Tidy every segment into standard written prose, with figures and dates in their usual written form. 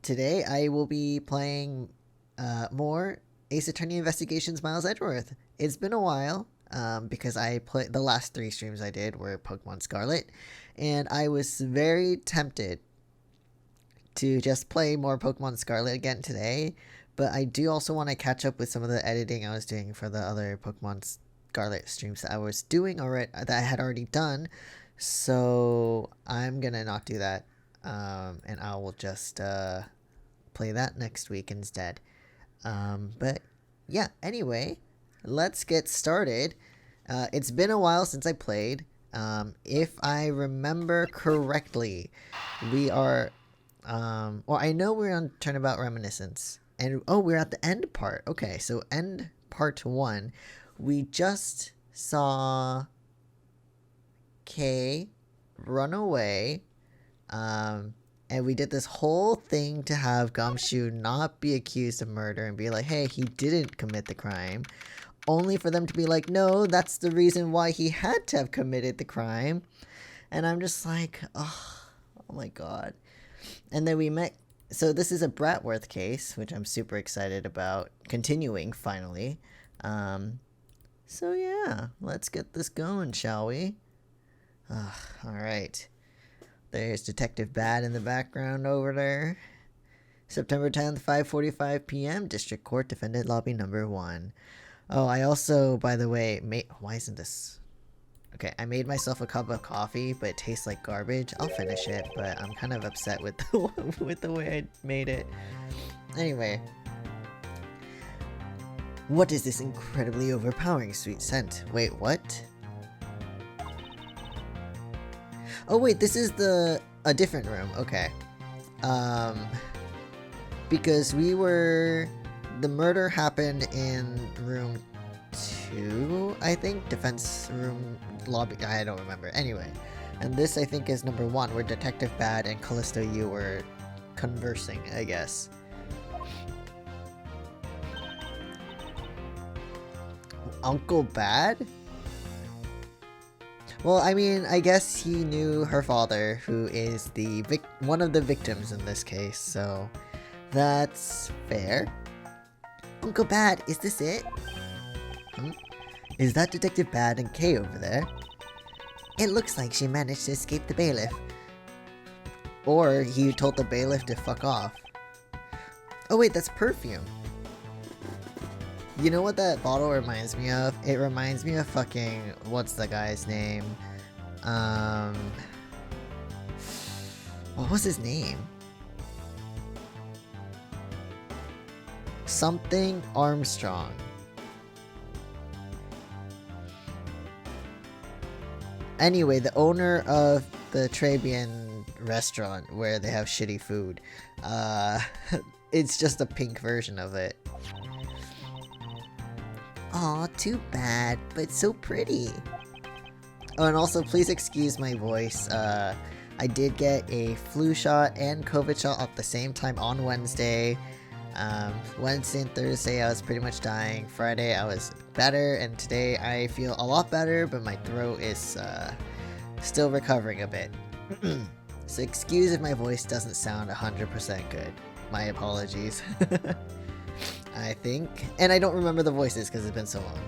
today I will be playing more Ace Attorney Investigations Miles Edgeworth. It's been a while because I played the last 3 streams I did were Pokemon Scarlet, and I was very tempted to just play more Pokemon Scarlet again today, but I do also want to catch up with some of the editing I was doing for the other Pokemon Scarlet streams that I was doing already, that I had already done. So I'm gonna not do that, and I will just play that next week instead. But yeah, anyway, let's get started. It's been a while since I played. If I remember correctly, we are, or I know we're on Turnabout Reminiscence, and we're at the end part. Okay, so end part 1. We just saw Kay run away, and we did this whole thing to have Gumshoe not be accused of murder and be like, hey, he didn't commit the crime, only for them to be like, no, that's the reason why he had to have committed the crime. And I'm just like, oh my god. And then we met, so this is a Bratworth case, which I'm super excited about continuing finally. So yeah, let's get this going, shall we? Alright. There's Detective Bad in the background over there. September 10th, 5:45 p.m. District Court, Defendant Lobby number 1. Oh, I also, by the way, why isn't this... Okay, I made myself a cup of coffee, but it tastes like garbage. I'll finish it, but I'm kind of upset with the way I made it. Anyway. What is this incredibly overpowering sweet scent? Wait, what? Oh wait, this is a different room. Okay. Because the murder happened in room 2, I think? Defense room lobby, I don't remember. Anyway. And this, I think, is number 1, where Detective Bad and Callisto Yu were conversing, I guess. Uncle Bad? Well, I mean, I guess he knew her father, who is one of the victims in this case, so that's fair. Uncle Bad, is this it? Is that Detective Bad and Kay over there? It looks like she managed to escape the bailiff. Or he told the bailiff to fuck off. Oh wait, that's perfume. You know what that bottle reminds me of? It reminds me of fucking... What's the guy's name? What was his name? Something Armstrong. Anyway, the owner of the Trabian restaurant where they have shitty food. It's just a pink version of it. Aw, too bad, but so pretty. Oh, and also, please excuse my voice. I did get a flu shot and COVID shot at the same time on Wednesday. Wednesday and Thursday, I was pretty much dying. Friday, I was better, and today I feel a lot better, but my throat is still recovering a bit. So excuse if my voice doesn't sound 100% good. My apologies. I think. And I don't remember the voices because it's been so long.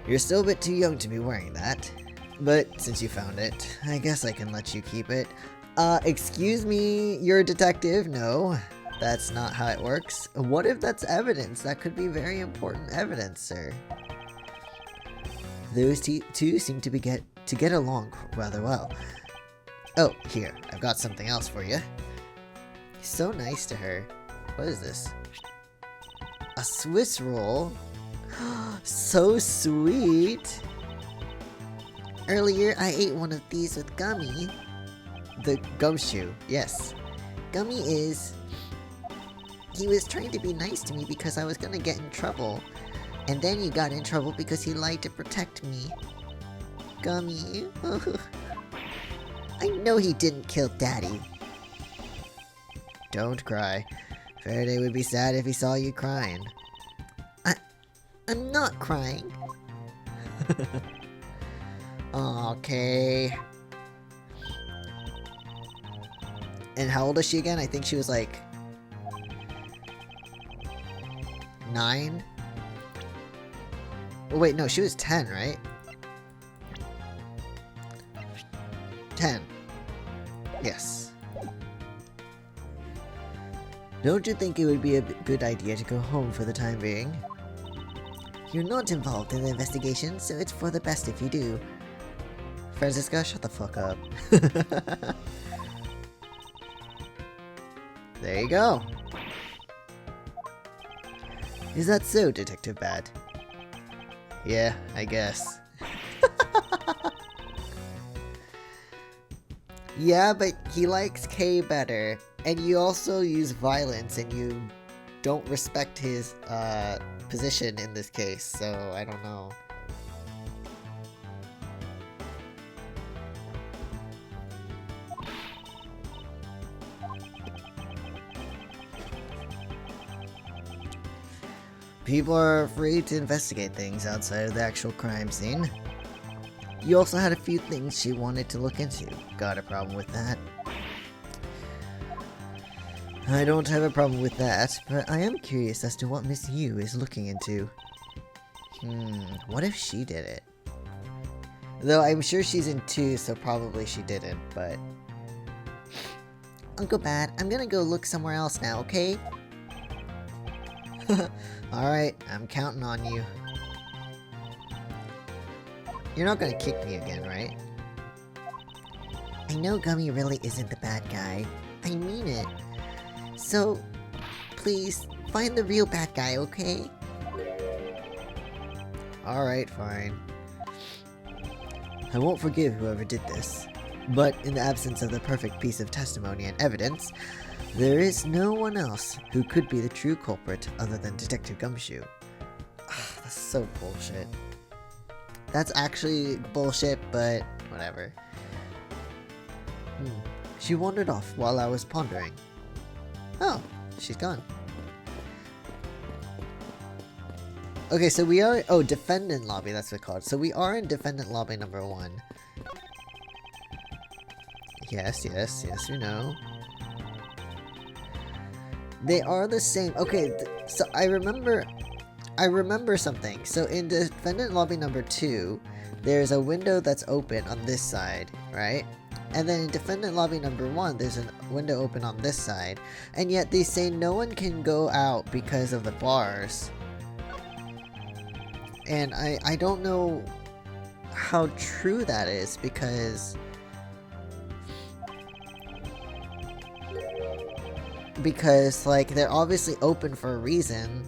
You're still a bit too young to be wearing that. But since you found it, I guess I can let you keep it. Excuse me, you're a detective? No, that's not how it works. What if that's evidence? That could be very important evidence, sir. Those two seem to get along rather well. Oh, here, I've got something else for you. So nice to her. What is this? A Swiss roll? So sweet! Earlier, I ate one of these with Gummy. The Gumshoe, yes. Gummy is... He was trying to be nice to me because I was gonna get in trouble. And then he got in trouble because he lied to protect me. Gummy. I know he didn't kill Daddy. Don't cry. Faraday would be sad if he saw you crying. I'm not crying. Okay. And how old is she again? I think she was like 9? Oh, wait, no, she was 10, right? 10. Yes. Don't you think it would be a good idea to go home for the time being? You're not involved in the investigation, so it's for the best if you do. Franziska, shut the fuck up. There you go. Is that so, Detective Bad? Yeah, I guess. Yeah, but he likes Kay better. And you also use violence and you don't respect his position in this case, so I don't know. People are afraid to investigate things outside of the actual crime scene. You also had a few things she wanted to look into. Got a problem with that? I don't have a problem with that, but I am curious as to what Miss Yu is looking into. What if she did it? Though I'm sure she's in 2, so probably she didn't, but... Uncle Bad, I'm gonna go look somewhere else now, okay? Alright, I'm counting on you. You're not gonna kick me again, right? I know Gummy really isn't the bad guy. I mean it. So, please, find the real bad guy, okay? Alright, fine. I won't forgive whoever did this. But in the absence of the perfect piece of testimony and evidence, there is no one else who could be the true culprit other than Detective Gumshoe. That's so bullshit. That's actually bullshit, but whatever. She wandered off while I was pondering. Oh, she's gone. Okay, so we are... Oh, Defendant Lobby, that's what it's called. So we are in Defendant Lobby number 1. Yes, we know. They are the same. Okay, so I remember something. So in Defendant Lobby number 2, there's a window that's open on this side, right? And then in Defendant Lobby number 1, there's a window open on this side. And yet they say no one can go out because of the bars. And I don't know how true that is, because like they're obviously open for a reason,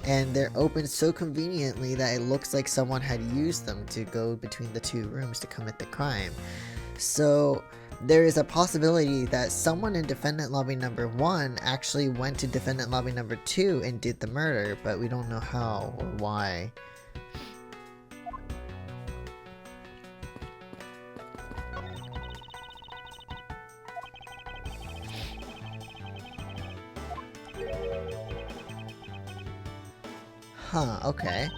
and they're open so conveniently that it looks like someone had used them to go between the 2 rooms to commit the crime. So there is a possibility that someone in Defendant Lobby number 1 actually went to Defendant Lobby number 2 and did the murder, but we don't know how or why. Huh, okay.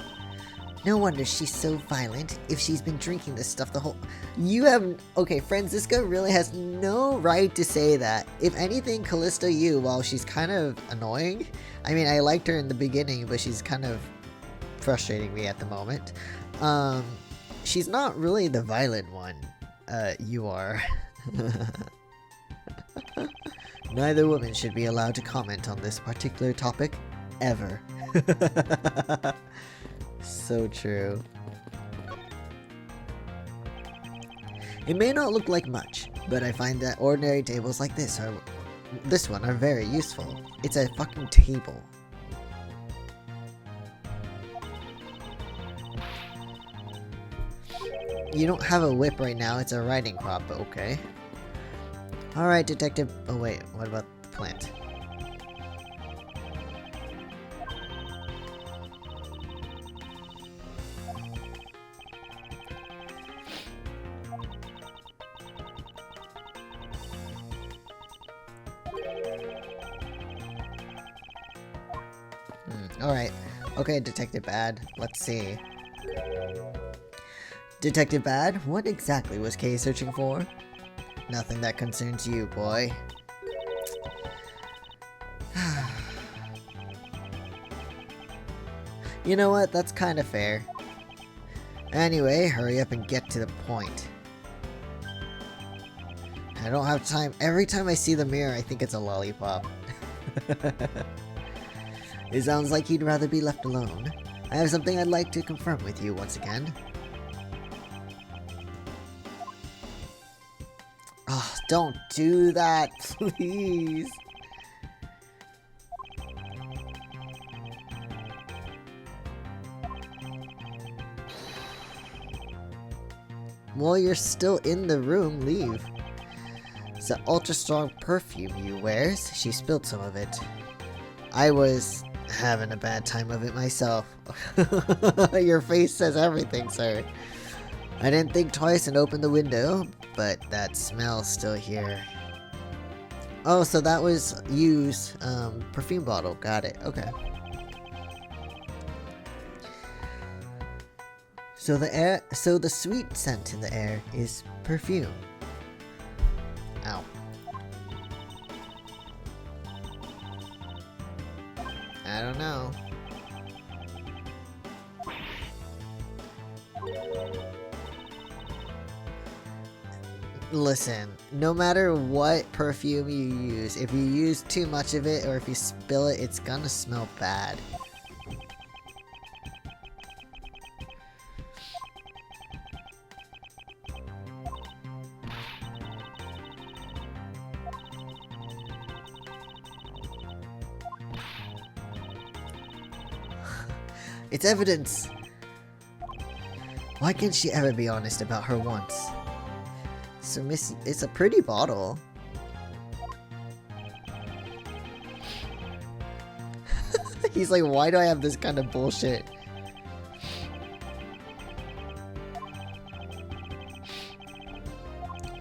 No wonder she's so violent if she's been drinking this stuff the whole... You have... Okay, Franziska really has no right to say that. If anything, Callista Yu, while she's kind of annoying... I mean, I liked her in the beginning, but she's kind of frustrating me at the moment. She's not really the violent one. You are. Neither woman should be allowed to comment on this particular topic, ever. So true. It may not look like much, but I find that ordinary tables like this one are very useful. It's a fucking table. You don't have a whip right now, it's a riding crop, but okay. Alright, Detective... Oh wait, what about the plant? Alright. Okay, Detective Bad. Let's see. Detective Bad, what exactly was Kay searching for? Nothing that concerns you, boy. You know what? That's kind of fair. Anyway, hurry up and get to the point. I don't have time. Every time I see the mirror, I think it's a lollipop. It sounds like you'd rather be left alone. I have something I'd like to confirm with you once again. Oh, don't do that, please. While you're still in the room, leave. It's an ultra strong perfume you wears. She spilled some of it. I was having a bad time of it myself. Your face says everything, sir. I didn't think twice and opened the window, but that smell's still here. Oh, so that was Yu's perfume bottle. Got it. Okay. So the sweet scent in the air is perfume. Ow. I don't know. Listen, no matter what perfume you use, if you use too much of it or if you spill it, it's gonna smell bad. It's evidence! Why can't she ever be honest about her wants? So Missy, it's a pretty bottle. He's like, why do I have this kind of bullshit?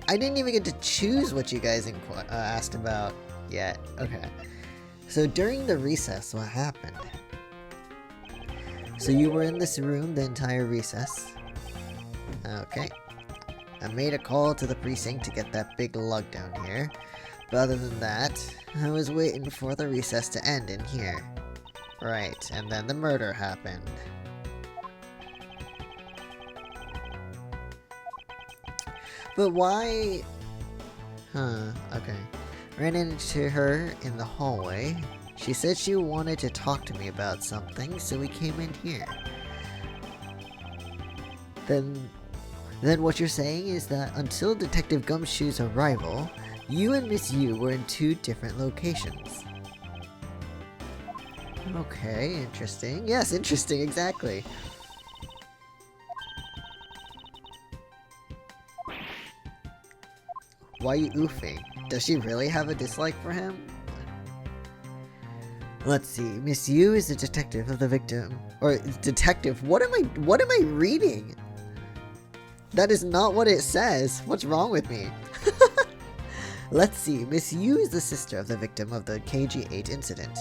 I didn't even get to choose what you guys asked about yet. Okay. So during the recess, what happened? So you were in this room the entire recess. Okay. I made a call to the precinct to get that big lug down here. But other than that, I was waiting for the recess to end in here. Right, and then the murder happened. But why? Huh, okay. Ran into her in the hallway. She said she wanted to talk to me about something, so we came in here. Then what you're saying is that until Detective Gumshoe's arrival, you and Miss Yu were in two different locations. Okay, interesting. Yes, interesting, exactly. Why are you oofing? Does she really have a dislike for him? Let's see. Miss Yu is the detective of the victim. Or detective. What am I reading? That is not what it says. What's wrong with me? Let's see. Miss Yu is the sister of the victim of the KG8 incident.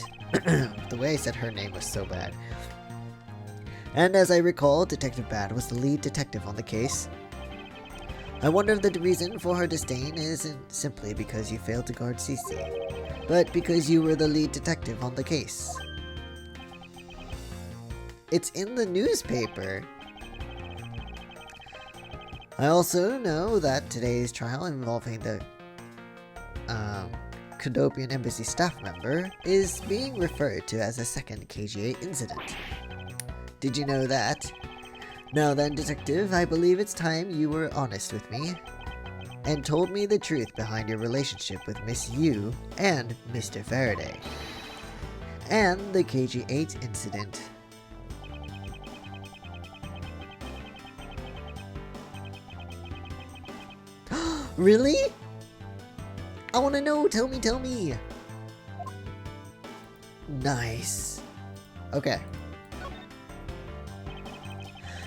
The way I said her name was so bad. And as I recall, Detective Bad was the lead detective on the case. I wonder if the reason for her disdain isn't simply because you failed to guard Cece, but because you were the lead detective on the case. It's in the newspaper. I also know that today's trial involving the Cadopian Embassy staff member is being referred to as a second KG8 incident. Did you know that? Now then, Detective, I believe it's time you were honest with me and told me the truth behind your relationship with Miss Yu and Mr. Faraday and the KG8 incident. Really? I want to know. Tell me. Nice. Okay.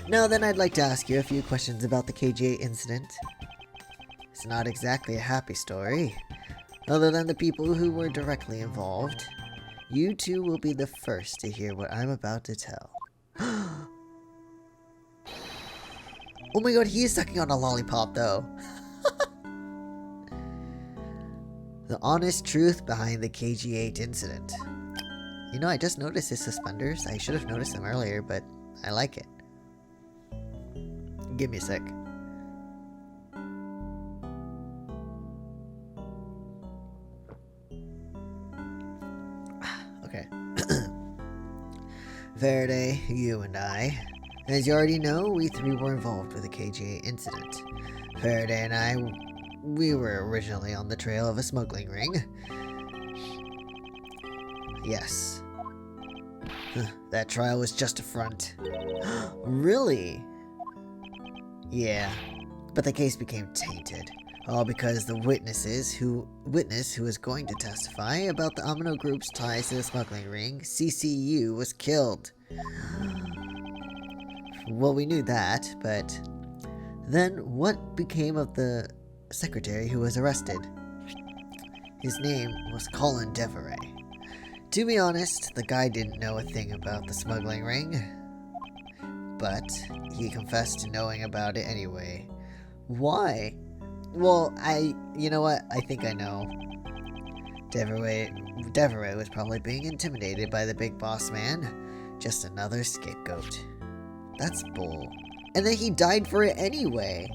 Now then, I'd like to ask you a few questions about the KG8 incident. It's not exactly a happy story. Other than the people who were directly involved, you two will be the first to hear what I'm about to tell. Oh my god, he is sucking on a lollipop though. The honest truth behind the KG8 incident. You know, I just noticed his suspenders. I should have noticed them earlier, but I like it. Give me a sec. Okay. Faraday, you and I. As you already know, we three were involved with the KGA incident. Faraday and I, we were originally on the trail of a smuggling ring. Yes. That trial was just a front. Really? Yeah. But the case became tainted. All because the witness who was going to testify about the Amino Group's ties to the smuggling ring, CCU, was killed. Well, we knew that, but then what became of the secretary who was arrested? His name was Colin Deveray. To be honest, the guy didn't know a thing about the smuggling ring, but he confessed to knowing about it anyway. Why? Well, you know what? I think I know. Deveray was probably being intimidated by the big boss man. Just another scapegoat. That's bull. And then he died for it anyway.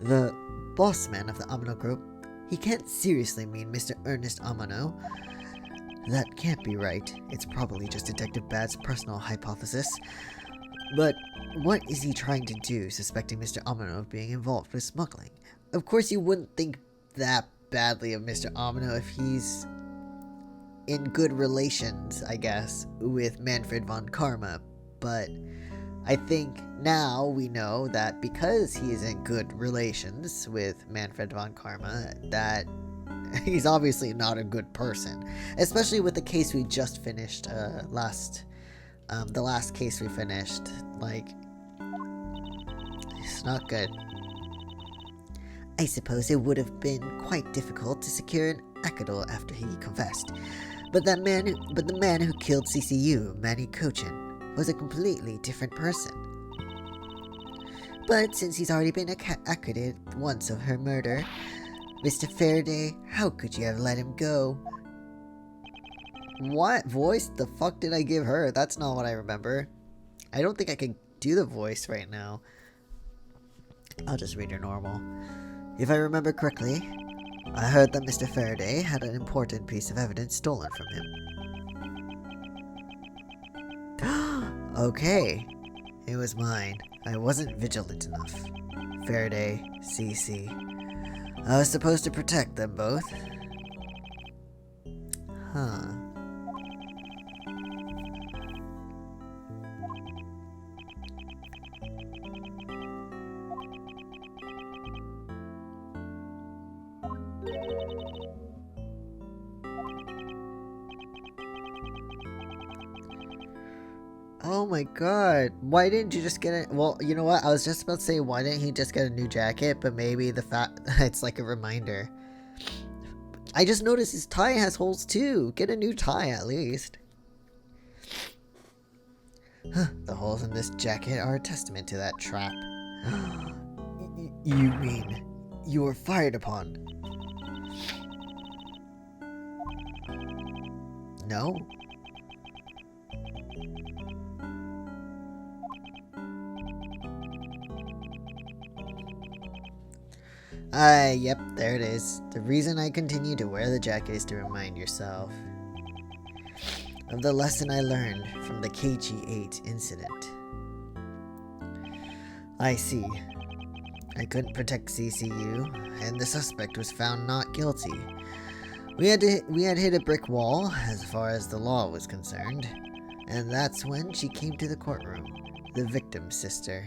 The boss man of the Amino Group, he can't seriously mean Mr. Ernest Amano. That can't be right. It's probably just Detective Bad's personal hypothesis. But what is he trying to do, suspecting Mr. Amano of being involved with smuggling? Of course you wouldn't think that badly of Mr. Amano if he's in good relations, I guess, with Manfred von Karma, but I think now we know that because he is in good relations with Manfred von Karma, that he's obviously not a good person, especially with the case we just finished, the last case we finished. Like, it's not good. I suppose it would have been quite difficult to secure an acquittal after he confessed. But the man who killed CCU, Manny Cochin, was a completely different person. But since he's already been acquitted once of her murder, Mr. Faraday, how could you have let him go? What voice the fuck did I give her? That's not what I remember. I don't think I can do the voice right now. I'll just read her normal. If I remember correctly, I heard that Mr. Faraday had an important piece of evidence stolen from him. Okay. It was mine. I wasn't vigilant enough. Faraday, CC. I was supposed to protect them both. Huh. Oh my god, why didn't you just get it? Well, you know what, I was just about to say, why didn't he just get a new jacket, but maybe the fact it's like a reminder. I just noticed his tie has holes too. Get a new tie at least. The holes in this jacket are a testament to that trap. You mean you were fired upon? No? Yep, there it is. The reason I continue to wear the jacket is to remind yourself of the lesson I learned from the KG8 incident. I see. I couldn't protect CCU, and the suspect was found not guilty. We had hit a brick wall as far as the law was concerned, and that's when she came to the courtroom, the victim's sister.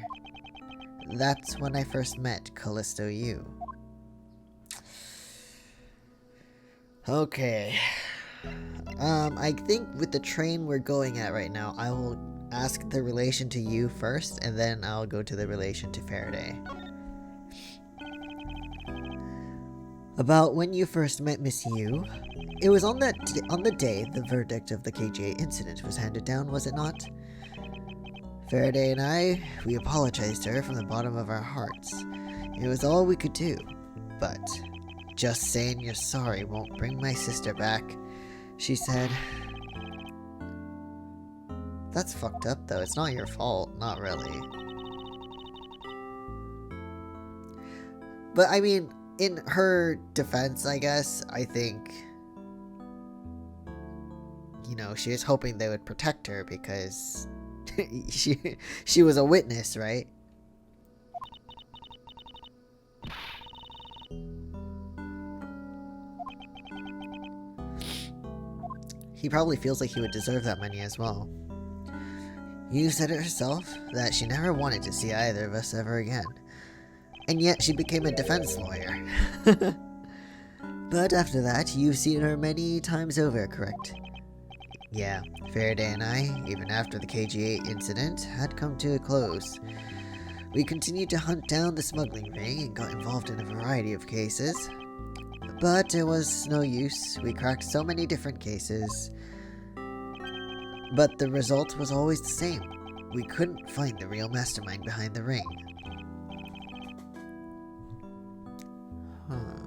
That's when I first met Callisto Yu. Okay. I think with the train we're going at right now, I will ask the relation to you first, and then I'll go to the relation to Faraday. About when you first met Miss Yu, it was on the day the verdict of the KGA incident was handed down, was it not? Faraday and I, we apologized to her from the bottom of our hearts. It was all we could do, but just saying you're sorry won't bring my sister back. She said, "That's fucked up though, it's not your fault, not really." But I mean, in her defense, I guess, I think, you know, she was hoping they would protect her because she was a witness, right? He probably feels like he would deserve that money as well. You said it herself that she never wanted to see either of us ever again. And yet she became a defense lawyer. But after that, you've seen her many times over, correct? Yeah, Faraday and I, even after the KG8 incident, had come to a close. We continued to hunt down the smuggling ring and got involved in a variety of cases. But it was no use. We cracked so many different cases. But the result was always the same. We couldn't find the real mastermind behind the ring. Huh.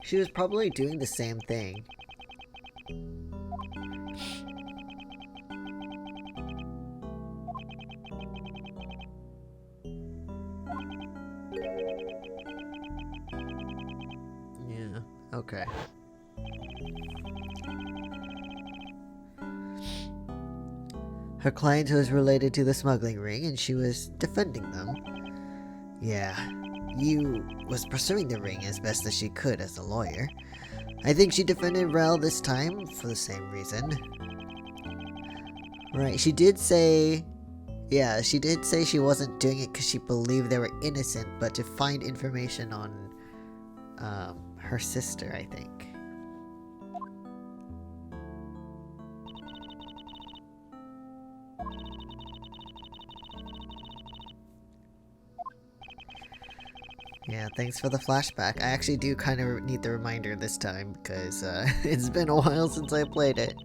She was probably doing the same thing. Yeah, okay. Her client was related to the smuggling ring and she was defending them. Yeah, Yu was pursuing the ring as best as she could as a lawyer. I think she defended Rel this time for the same reason. Right, she did say... Yeah, she did say she wasn't doing it because she believed they were innocent, but to find information on her sister, I think. Yeah, thanks for the flashback. I actually do kind of need the reminder this time because it's been a while since I played it.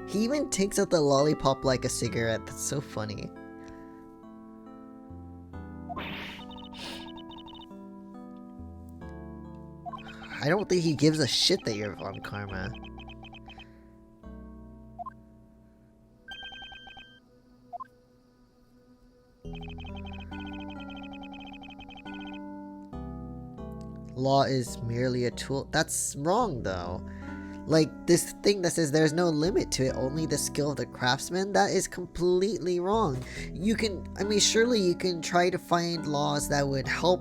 He even takes out the lollipop like a cigarette. That's so funny. I don't think he gives a shit that you're Von Karma. Law is merely a tool. That's wrong, though. Like, this thing that says there's no limit to it, only the skill of the craftsman, that is completely wrong. You can, I mean, surely you can try to find laws that would help,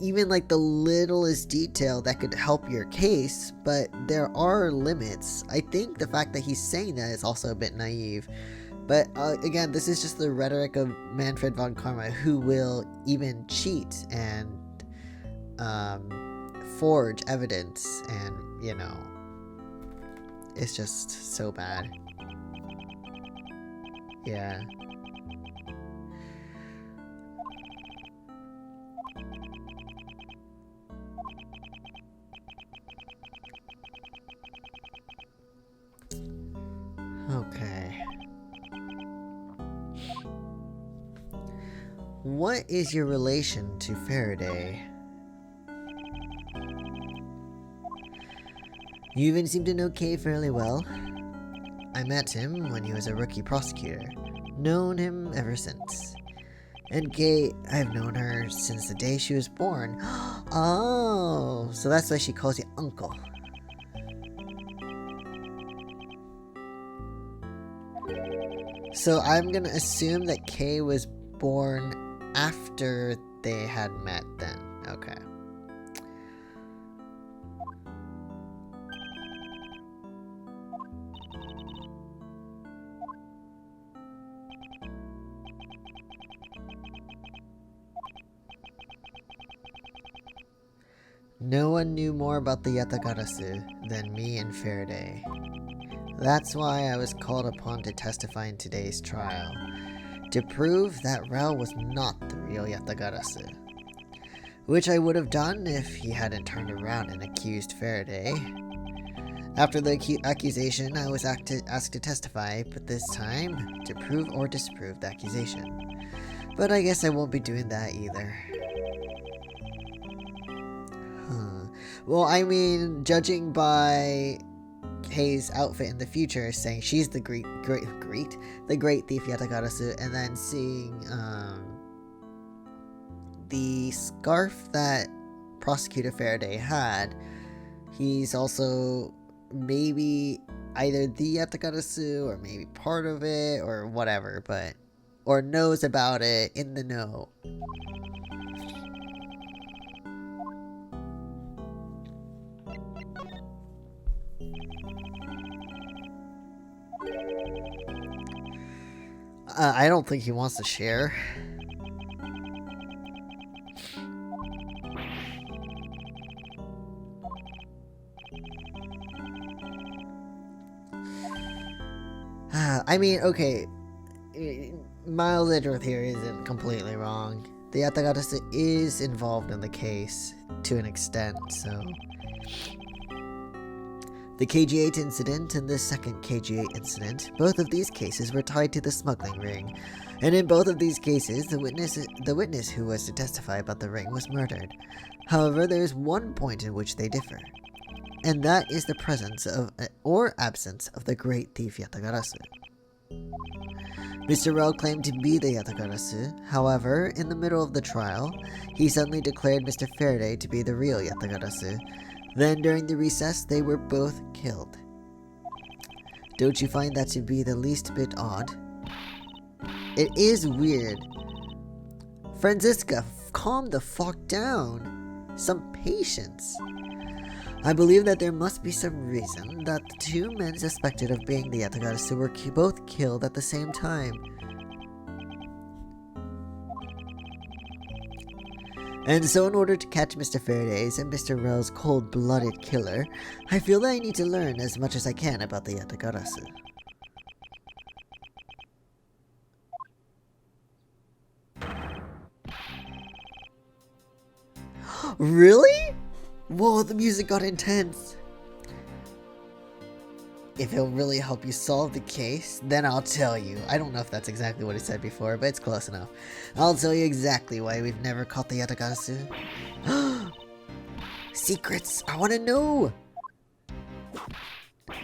even like the littlest detail that could help your case, but there are limits. I think the fact that he's saying that is also a bit naive. But again, this is just the rhetoric of Manfred von Karma, who will even cheat and forge evidence, and you know, it's just so bad. Yeah. Okay. What is your relation to Faraday? You even seem to know Kay fairly well. I met him when he was a rookie prosecutor. Known him ever since. And Kay, I've known her since the day she was born. Oh, so that's why she calls you uncle. So I'm gonna assume that Kay was born after they had met then. Okay. No one knew more about the Yatagarasu than me and Faraday. That's why I was called upon to testify in today's trial, to prove that Rel was not the real Yatagarasu. Which I would have done if he hadn't turned around and accused Faraday. After the accusation, I was asked to testify, but this time, to prove or disprove the accusation. But I guess I won't be doing that either. Well, I mean, judging by Kei's outfit in the future, saying she's the great thief Yatagarasu, and then seeing the scarf that Prosecutor Faraday had, he's also maybe either the Yatagarasu or maybe part of it or whatever, or knows about it, in the know. I don't think he wants to share. I mean, okay, Miles Edgeworth here isn't completely wrong. The Yatagarasu is involved in the case to an extent, so... The KG8 incident and the second KG8 incident, both of these cases were tied to the smuggling ring, and in both of these cases, the witness who was to testify about the ring was murdered. However, there is one point in which they differ, and that is the presence of or absence of the great thief Yatagarasu. Mr. Rel claimed to be the Yatagarasu. However, in the middle of the trial, he suddenly declared Mr. Faraday to be the real Yatagarasu. Then, during the recess, they were both killed. Don't you find that to be the least bit odd? It is weird. Franziska, calm the fuck down. Some patience. I believe that there must be some reason that the two men suspected of being the Yatagarasu were both killed at the same time. And so in order to catch Mr. Faraday's and Mr. Rel's cold-blooded killer, I feel that I need to learn as much as I can about the Yatagarasu. Really? Whoa, the music got intense. If it'll really help you solve the case, then I'll tell you. I don't know if that's exactly what he said before, but it's close enough. I'll tell you exactly why we've never caught the Yatagarasu. Secrets! I want to know!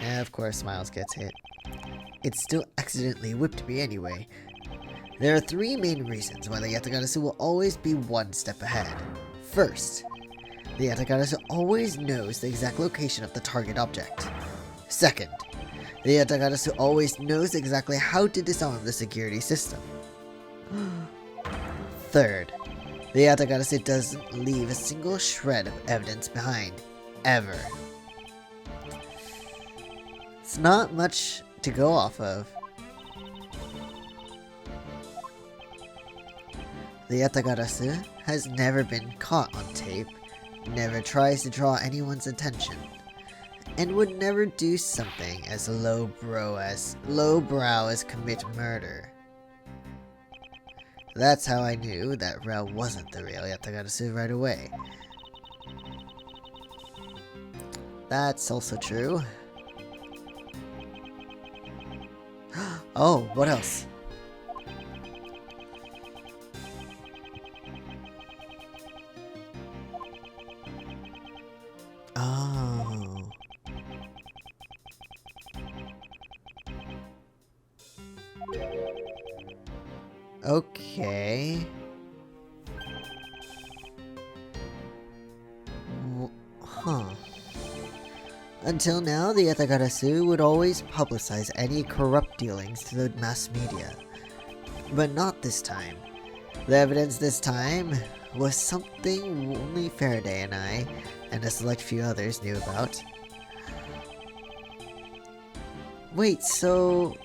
And of course, Miles gets hit. It still accidentally whipped me anyway. There are three main reasons why the Yatagarasu will always be one step ahead. First, the Yatagarasu always knows the exact location of the target object. Second, the Yatagarasu always knows exactly how to disarm the security system. Third, the Yatagarasu doesn't leave a single shred of evidence behind, ever. It's not much to go off of. The Yatagarasu has never been caught on tape, never tries to draw anyone's attention, and would never do something as lowbrow as commit murder. That's how I knew that Rel wasn't the real Yatagarasu right away. That's also true. Oh, what else? Oh. Okay. Huh. Until now, the Yatagarasu would always publicize any corrupt dealings to the mass media. But not this time. The evidence this time was something only Faraday and I, and a select few others, knew about. Wait, so...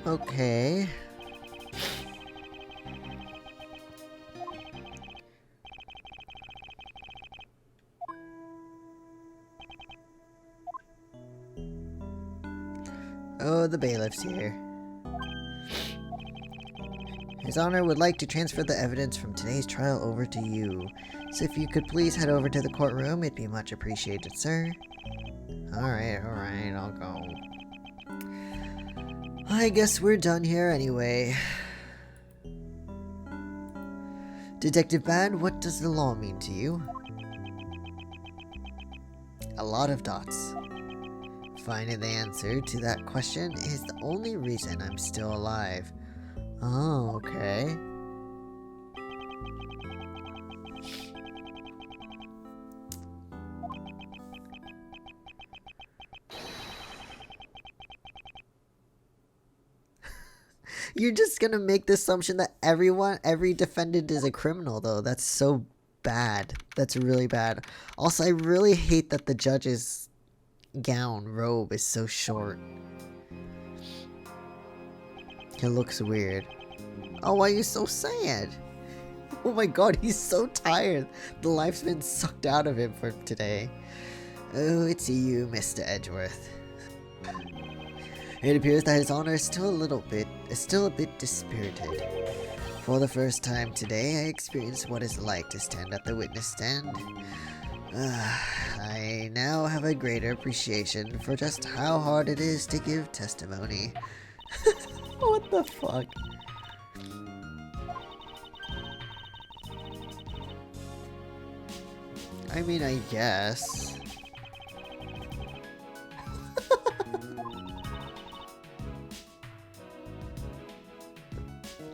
Okay. Oh, the bailiff's here. His Honor would like to transfer the evidence from today's trial over to you. So if you could please head over to the courtroom, it'd be much appreciated, sir. Alright, I'll go. I guess we're done here anyway. Detective Bad, what does the law mean to you? A lot of dots. Finding the answer to that question is the only reason I'm still alive. Oh, okay. You're just gonna make the assumption that every defendant is a criminal, though. That's so bad. That's really bad. Also, I really hate that the judge's robe is so short. It looks weird. Oh, why are you so sad? Oh my god, he's so tired. The life's been sucked out of him for today. Oh, it's you, Mr. Edgeworth. It appears that His Honor is still a bit dispirited. For the first time today, I experienced what it's like to stand at the witness stand. I now have a greater appreciation for just how hard it is to give testimony. What the fuck? I mean, I guess.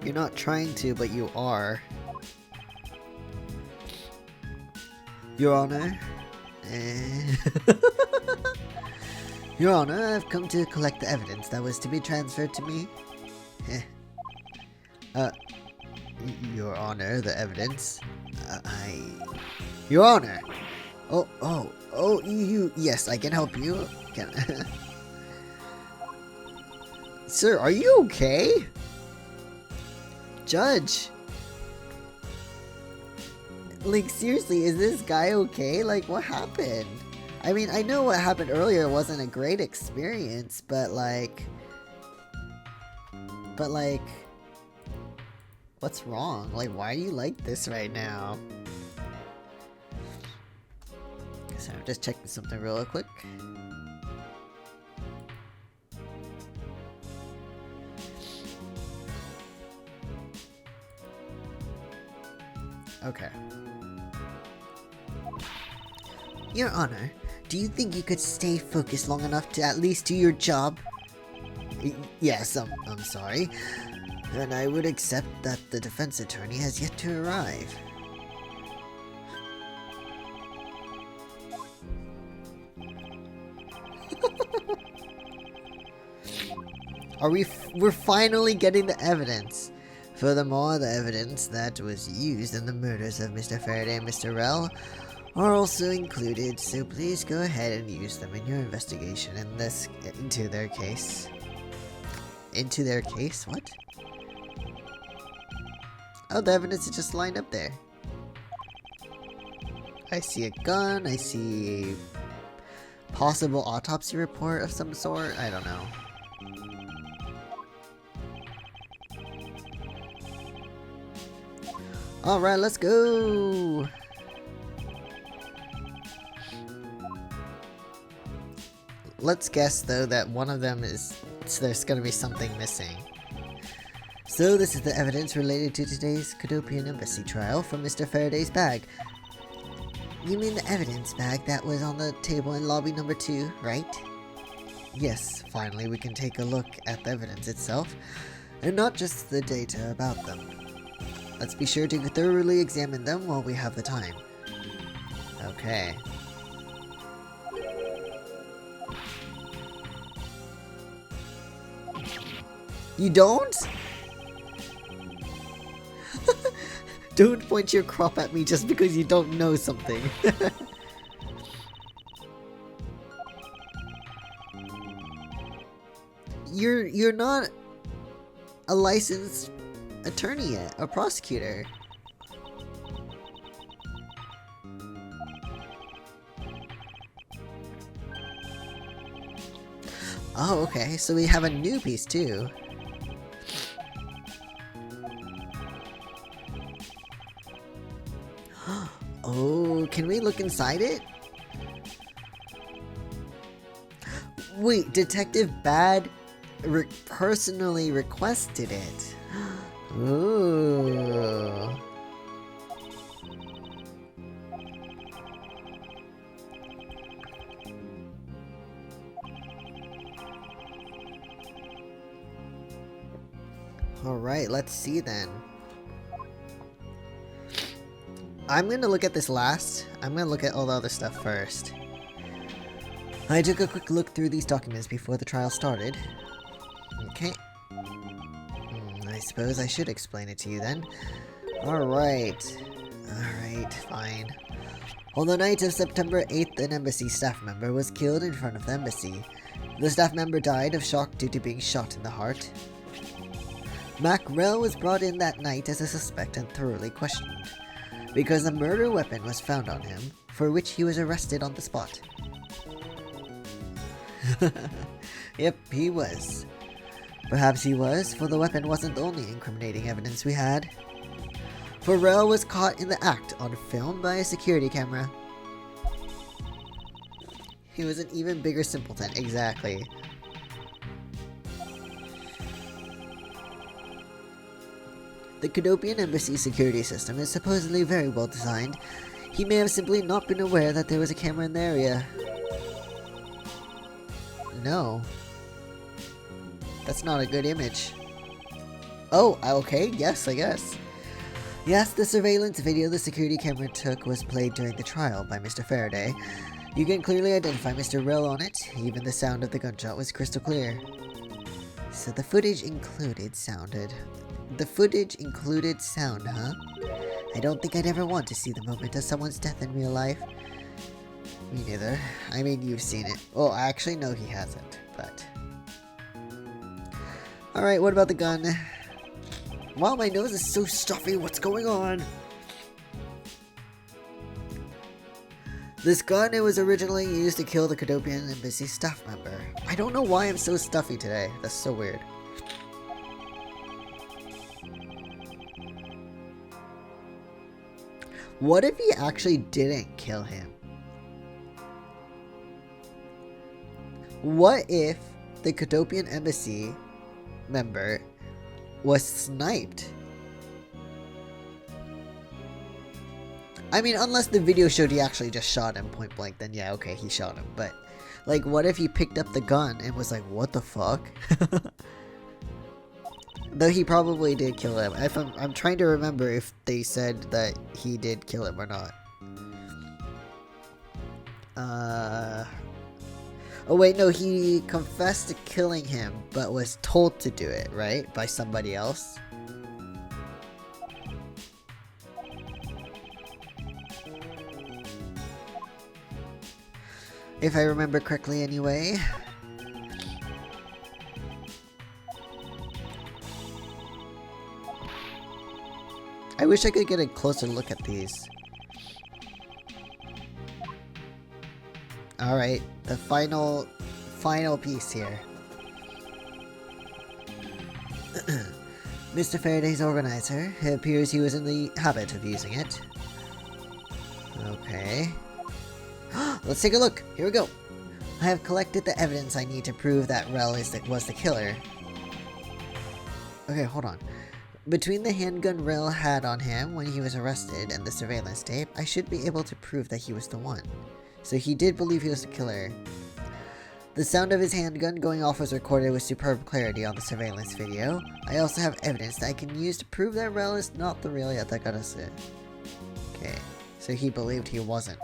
You're not trying to, but you are. Your Honor. Your Honor, I've come to collect the evidence that was to be transferred to me. Your Honor, the evidence. Your Honor! Yes, I can help you. Sir, are you okay? Judge! Like, seriously, is this guy okay? Like, what happened? I mean, I know what happened earlier wasn't a great experience, but like, what's wrong? Like, why are you like this right now? So I'm just checking something real quick. Okay. Your Honor, do you think you could stay focused long enough to at least do your job? Yes, I'm sorry. And I would accept that the defense attorney has yet to arrive. We're finally getting the evidence. Furthermore, the evidence that was used in the murders of Mr. Faraday and Mr. Rell are also included, so please go ahead and use them in your investigation into their case. Into their case? What? Oh, the evidence is just lined up there. I see a gun, I see a possible autopsy report of some sort, I don't know. Alright, let's go! Let's guess, though, that one of them there's gonna be something missing. So, this is the evidence related to today's Cadopian Embassy trial from Mr. Faraday's bag. You mean the evidence bag that was on the table in lobby number 2, right? Yes, finally we can take a look at the evidence itself, and not just the data about them. Let's be sure to thoroughly examine them while we have the time. Okay. You don't? Don't point your crop at me just because you don't know something. You're not a licensed attorney yet, a prosecutor. Oh, okay, so we have a new piece too. Oh, can we look inside it? Wait, Detective Bad personally requested it. Ooh. Alright, let's see then. I'm gonna look at this last. I'm gonna look at all the other stuff first. I took a quick look through these documents before the trial started. Okay. I suppose I should explain it to you then. Alright. Alright, fine. On the night of September 8th, an embassy staff member was killed in front of the embassy. The staff member died of shock due to being shot in the heart. Macrell was brought in that night as a suspect and thoroughly questioned, because a murder weapon was found on him, for which he was arrested on the spot. Yep, he was. Perhaps he was, for the weapon wasn't the only incriminating evidence we had. Farrell was caught in the act on film by a security camera. He was an even bigger simpleton, exactly. The Cadopian Embassy security system is supposedly very well designed. He may have simply not been aware that there was a camera in the area. No. That's not a good image. Oh, okay, yes, I guess. Yes, the surveillance video the security camera took was played during the trial by Mr. Faraday. You can clearly identify Mr. Rill on it. Even the sound of the gunshot was crystal clear. So the footage included sound, huh? I don't think I'd ever want to see the moment of someone's death in real life. Me neither. I mean, you've seen it. Well, actually, no, he hasn't, but... Alright, what about the gun? Wow, my nose is so stuffy, what's going on? This gun, it was originally used to kill the Cadopian Embassy staff member. I don't know why I'm so stuffy today. That's so weird. What if he actually didn't kill him? What if the Cadopian Embassy member was sniped? I mean, unless the video showed he actually just shot him point blank, then yeah, okay, he shot him. But, like, what if he picked up the gun and was like, what the fuck? Though he probably did kill him. I'm trying to remember if they said that he did kill him or not. Oh wait, no, he confessed to killing him, but was told to do it, right? By somebody else? If I remember correctly anyway. I wish I could get a closer look at these. Alright, the final piece here. Mr. Faraday's organizer. It appears he was in the habit of using it. Okay. Let's take a look. Here we go. I have collected the evidence I need to prove that Rel was the killer. Okay, hold on. Between the handgun Rel had on him when he was arrested and the surveillance tape, I should be able to prove that he was the one. So he did believe he was the killer. The sound of his handgun going off was recorded with superb clarity on the surveillance video. I also have evidence that I can use to prove that Rel is not the real Yatagarasu. Okay, so he believed he wasn't.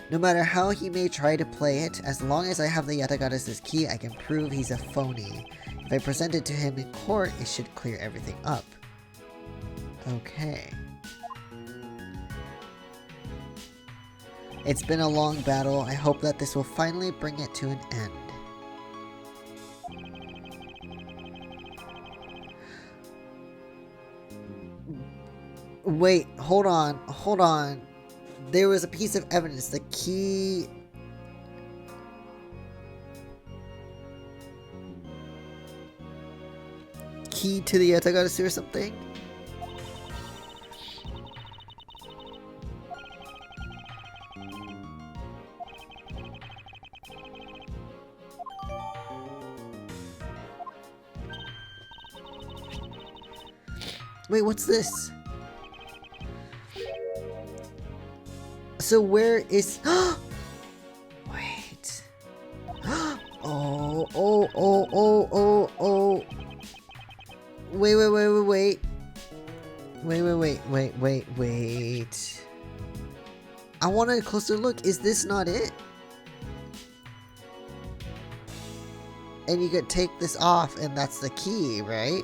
No matter how he may try to play it, as long as I have the Yatagarasu's key, I can prove he's a phony. If I present it to him in court, it should clear everything up. Okay. It's been a long battle. I hope that this will finally bring it to an end. Wait, hold on, hold on. There was a piece of evidence, the key... Key to the Yatagarasu or something? Wait, what's this? So where is... Wait. Oh. Wait. Wait. I want a closer look. Is this not it? And you could take this off and that's the key, right?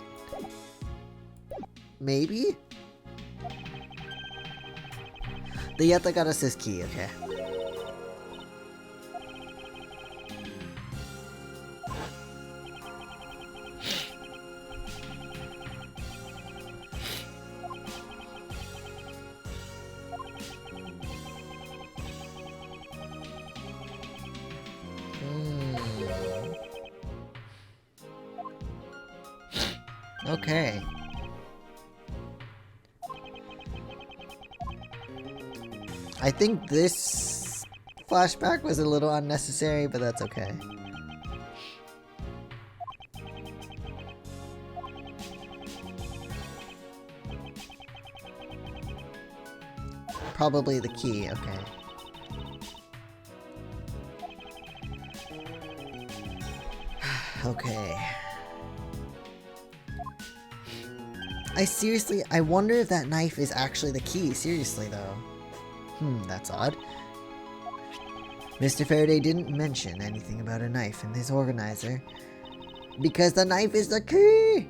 Maybe? The Yatagara's key, okay. Okay. I think this flashback was a little unnecessary, but that's okay. Probably the key, okay. Okay. I wonder if that knife is actually the key, seriously though. That's odd. Mr. Faraday didn't mention anything about a knife in his organizer. Because the knife is the key!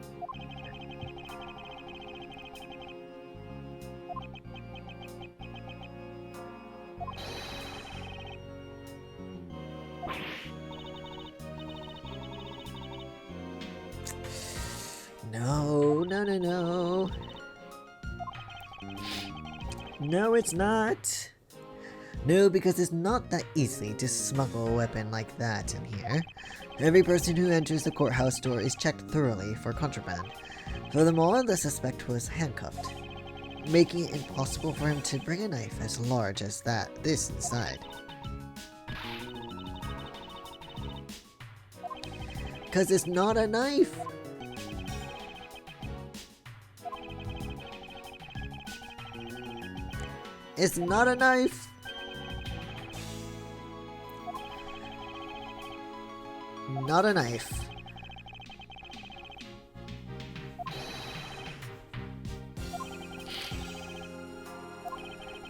No. No, it's not. No, because it's not that easy to smuggle a weapon like that in here. Every person who enters the courthouse door is checked thoroughly for contraband. Furthermore, the suspect was handcuffed, making it impossible for him to bring a knife as large as this inside. Because it's not a knife! It's not a knife! Not a knife.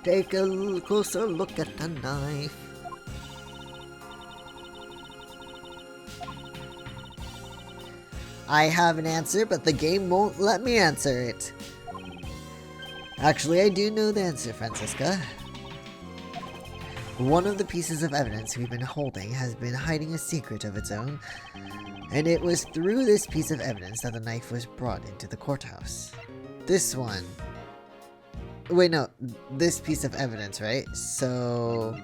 Take a closer look at the knife. I have an answer, but the game won't let me answer it. Actually, I do know the answer, Francisca. One of the pieces of evidence we've been holding has been hiding a secret of its own, and it was through this piece of evidence that the knife was brought into the courthouse. This one. Wait, no. This piece of evidence, right? So...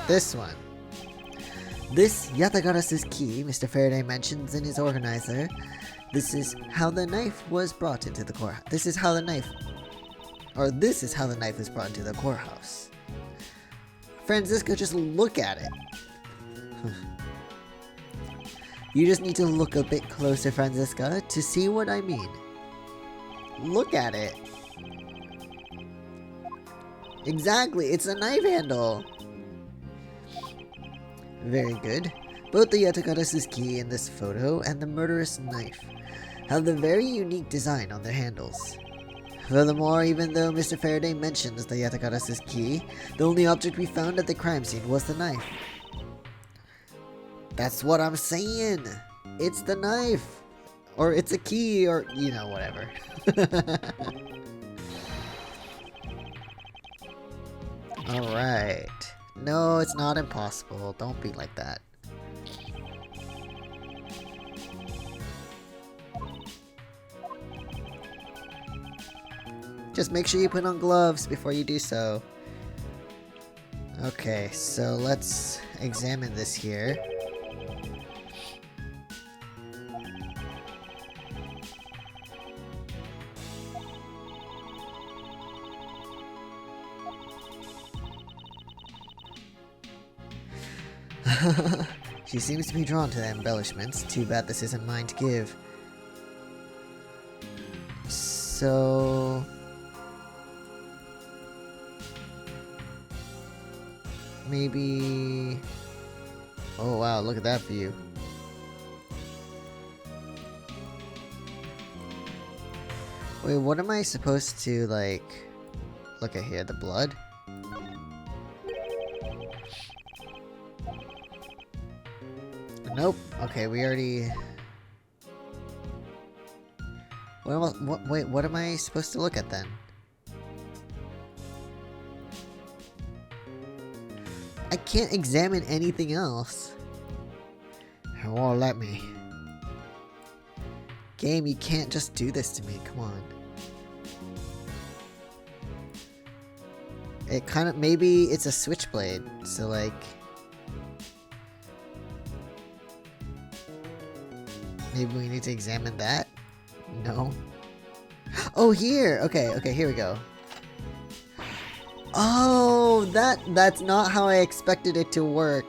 this one. This Yatagara's key Mr. Faraday mentions in his organizer. This is how the knife was brought into the courthouse. This is how the knife was brought into the courthouse. Francisco, just look at it. You just need to look a bit closer, Francisca, to see what I mean. Look at it. Exactly, it's a knife handle. Very good. Both the Yatagara's key in this photo and the murderous knife have the very unique design on their handles. Furthermore, even though Mr. Faraday mentions the Yatagara's key, the only object we found at the crime scene was the knife. That's what I'm saying! It's the knife! Or it's a key, or, you know, whatever. Alright. No, it's not impossible. Don't be like that. Just make sure you put on gloves before you do so. Okay, so let's examine this here. She seems to be drawn to the embellishments. Too bad this isn't mine to give. So... maybe... oh wow, look at that view. Wait, what am I supposed to, like... look at here, the blood? Nope. Okay, we already... wait, what am I supposed to look at then? I can't examine anything else. It won't let me. Game, you can't just do this to me, come on. It kind of... maybe it's a switchblade, so like... maybe we need to examine that? No. Oh, here! Okay, here we go. Oh, that's not how I expected it to work.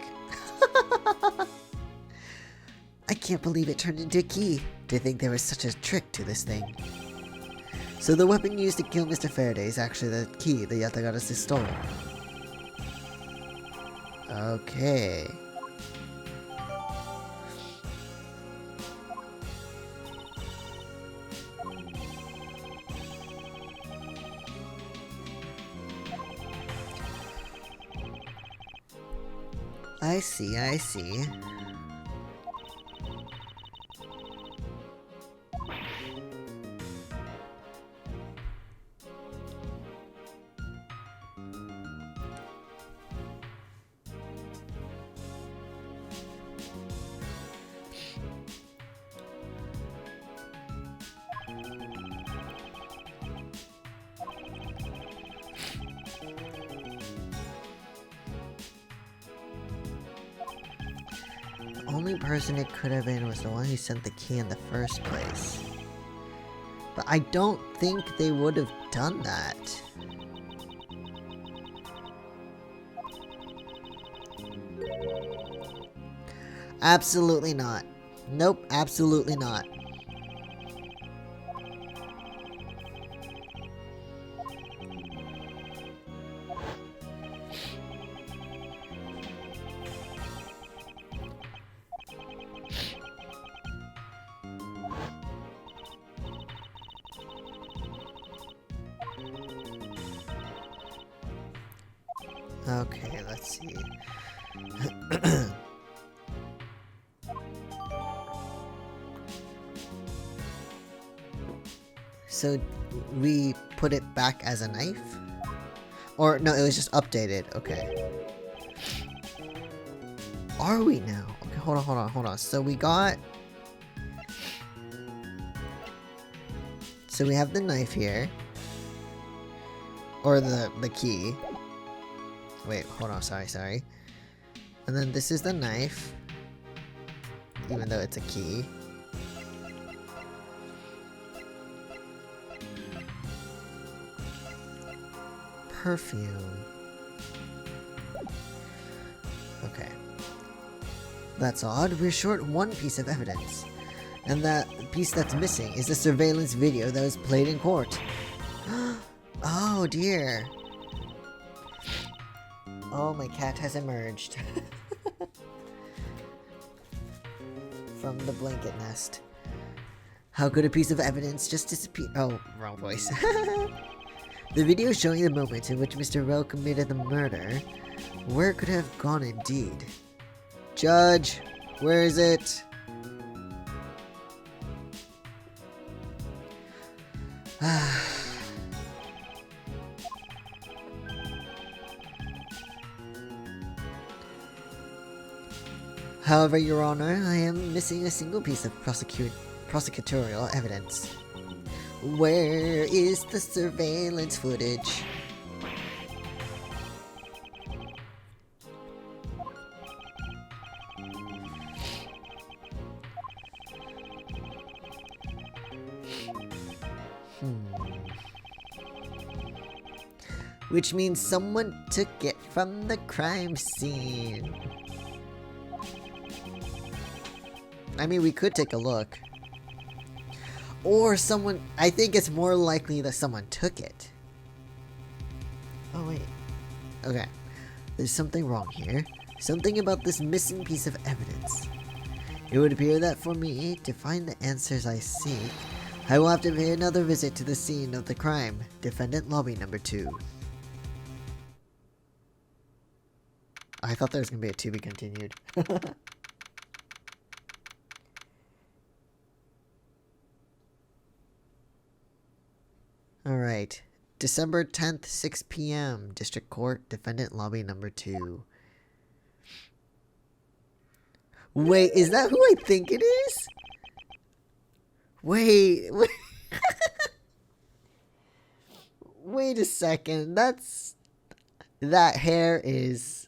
I can't believe it turned into a key. To think there was such a trick to this thing. So the weapon used to kill Mr. Faraday is actually the key the Yatagarasu stole. Okay. I see. The only person it could have been was the one who sent the key in the first place. But I don't think they would have done that. Absolutely not. Nope, absolutely not. Okay, let's see. So, we put it back as a knife? Or, no, it was just updated. Okay. Are we now? Okay, hold on. So we got... so we have the knife here. Or the key. Wait, hold on, sorry. And then this is the knife. Even though it's a key. Perfume. Okay. That's odd, we're short one piece of evidence. And that piece that's missing is the surveillance video that was played in court. Oh dear. Oh, my cat has emerged. From the blanket nest. How could a piece of evidence just disappear? Oh, wrong voice. The video showing the moment in which Mr. Rowe committed the murder. Where could it have gone indeed? Judge, where is it? However, Your Honor, I am missing a single piece of prosecutorial evidence. Where is the surveillance footage? Which means someone took it from the crime scene. I mean, we could take a look. Or someone... I think it's more likely that someone took it. Oh, wait. Okay. There's something wrong here. Something about this missing piece of evidence. It would appear that for me to find the answers I seek, I will have to pay another visit to the scene of the crime. Defendant Lobby Number 2. I thought there was going to be a to be continued. Alright. December 10th, 6 p.m. District Court, Defendant Lobby Number 2. Wait, is that who I think it is? Wait. Wait a second. That hair is...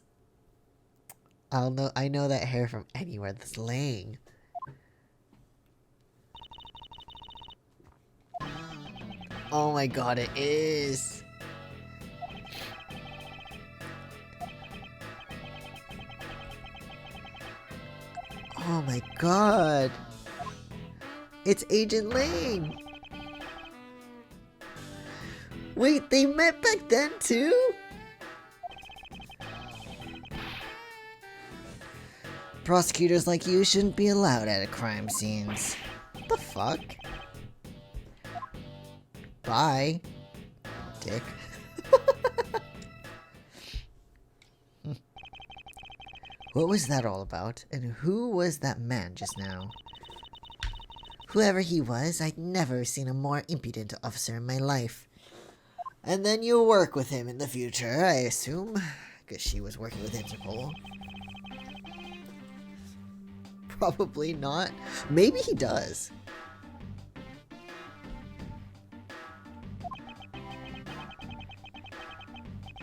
I know that hair from anywhere that's laying. Oh my god, it is. Oh my god. It's Agent Lane. Wait, they met back then too? Prosecutors like you shouldn't be allowed at crime scenes. What the fuck? Bye, dick. What was that all about? And who was that man just now? Whoever he was, I'd never seen a more impudent officer in my life. And then you'll work with him in the future, I assume? Because she was working with Interpol. Probably not. Maybe he does.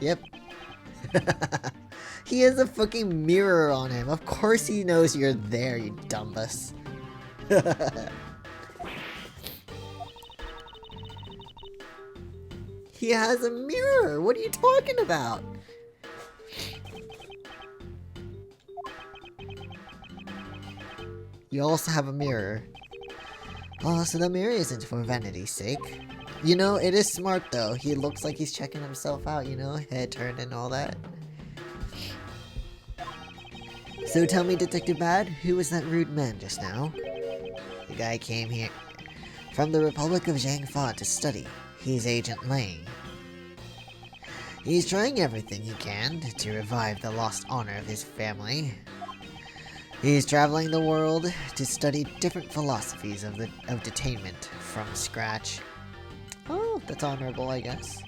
Yep. He has a fucking mirror on him. Of course he knows you're there, you dumbass. He has a mirror. What are you talking about? You also have a mirror. Oh, so the mirror isn't for vanity's sake. You know, it is smart though. He looks like he's checking himself out, you know? Head turned and all that. So tell me, Detective Bad, who was that rude man just now? The guy came here from the Republic of Zhangfa to study. He's Agent Lane. He's trying everything he can to revive the lost honor of his family. He's traveling the world to study different philosophies of detainment from scratch. Oh, that's honorable, I guess.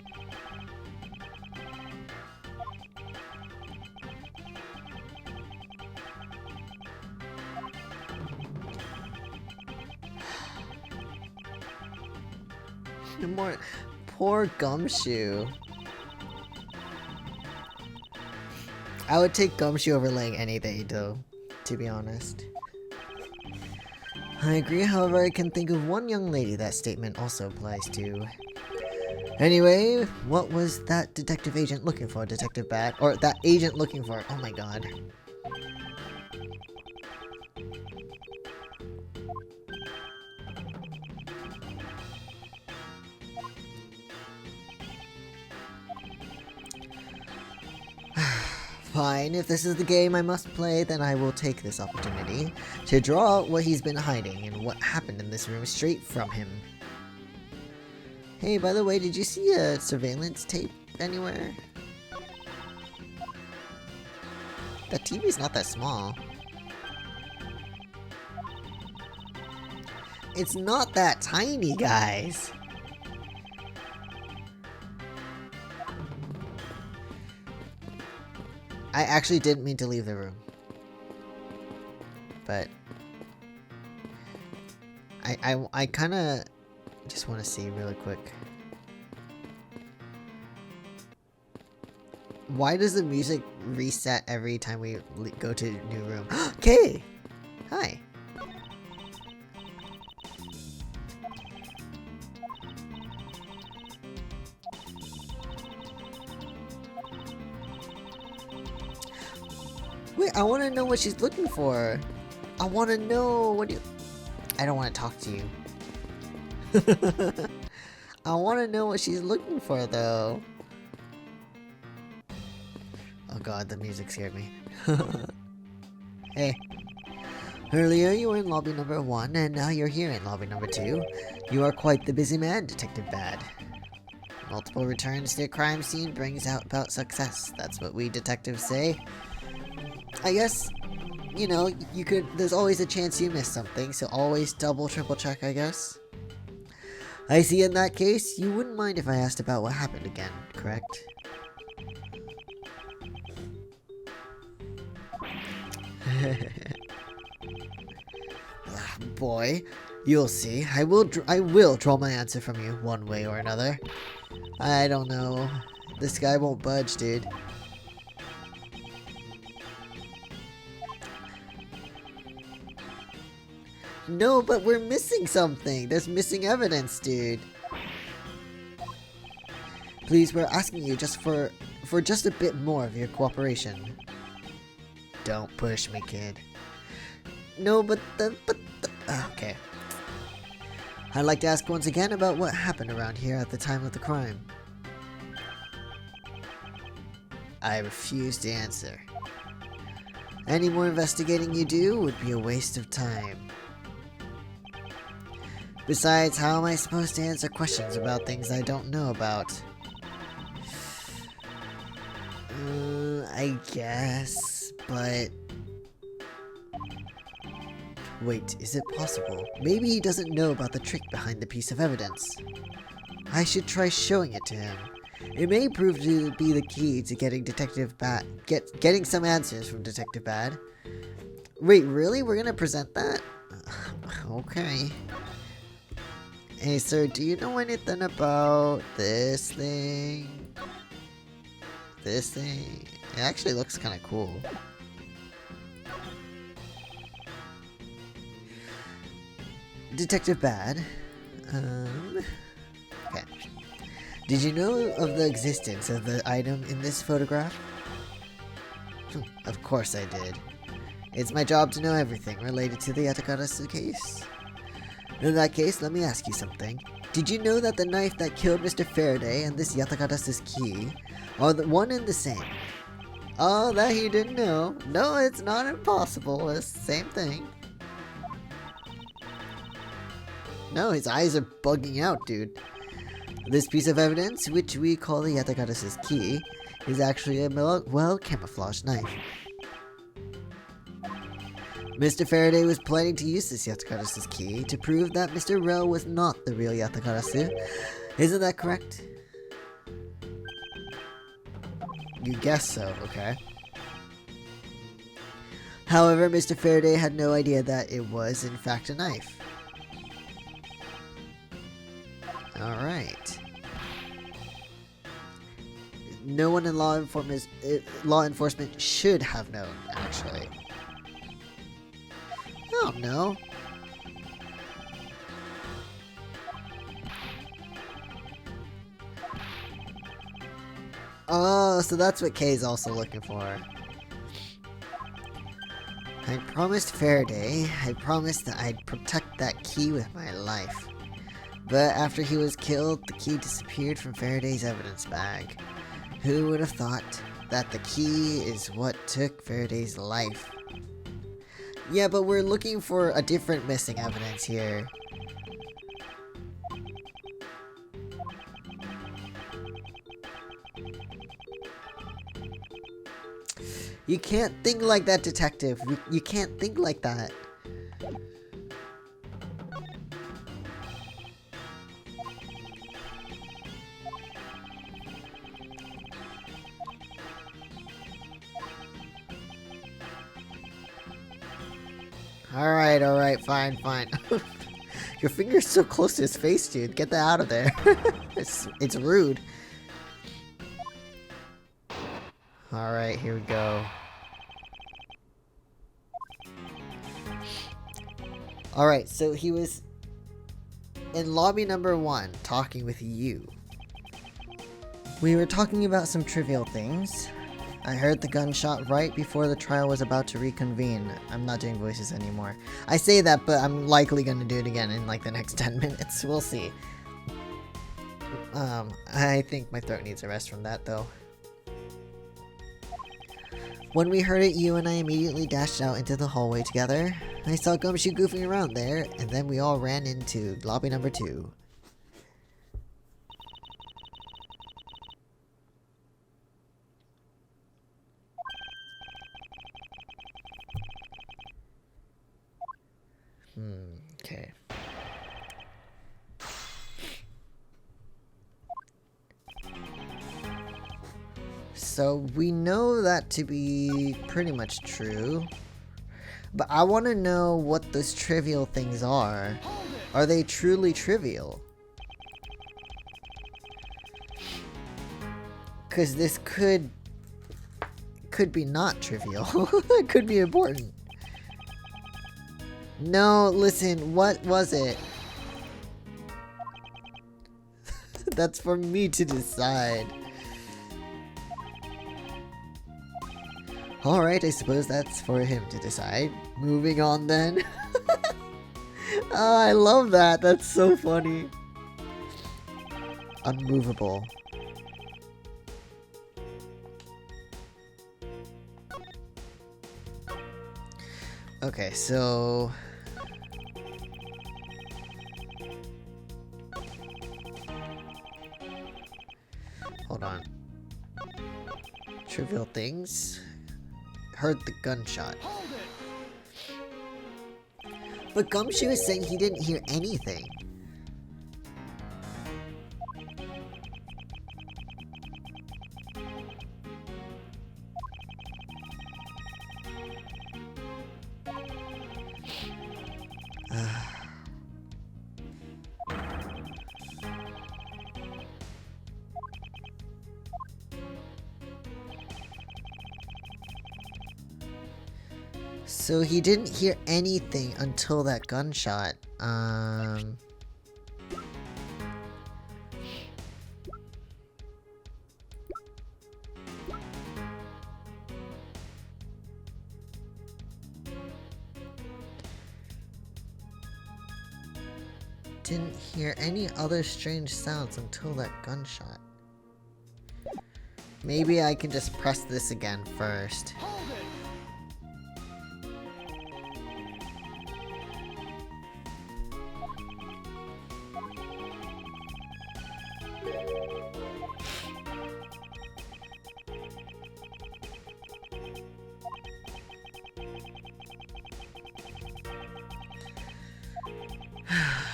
Poor Gumshoe. I would take Gumshoe over laying any day, though, to be honest. I agree, however, I can think of one young lady that statement also applies to. Anyway, what was that detective agent looking for, Detective Bat? Or that agent looking for? Oh my god. Fine, if this is the game I must play, then I will take this opportunity to draw out what he's been hiding and what happened in this room straight from him. Hey, by the way, did you see a surveillance tape anywhere? The TV's not that small. It's not that tiny, guys. I actually didn't mean to leave the room. But I kind of Just want to see really quick. Why does the music reset every time we go to a new room? Kay! Hi! Wait, I want to know what she's looking for. I want to know what do you... I don't want to talk to you. I want to know what she's looking for, though. Oh god, the music scared me. Hey. Earlier you were in lobby number 1, and now you're here in lobby number 2. You are quite the busy man, Detective Bad. Multiple returns to a crime scene brings out about success. That's what we detectives say. I guess, you know, there's always a chance you miss something, so always double, triple check, I guess. I see in that case, you wouldn't mind if I asked about what happened again, correct? Boy, you'll see. I will draw my answer from you one way or another. I don't know. This guy won't budge, dude. No, but we're missing something. There's missing evidence, dude. Please, we're asking you just for just a bit more of your cooperation. Don't push me, kid. No, but okay. I'd like to ask once again about what happened around here at the time of the crime. I refuse to answer. Any more investigating you do would be a waste of time. Besides, how am I supposed to answer questions about things I don't know about? I guess, but... Wait, is it possible? Maybe he doesn't know about the trick behind the piece of evidence. I should try showing it to him. It may prove to be the key to getting getting some answers from Detective Bad. Wait, really? We're gonna present that? Okay. Hey, sir, do you know anything about this thing? This thing? It actually looks kind of cool. Detective Bad. Okay. Did you know of the existence of the item in this photograph? Of course I did. It's my job to know everything related to the Yatakarasu case. In that case, let me ask you something. Did you know that the knife that killed Mr. Faraday and this Yatakara's key are the one and the same? Oh, that he didn't know. No, it's not impossible. It's the same thing. No, his eyes are bugging out, dude. This piece of evidence, which we call the Yatakara's key, is actually a well-camouflaged knife. Mr. Faraday was planning to use this Yatakara's key to prove that Mr. Rell was not the real Yatakarasu. Isn't that correct? You guess so, okay. However, Mr. Faraday had no idea that it was, in fact, a knife. Alright. No one in law enforcement should have known, actually. I don't know. Oh, so that's what Kay's also looking for. I promised Faraday, I promised that I'd protect that key with my life. But after he was killed, the key disappeared from Faraday's evidence bag. Who would have thought that the key is what took Faraday's life? Yeah, but we're looking for a different missing evidence here. You can't think like that, detective. You can't think like that. Alright, fine. Your finger's so close to his face, dude. Get that out of there. It's rude. Alright, here we go. Alright, so he was in lobby number 1 talking with you. We were talking about some trivial things. I heard the gunshot right before the trial was about to reconvene. I'm not doing voices anymore. I say that, but I'm likely gonna do it again in like the next 10 minutes. We'll see. I think my throat needs a rest from that though. When we heard it, you and I immediately dashed out into the hallway together. I saw Gumshoe goofing around there, and then we all ran into lobby number 2. Okay. So we know that to be pretty much true, but I want to know what those trivial things are. Are they truly trivial? Because this could be not trivial. It could be important. No, listen, what was it? That's for me to decide. Alright, I suppose that's for him to decide. Moving on then. Oh, I love that. That's so funny. Unmovable. Okay, so... hold on. Trivial things. Heard the gunshot. But Gumshoe is saying he didn't hear anything. So he didn't hear anything until that gunshot. Didn't hear any other strange sounds until that gunshot. Maybe I can just press this again first.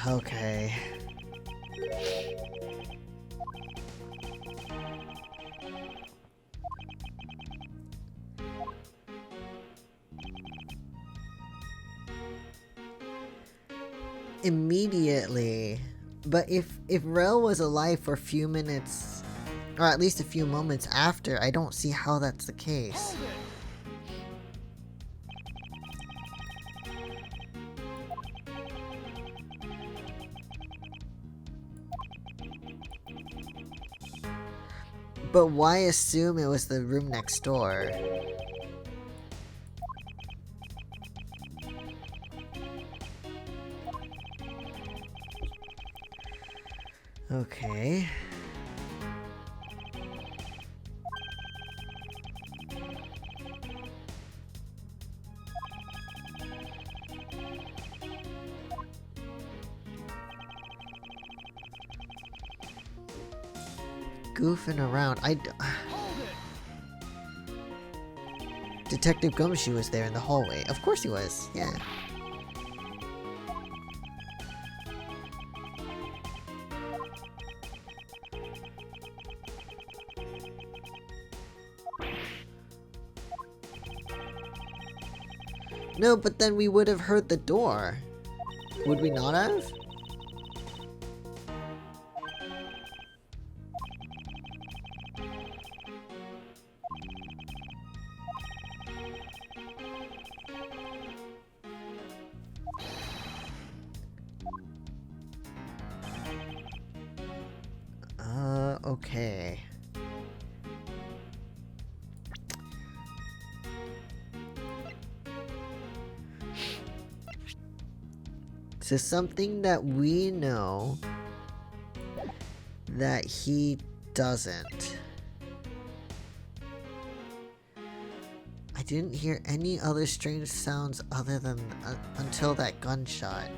Okay. Immediately. But if Rel was alive for a few minutes, or at least a few moments after, I don't see how that's the case. But why assume it was the room next door? Okay. Goofing around. Detective Gumshoe was there in the hallway. Of course he was. Yeah. No, but then we would have heard the door. Would we not have? Okay. So something that we know that he doesn't. I didn't hear any other strange sounds other than until that gunshot.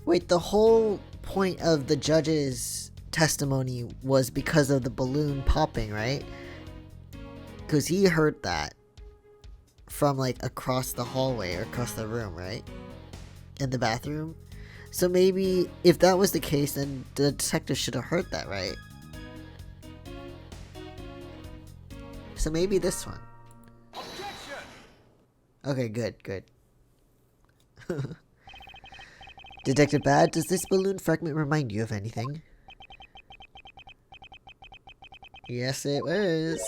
Wait, the whole point of the judge's testimony was because of the balloon popping, right? Because he heard that from like across the hallway or across the room, right? In the bathroom. So maybe if that was the case, then the detective should have heard that, right? So maybe this one. Objection! Okay, good. Detective Bad, does this balloon fragment remind you of anything? Yes, it was.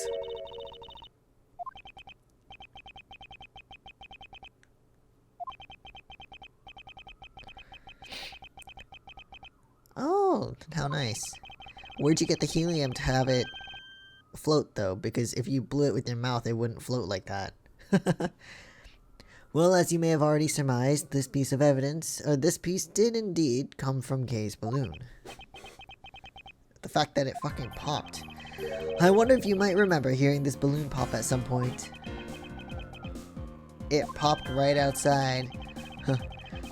Oh, how nice. Where'd you get the helium to have it float, though? Because if you blew it with your mouth, it wouldn't float like that. Well, as you may have already surmised, this piece of evidence, or this piece did indeed come from Kay's balloon. The fact that it fucking popped. I wonder if you might remember hearing this balloon pop at some point. It popped right outside.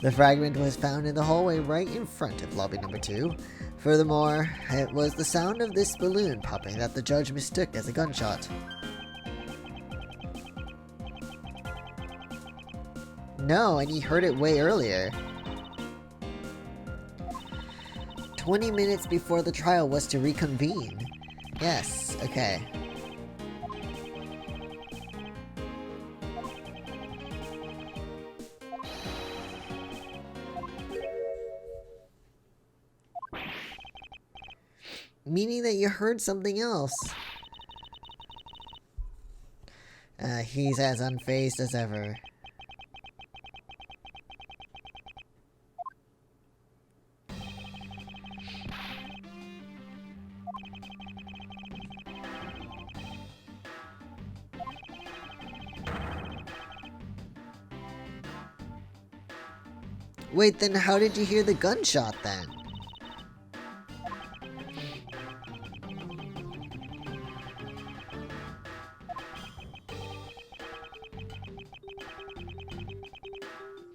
The fragment was found in the hallway right in front of lobby number 2. Furthermore, it was the sound of this balloon popping that the judge mistook as a gunshot. No, and he heard it way earlier. 20 minutes before the trial was to reconvene. Yes, okay. Meaning that you heard something else. He's as unfazed as ever. Wait, then how did you hear the gunshot then?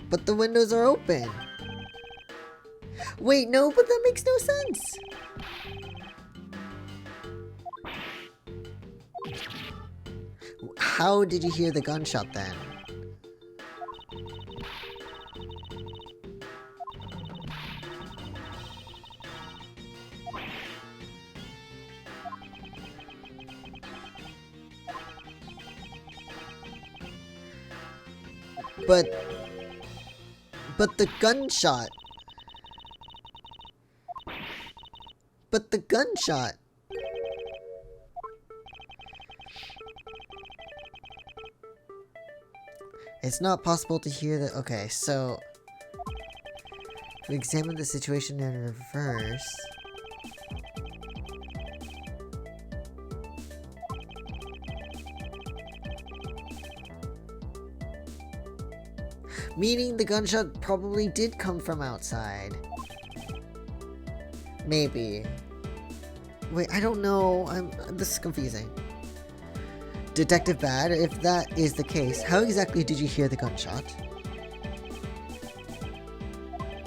But the windows are open. Wait, no, but that makes no sense. How did you hear the gunshot then? But the gunshot. But the gunshot. It's not possible to hear the. Okay, so if we examine the situation in reverse. Meaning the gunshot probably did come from outside. Maybe. Wait, I don't know. This is confusing. Detective Bad, if that is the case, how exactly did you hear the gunshot?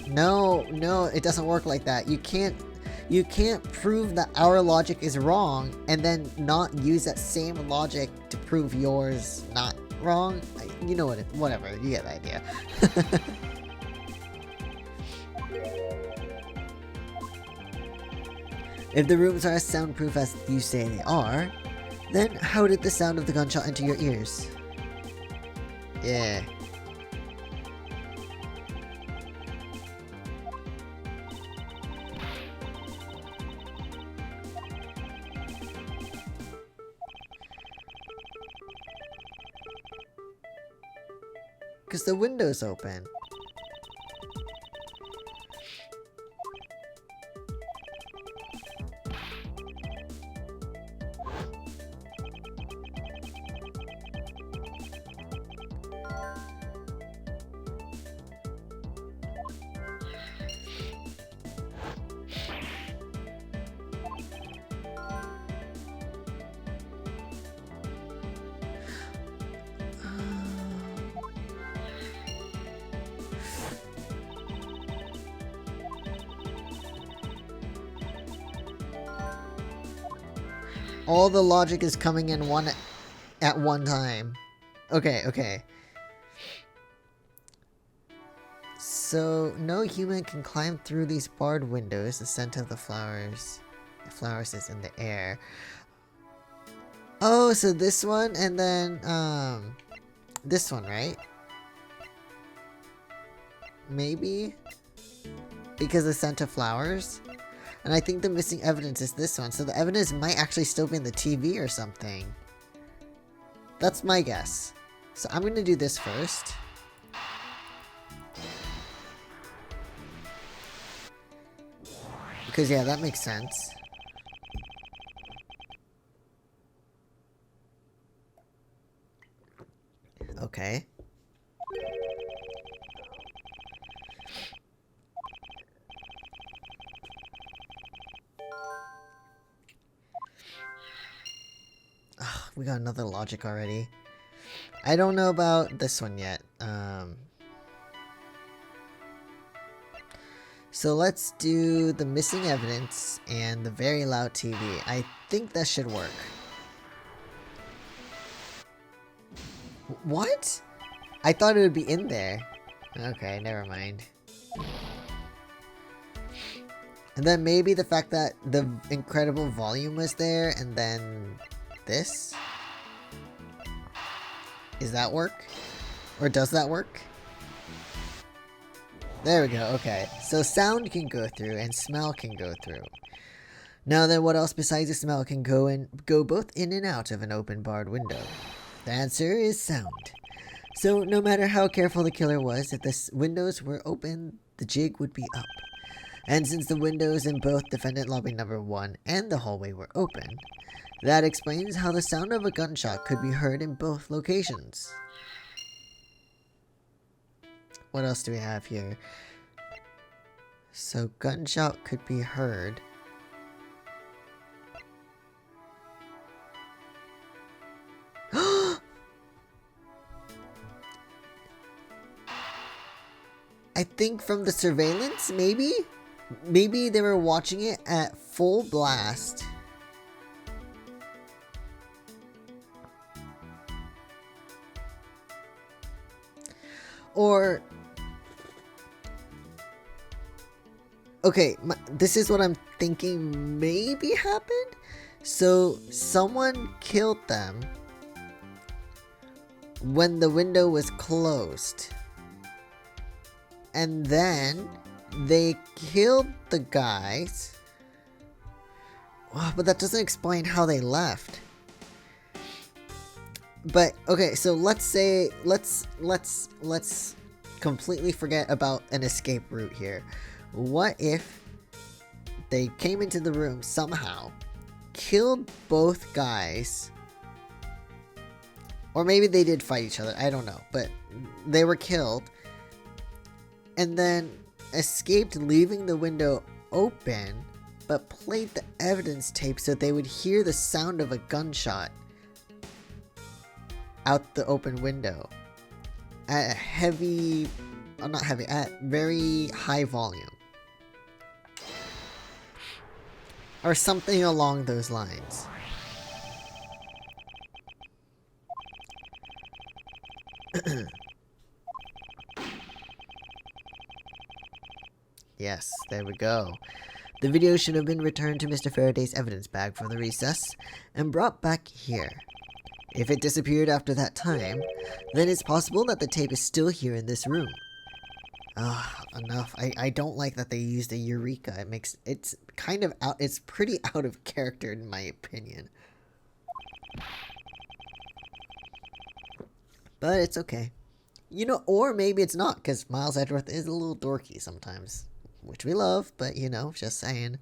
No, it doesn't work like that. You can't prove that our logic is wrong and then not use that same logic to prove yours not wrong. You know what? Whatever. You get the idea. If the rooms are as soundproof as you say they are, then how did the sound of the gunshot enter your ears? Yeah. Because the window's open. All the logic is coming in at one time. Okay, okay. So, no human can climb through these barred windows. The scent of the flowers is in the air. Oh, so this one and then, this one, right? Maybe? Because the scent of flowers? And I think the missing evidence is this one, so the evidence might actually still be in the TV or something. That's my guess. So I'm gonna do this first. Because yeah, that makes sense. Okay. Ugh, we got another logic already. I don't know about this one yet. So let's do the missing evidence and the very loud TV. I think that should work. What? I thought it would be in there. Okay, never mind. And then maybe the fact that the incredible volume was there and then this? Is that work? Or does that work? There we go, okay. So sound can go through and smell can go through. Now then, what else besides the smell can go both in and out of an open barred window? The answer is sound. So no matter how careful the killer was, if the windows were open, the jig would be up. And since the windows in both defendant lobby number 1 and the hallway were open, that explains how the sound of a gunshot could be heard in both locations. What else do we have here? So gunshot could be heard. I think from the surveillance, maybe? Maybe they were watching it at full blast. Or... okay, this is what I'm thinking maybe happened. So, someone killed them when the window was closed. And then they killed the guys. Oh, but that doesn't explain how they left. But okay, so let's say let's completely forget about an escape route here. What if they came into the room somehow, killed both guys, or maybe they did fight each other, I don't know, but they were killed, and then escaped leaving the window open, but played the evidence tape so they would hear the sound of a gunshot out the open window at a heavy, not heavy, at very high volume. Or something along those lines. Yes, there we go. The video should have been returned to Mr. Faraday's evidence bag from the recess and brought back here. If it disappeared after that time, then it's possible that the tape is still here in this room. Enough. I don't like that they used a Eureka. It's kind of out, it's pretty out of character in my opinion. But it's okay. You know, or maybe it's not, because Miles Edgeworth is a little dorky sometimes. Which we love, but you know, just saying.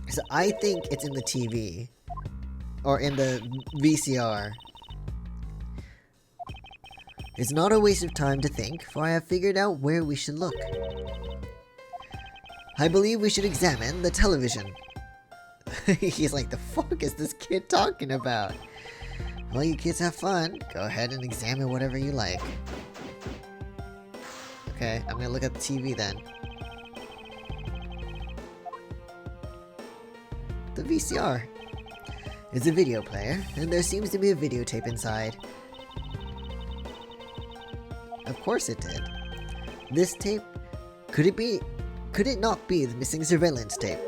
So I think it's in the TV. Or in the VCR. It's not a waste of time to think, for I have figured out where we should look. I believe we should examine the television. He's like, the fuck is this kid talking about? Well, you kids have fun. Go ahead and examine whatever you like. Okay, I'm gonna look at the TV then. The VCR. It's a video player, and there seems to be a videotape inside. Of course it did. This tape, could it not be the missing surveillance tape?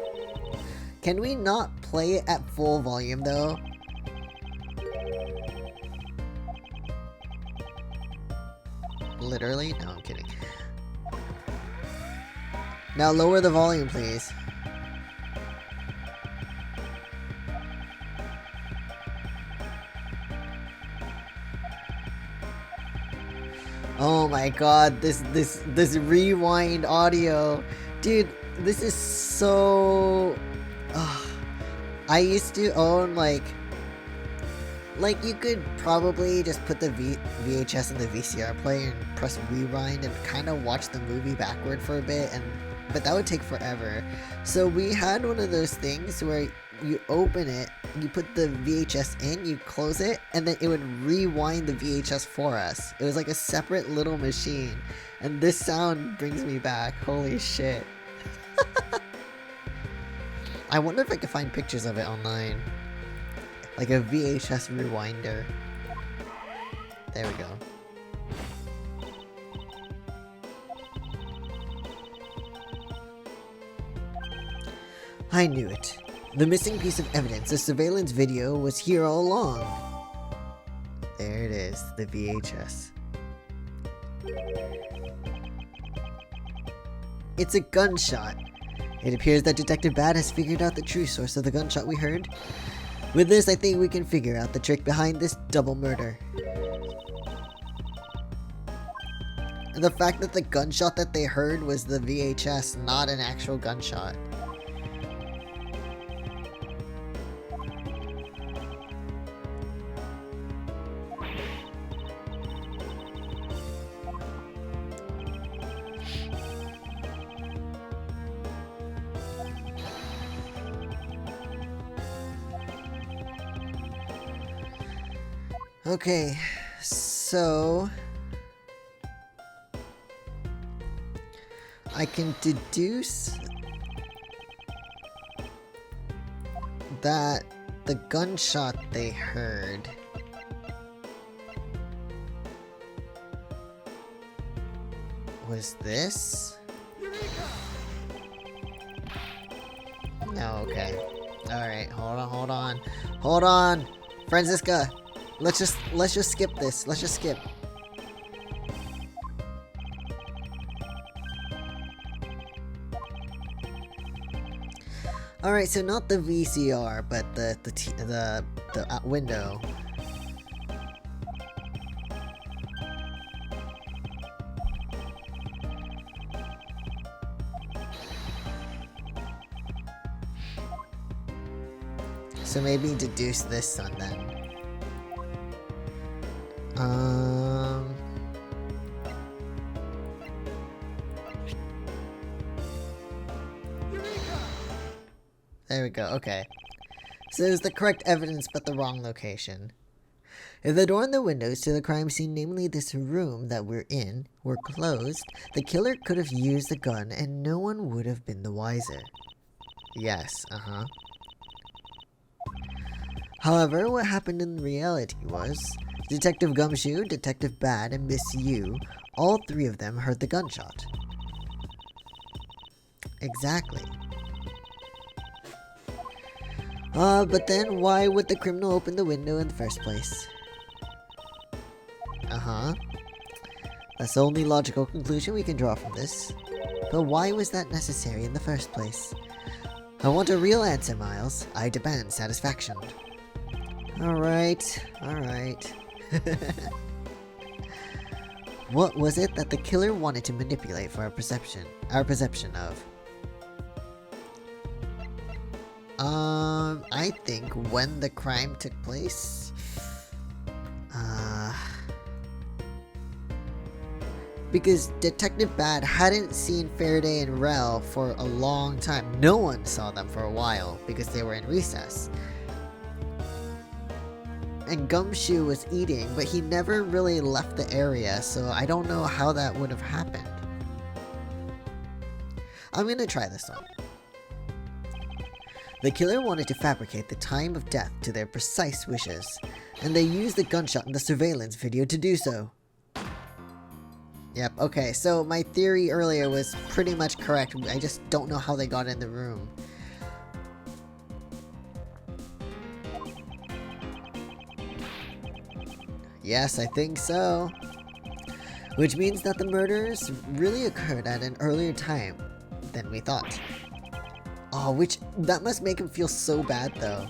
Can we not play it at full volume though? Literally? No, I'm kidding. Now lower the volume, please. Oh my god, this rewind audio. Dude, this is so... I used to own like you could probably just put the VHS in the VCR player and press rewind and kind of watch the movie backward for a bit, but that would take forever. So we had one of those things where you open it, you put the VHS in, you close it, and then it would rewind the VHS for us. It was like a separate little machine, and this sound brings me back. Holy shit. I wonder if I could find pictures of it online. Like a VHS rewinder. There we go. I knew it. The missing piece of evidence, the surveillance video, was here all along. There it is, the VHS. It's a gunshot. It appears that Detective Bad has figured out the true source of the gunshot we heard. With this, I think we can figure out the trick behind this double murder. And the fact that the gunshot that they heard was the VHS, not an actual gunshot. Okay, so I can deduce that the gunshot they heard was this? No, okay. Alright, hold on. Franziska! Let's just skip this. Let's just skip. Alright, so not the VCR, but the window. So maybe deduce this one then. There we go, okay. So it was the correct evidence but the wrong location. If the door and the windows to the crime scene, namely this room that we're in, were closed, the killer could have used the gun and no one would have been the wiser. Yes, However, what happened in reality was, Detective Gumshoe, Detective Bad, and Miss Yu, all three of them heard the gunshot. Exactly. But then why would the criminal open the window in the first place? Uh-huh. That's the only logical conclusion we can draw from this. But why was that necessary in the first place? I want a real answer, Miles. I demand satisfaction. Alright, alright. What was it that the killer wanted to manipulate for our perception of? I think when the crime took place. Because Detective Bad hadn't seen Faraday and Rel for a long time. No one saw them for a while because they were in recess. And Gumshoe was eating, but he never really left the area, so I don't know how that would have happened. I'm gonna try this one. The killer wanted to fabricate the time of death to their precise wishes, and they used the gunshot in the surveillance video to do so. Yep, okay, so my theory earlier was pretty much correct. I just don't know how they got in the room. Yes, I think so. Which means that the murders really occurred at an earlier time than we thought. Oh, that must make him feel so bad though.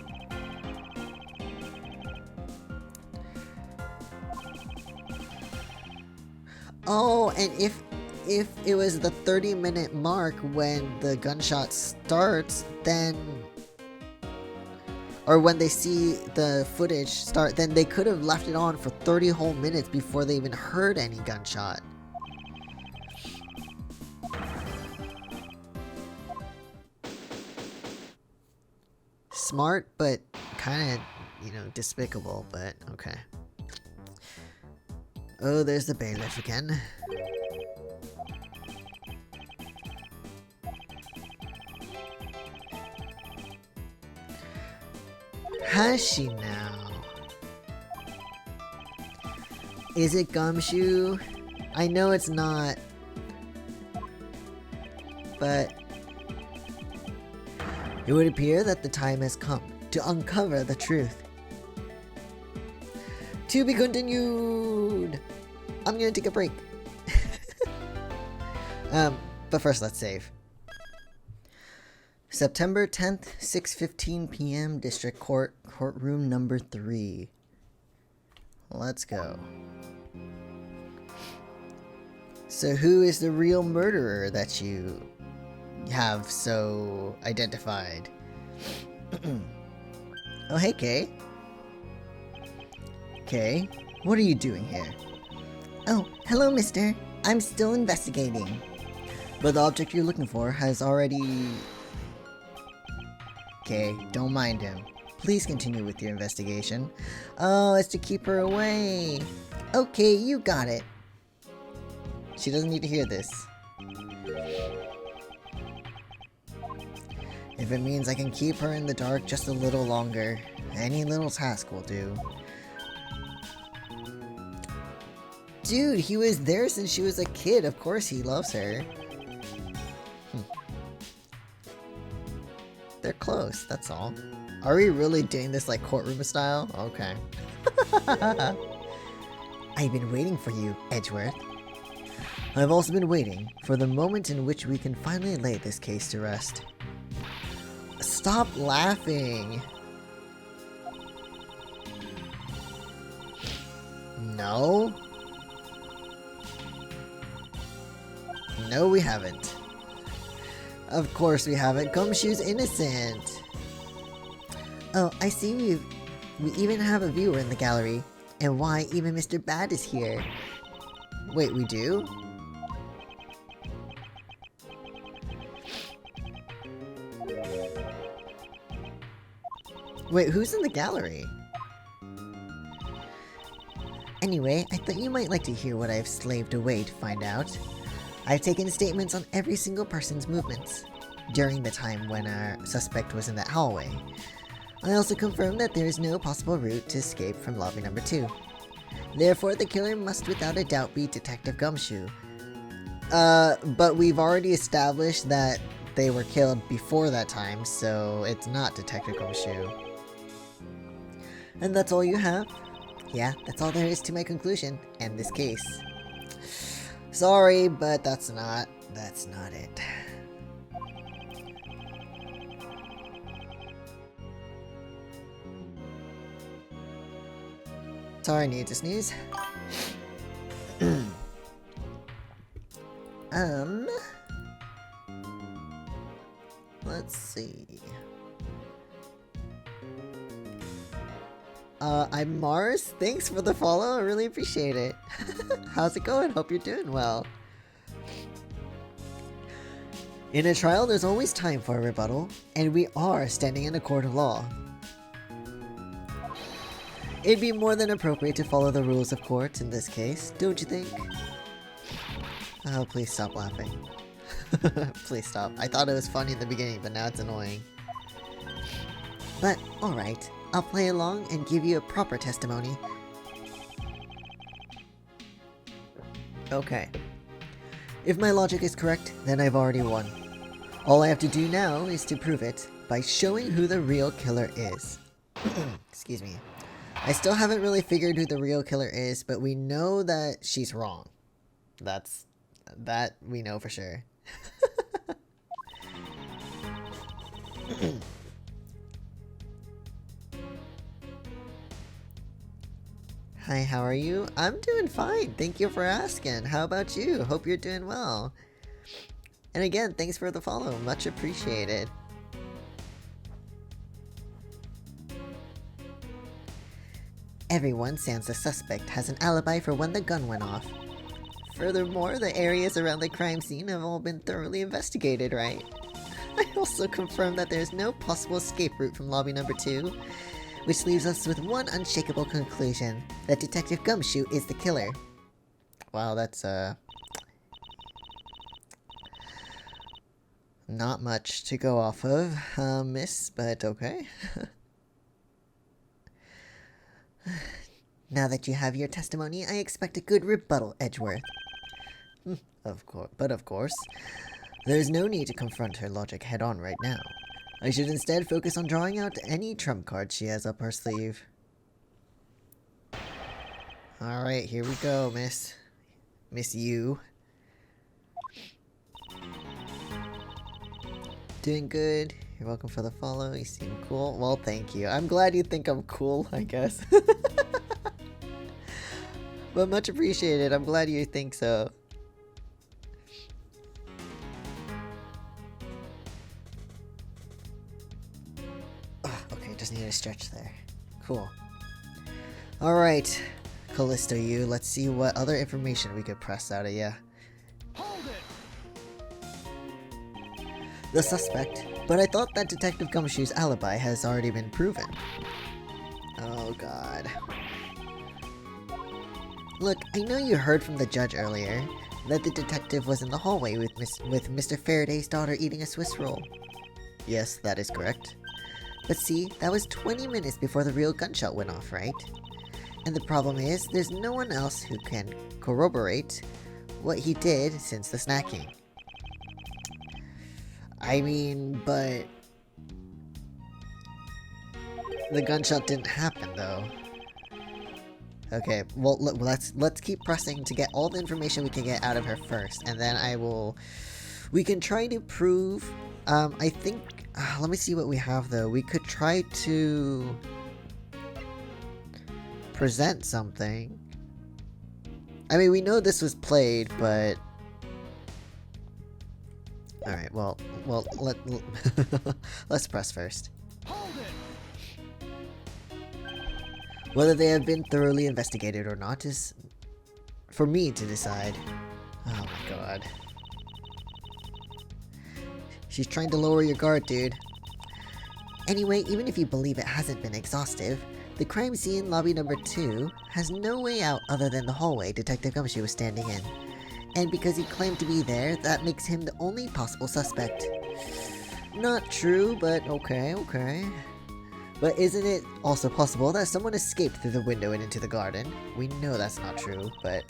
Oh, and if it was the 30-minute mark when the gunshot starts, then... Or when they see the footage start, then they could have left it on for 30 whole minutes before they even heard any gunshot. Smart, but kind of, despicable, but okay. Oh, there's the bailiff again. Has she now? Is it Gumshoe? I know it's not. But it would appear that the time has come to uncover the truth. To be continued! I'm gonna take a break. But first let's save. September 10th, 6:15 p.m. District Court, courtroom number 3. Let's go. So who is the real murderer that you have so identified? Oh, hey, Kay. Kay, what are you doing here? Oh, hello, mister. I'm still investigating. But the object you're looking for has already... Okay, don't mind him. Please continue with your investigation. Oh, it's to keep her away. Okay, you got it. She doesn't need to hear this. If it means I can keep her in the dark just a little longer, any little task will do. Dude, he was there since she was a kid. Of course he loves her. They're close, that's all. Are we really doing this like courtroom style? Okay. I've been waiting for you, Edgeworth. I've also been waiting for the moment in which we can finally lay this case to rest. Stop laughing! No? No, we haven't. Of course we haven't. Gumshoe's innocent. Oh, I see we even have a viewer in the gallery. And why, even Mr. Bad is here. Wait, we do? Wait, who's in the gallery? Anyway, I thought you might like to hear what I've slaved away to find out. I've taken statements on every single person's movements during the time when our suspect was in that hallway. I also confirmed that there is no possible route to escape from lobby number 2. Therefore, the killer must without a doubt be Detective Gumshoe. But we've already established that they were killed before that time, so it's not Detective Gumshoe. And that's all you have? Yeah, that's all there is to my conclusion, and this case. Sorry, but that's not it. Sorry, need to sneeze. Let's see. I'm Mars. Thanks for the follow. I really appreciate it. How's it going? Hope you're doing well. In a trial, there's always time for a rebuttal, and we are standing in a court of law. It'd be more than appropriate to follow the rules of court in this case, don't you think? Oh, please stop laughing. Please stop. I thought it was funny in the beginning, but now it's annoying. But, alright. I'll play along and give you a proper testimony. Okay. If my logic is correct, then I've already won. All I have to do now is to prove it by showing who the real killer is. Excuse me. I still haven't really figured who the real killer is, but we know that she's wrong. That we know for sure. Hi, how are you? I'm doing fine. Thank you for asking. How about you? Hope you're doing well. And again, thanks for the follow. Much appreciated. Everyone sans the suspect has an alibi for when the gun went off. Furthermore, the areas around the crime scene have all been thoroughly investigated, right? I also confirmed that there's no possible escape route from lobby number 2, which leaves us with one unshakable conclusion, that Detective Gumshoe is the killer. Wow, that's, not much to go off of, miss, but okay. Now that you have your testimony, I expect a good rebuttal, Edgeworth. Of course, there's no need to confront her logic head-on right now. I should instead focus on drawing out any trump card she has up her sleeve. Alright, here we go, Miss you. Doing good. You're welcome for the follow. You seem cool. Well, thank you. I'm glad you think I'm cool, I guess. But much appreciated. I'm glad you think so. Okay, just need to stretch there. Cool. Alright, Callisto you, let's see what other information we could press out of you. Hold it! The suspect, but I thought that Detective Gumshoe's alibi has already been proven. Oh god. Look, I know you heard from the judge earlier that the detective was in the hallway with Mr. Faraday's daughter eating a Swiss roll. Yes, that is correct. But see, that was 20 minutes before the real gunshot went off, right? And the problem is, there's no one else who can corroborate what he did since the snacking. I mean, but the gunshot didn't happen, though. Okay, well, let's keep pressing to get all the information we can get out of her first, and then we can try to prove, I think, let me see what we have, though. We could try to present something. I mean, we know this was played, but alright, well, let's press first. Whether they have been thoroughly investigated or not is for me to decide. Oh my god. She's trying to lower your guard, dude. Anyway, even if you believe it hasn't been exhaustive, the crime scene lobby number 2 has no way out other than the hallway Detective Gumshoe was standing in. And because he claimed to be there, that makes him the only possible suspect. Not true, but okay. But isn't it also possible that someone escaped through the window and into the garden? We know that's not true, but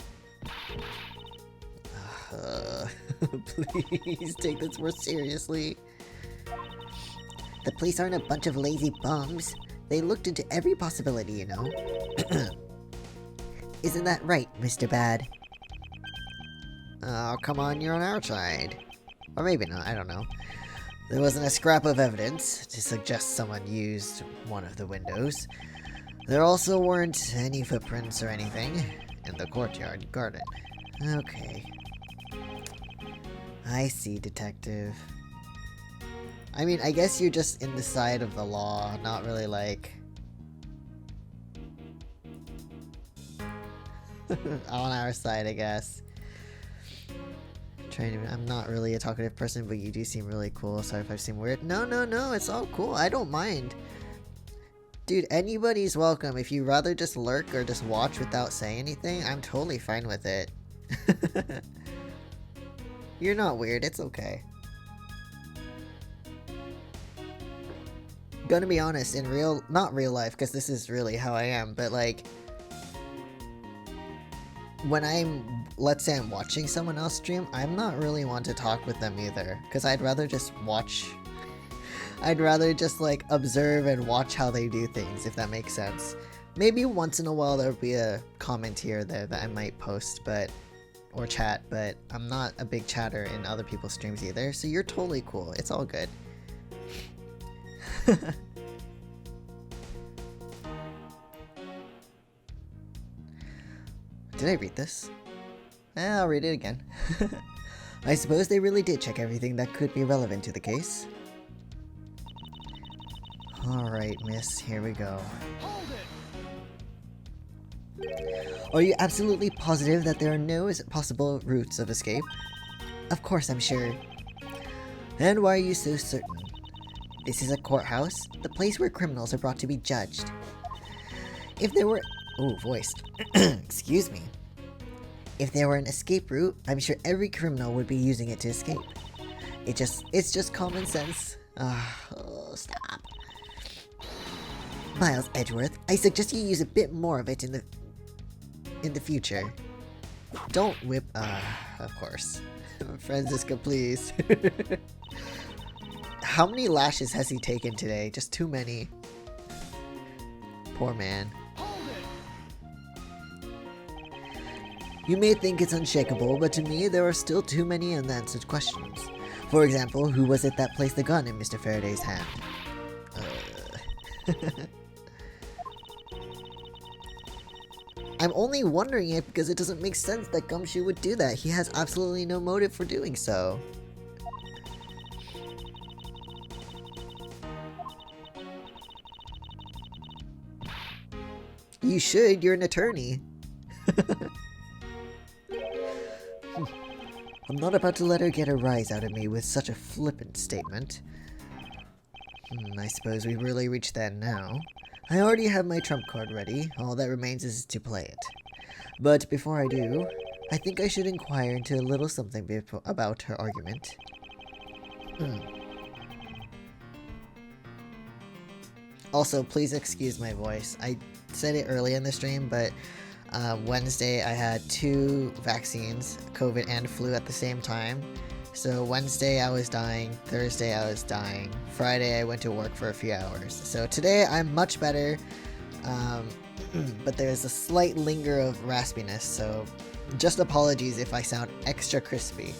Please take this more seriously. The police aren't a bunch of lazy bums. They looked into every possibility, you know. Isn't that right, Mr. Bad? Oh, come on, you're on our side. Or maybe not, I don't know. There wasn't a scrap of evidence to suggest someone used one of the windows. There also weren't any footprints or anything in the courtyard garden. Okay. I see, Detective. I mean, I guess you're just in the side of the law, not really like... on our side, I guess. I'm not really a talkative person, but you do seem really cool. Sorry if I seem weird. No, it's all cool. I don't mind. Dude, anybody's welcome. If you rather just lurk or just watch without saying anything, I'm totally fine with it. You're not weird, it's okay. Gonna be honest, in not real life, because this is really how I am, but like, when let's say I'm watching someone else stream, I'm not really one to talk with them either, because I'd rather just watch. I'd rather just like observe and watch how they do things, if that makes sense. Maybe once in a while there'll be a comment here or there that I might post, or chat, but I'm not a big chatter in other people's streams either, so you're totally cool. It's all good. Did I read this? I'll read it again. I suppose they really did check everything that could be relevant to the case. Alright, miss, here we go. Are you absolutely positive that there are no possible routes of escape? Of course I'm sure. And why are you so certain? This is a courthouse, the place where criminals are brought to be judged. If there were... Ooh, voiced. Excuse me. If there were an escape route, I'm sure every criminal would be using it to escape. It's just common sense. Oh, stop. Miles Edgeworth, I suggest you use a bit more of it in the future. Don't whip... of course. Francisca, please. How many lashes has he taken today? Just too many. Poor man. You may think it's unshakable, but to me there are still too many unanswered questions. For example, who was it that placed the gun in Mr. Faraday's hand? I'm only wondering it because it doesn't make sense that Gumshoe would do that. He has absolutely no motive for doing so. You should, you're an attorney. I'm not about to let her get a rise out of me with such a flippant statement. I suppose we've really reached that now. I already have my trump card ready, all that remains is to play it. But before I do, I think I should inquire into a little something about her argument. Also, please excuse my voice. I said it early in the stream, but Wednesday I had 2 vaccines, COVID and flu at the same time. So Wednesday I was dying, Thursday I was dying, Friday I went to work for a few hours. So today I'm much better, but there's a slight linger of raspiness, so just apologies if I sound extra crispy.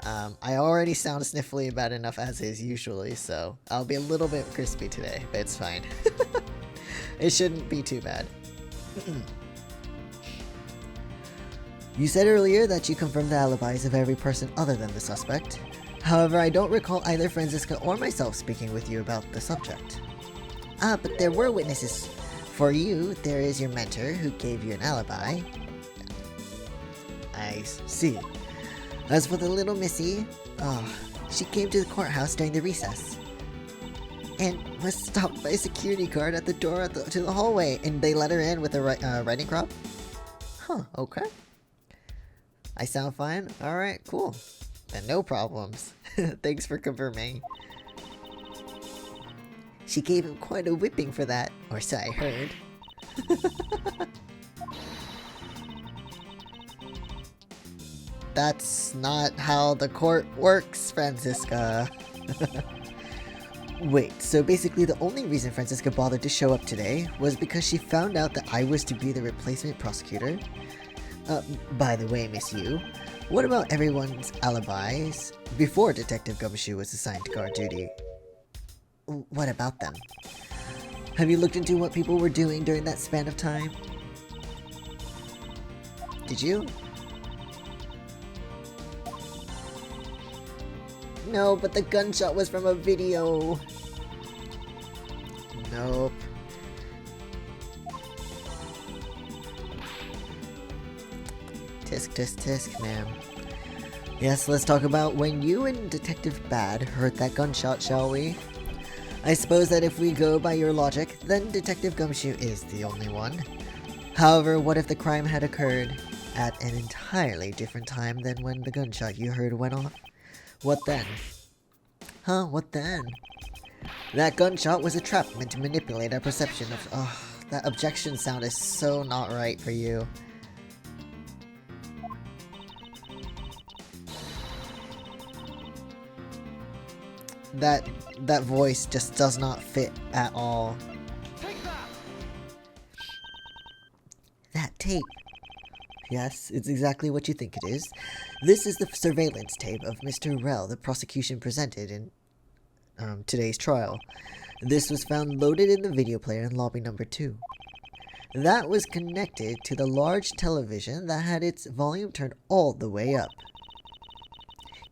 I already sound sniffly bad enough as is usually, so I'll be a little bit crispy today, but it's fine. It shouldn't be too bad. You said earlier that you confirmed the alibis of every person other than the suspect. However, I don't recall either Francisca or myself speaking with you about the subject. But there were witnesses. For you, there is your mentor who gave you an alibi. I see. As for the little missy, she came to the courthouse during the recess. And was stopped by a security guard at the door to the hallway, and they let her in with a riding crop? Huh, okay. I sound fine? Alright, cool. Then no problems. Thanks for confirming. She gave him quite a whipping for that, or so I heard. That's not how the court works, Francisca. Wait, so basically the only reason Francisca bothered to show up today was because she found out that I was to be the replacement prosecutor? By the way, Miss Yu, what about everyone's alibis before Detective Gumshoe was assigned to guard duty? What about them? Have you looked into what people were doing during that span of time? Did you? No, but the gunshot was from a video. Nope. Tisk, tisk, tisk, ma'am. Yes, let's talk about when you and Detective Bad heard that gunshot, shall we? I suppose that if we go by your logic, then Detective Gumshoe is the only one. However, what if the crime had occurred at an entirely different time than when the gunshot you heard went off? What then? Huh, what then? That gunshot was a trap meant to manipulate our perception of... Oh, that objection sound is so not right for you. That voice just does not fit at all. That tape. Yes, it's exactly what you think it is. This is the surveillance tape of Mr. Rell the prosecution presented in today's trial. This was found loaded in the video player in lobby number 2. That was connected to the large television that had its volume turned all the way up.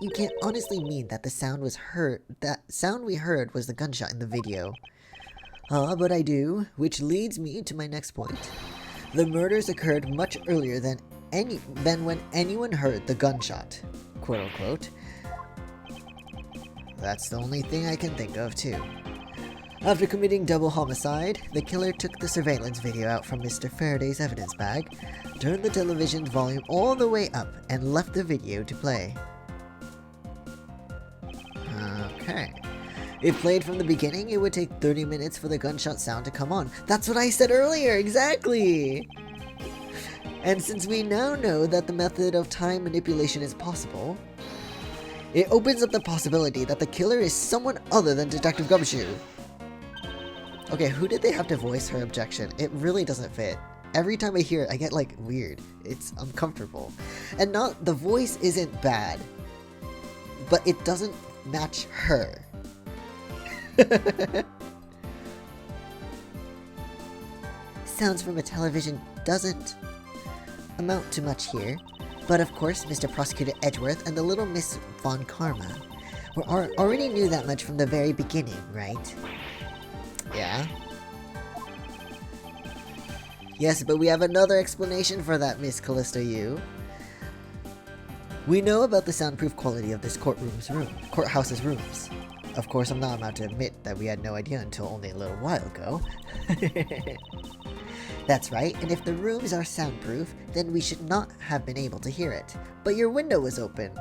You can't honestly mean that the sound was heard. That sound we heard was the gunshot in the video. But I do, which leads me to my next point. The murders occurred much earlier than when anyone heard the gunshot, quote unquote. That's the only thing I can think of too. After committing double homicide, the killer took the surveillance video out from Mr. Faraday's evidence bag, turned the television's volume all the way up, and left the video to play. Okay. If played from the beginning, it would take 30 minutes for the gunshot sound to come on. That's what I said earlier, exactly! And since we now know that the method of time manipulation is possible, it opens up the possibility that the killer is someone other than Detective Gumshoe. Okay, who did they have to voice her objection? It really doesn't fit. Every time I hear it, I get, like, weird. It's uncomfortable. And the voice isn't bad, but it doesn't match her. Sounds from a television doesn't amount to much here, but of course Mr. Prosecutor Edgeworth and the little Miss Von Karma already knew that much from the very beginning, right? Yeah? Yes, but we have another explanation for that, Miss Callisto Yu. We know about the soundproof quality of this courthouse's rooms. Of course, I'm not about to admit that we had no idea until only a little while ago. That's right, and if the rooms are soundproof, then we should not have been able to hear it. But your window was open.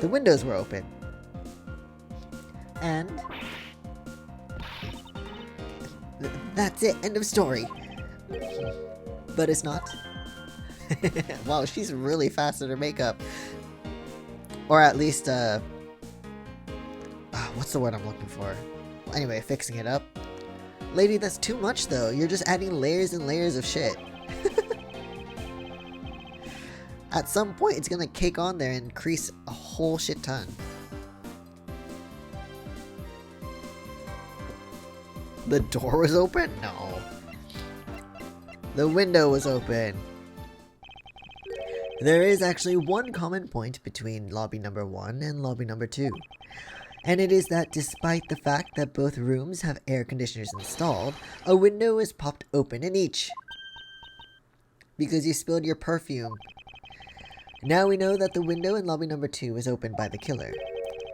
The windows were open. And... that's it, end of story. But it's not. Wow, she's really fast at her makeup. Or at least, what's the word I'm looking for? Anyway, fixing it up. Lady, that's too much though. You're just adding layers and layers of shit. At some point, it's gonna cake on there and increase a whole shit ton. The door was open? No. The window was open. There is actually one common point between lobby number 1 and lobby number 2. And it is that despite the fact that both rooms have air conditioners installed, a window is popped open in each. Because you spilled your perfume. Now we know that the window in lobby number 2 was opened by the killer.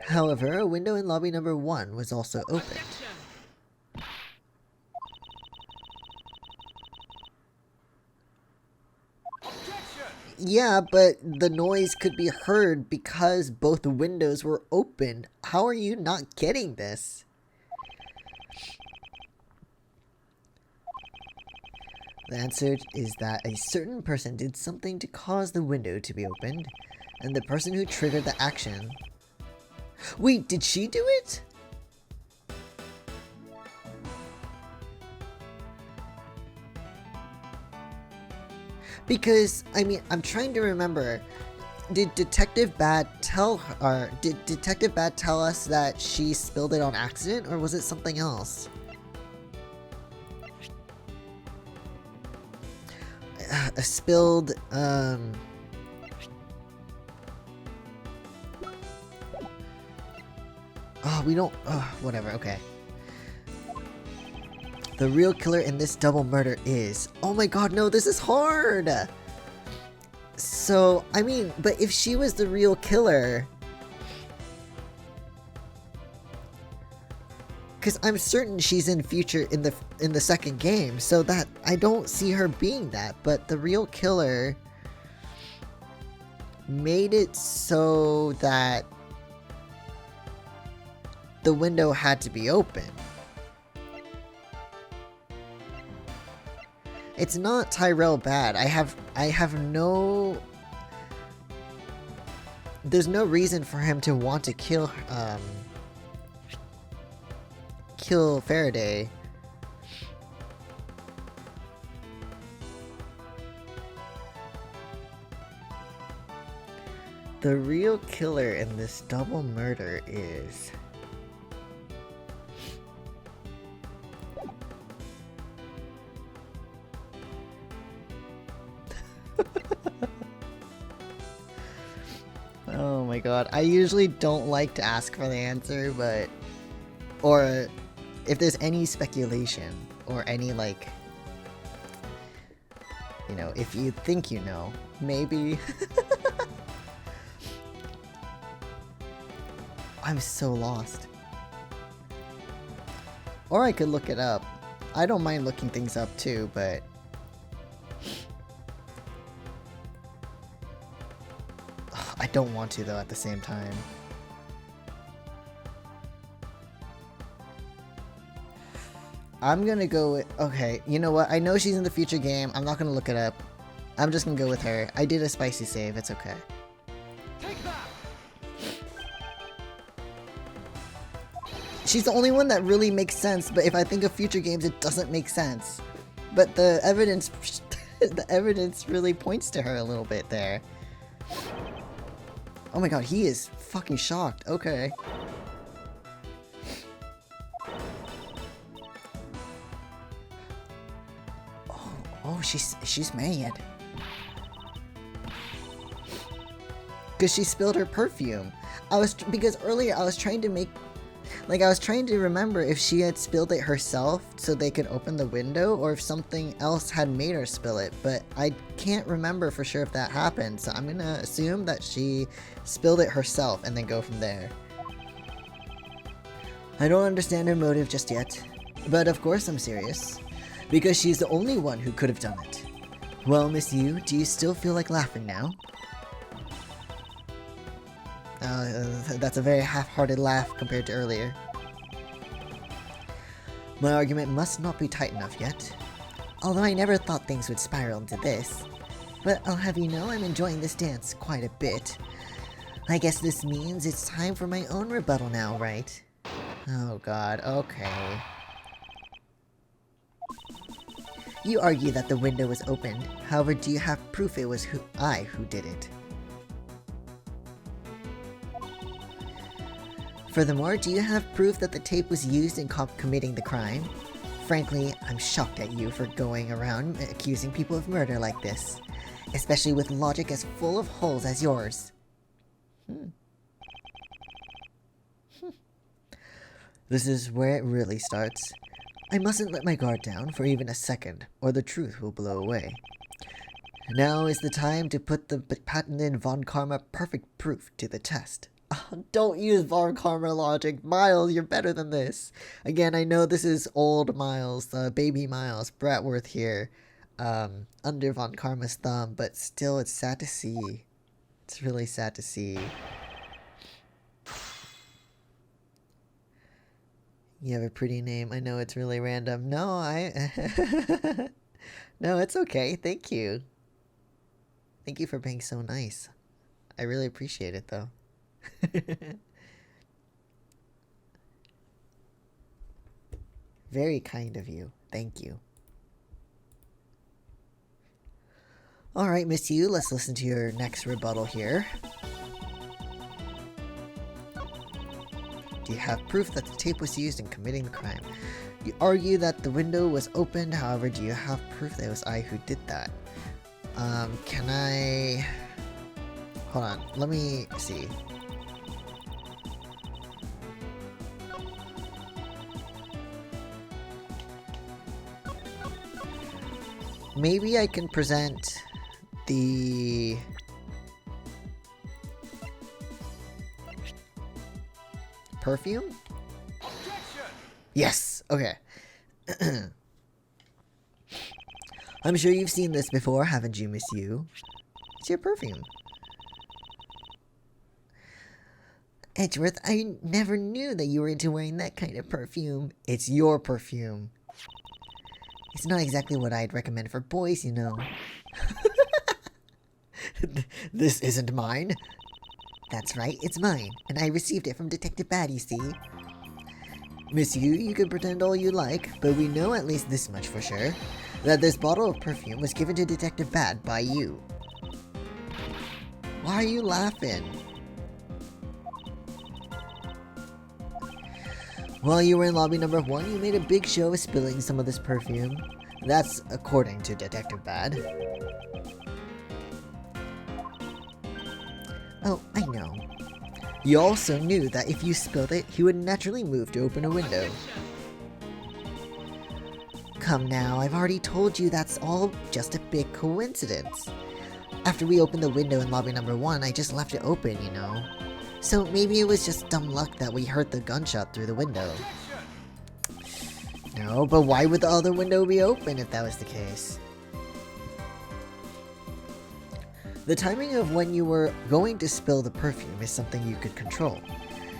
However, a window in lobby number 1 was also opened. Yeah, but the noise could be heard because both windows were open. How are you not getting this? The answer is that a certain person did something to cause the window to be opened, and the person who triggered the action... Wait, did she do it? Because, I mean, I'm trying to remember. Did Detective Bad tell us that she spilled it on accident, or was it something else? Spilled, Oh, we don't... whatever, okay. The real killer in this double murder is... Oh my god, no, this is hard! So, I mean, but if she was the real killer... Because I'm certain she's in the second game, so that... I don't see her being that, but the real killer... made it so that... the window had to be open. It's not Tyrell Bad. I have no... There's no reason for him to want to kill Faraday. The real killer in this double murder is... Oh my god, I usually don't like to ask for the answer, but... Or if there's any speculation, or any like... You know, if you think you know, maybe... I'm so lost. Or I could look it up. I don't mind looking things up too, but... I don't want to, though, at the same time. I'm gonna go with... Okay, you know what? I know she's in the future game. I'm not gonna look it up. I'm just gonna go with her. I did a spicy save. It's okay. She's the only one that really makes sense, but if I think of future games, it doesn't make sense. But the evidence... the evidence really points to her a little bit there. Oh my god, he is fucking shocked. Okay. Oh, she's mad. Because she spilled her perfume. Because earlier I was trying to make... Like, I was trying to remember if she had spilled it herself so they could open the window, or if something else had made her spill it, but I can't remember for sure if that happened, so I'm gonna assume that she spilled it herself and then go from there. I don't understand her motive just yet, but of course I'm serious, because she's the only one who could have done it. Well, Miss Yu, do you still feel like laughing now? That's a very half-hearted laugh compared to earlier. My argument must not be tight enough yet. Although I never thought things would spiral into this. But I'll have you know I'm enjoying this dance quite a bit. I guess this means it's time for my own rebuttal now, right? Oh god, okay. You argue that the window was opened. However, do you have proof it was I who did it? Furthermore, do you have proof that the tape was used in committing the crime? Frankly, I'm shocked at you for going around accusing people of murder like this, especially with logic as full of holes as yours. This is where it really starts. I mustn't let my guard down for even a second, or the truth will blow away. Now is the time to put the patented Von Karma perfect proof to the test. Don't use Von Karma logic. Miles, you're better than this. Again, I know this is old Miles, baby Miles, Bratworth here, under Von Karma's thumb, but still, it's sad to see. It's really sad to see. You have a pretty name. I know it's really random. No, No, it's okay. Thank you. Thank you for being so nice. I really appreciate it, though. Very kind of you. Thank you. Alright, Miss Yu, let's listen to your next rebuttal here. Do you have proof that the tape was used in committing the crime? You argue that the window was opened, however, do you have proof that it was I who did that? Can I... Hold on, let me see. Maybe I can present the... perfume? Yes! Okay. I'm sure you've seen this before, haven't you, Miss Yu? It's your perfume. Edgeworth, I never knew that you were into wearing that kind of perfume. It's your perfume. It's not exactly what I'd recommend for boys, you know. This isn't mine. That's right, it's mine, and I received it from Detective Bad, you see. Miss Yu, you can pretend all you like, but we know at least this much for sure. That this bottle of perfume was given to Detective Bad by you. Why are you laughing? While you were in lobby number 1, you made a big show of spilling some of this perfume. That's according to Detective Bad. Oh, I know. You also knew that if you spilled it, he would naturally move to open a window. Come now, I've already told you that's all just a big coincidence. After we opened the window in lobby number 1, I just left it open, you know. So maybe it was just dumb luck that we heard the gunshot through the window. No, but why would the other window be open if that was the case? The timing of when you were going to spill the perfume is something you could control.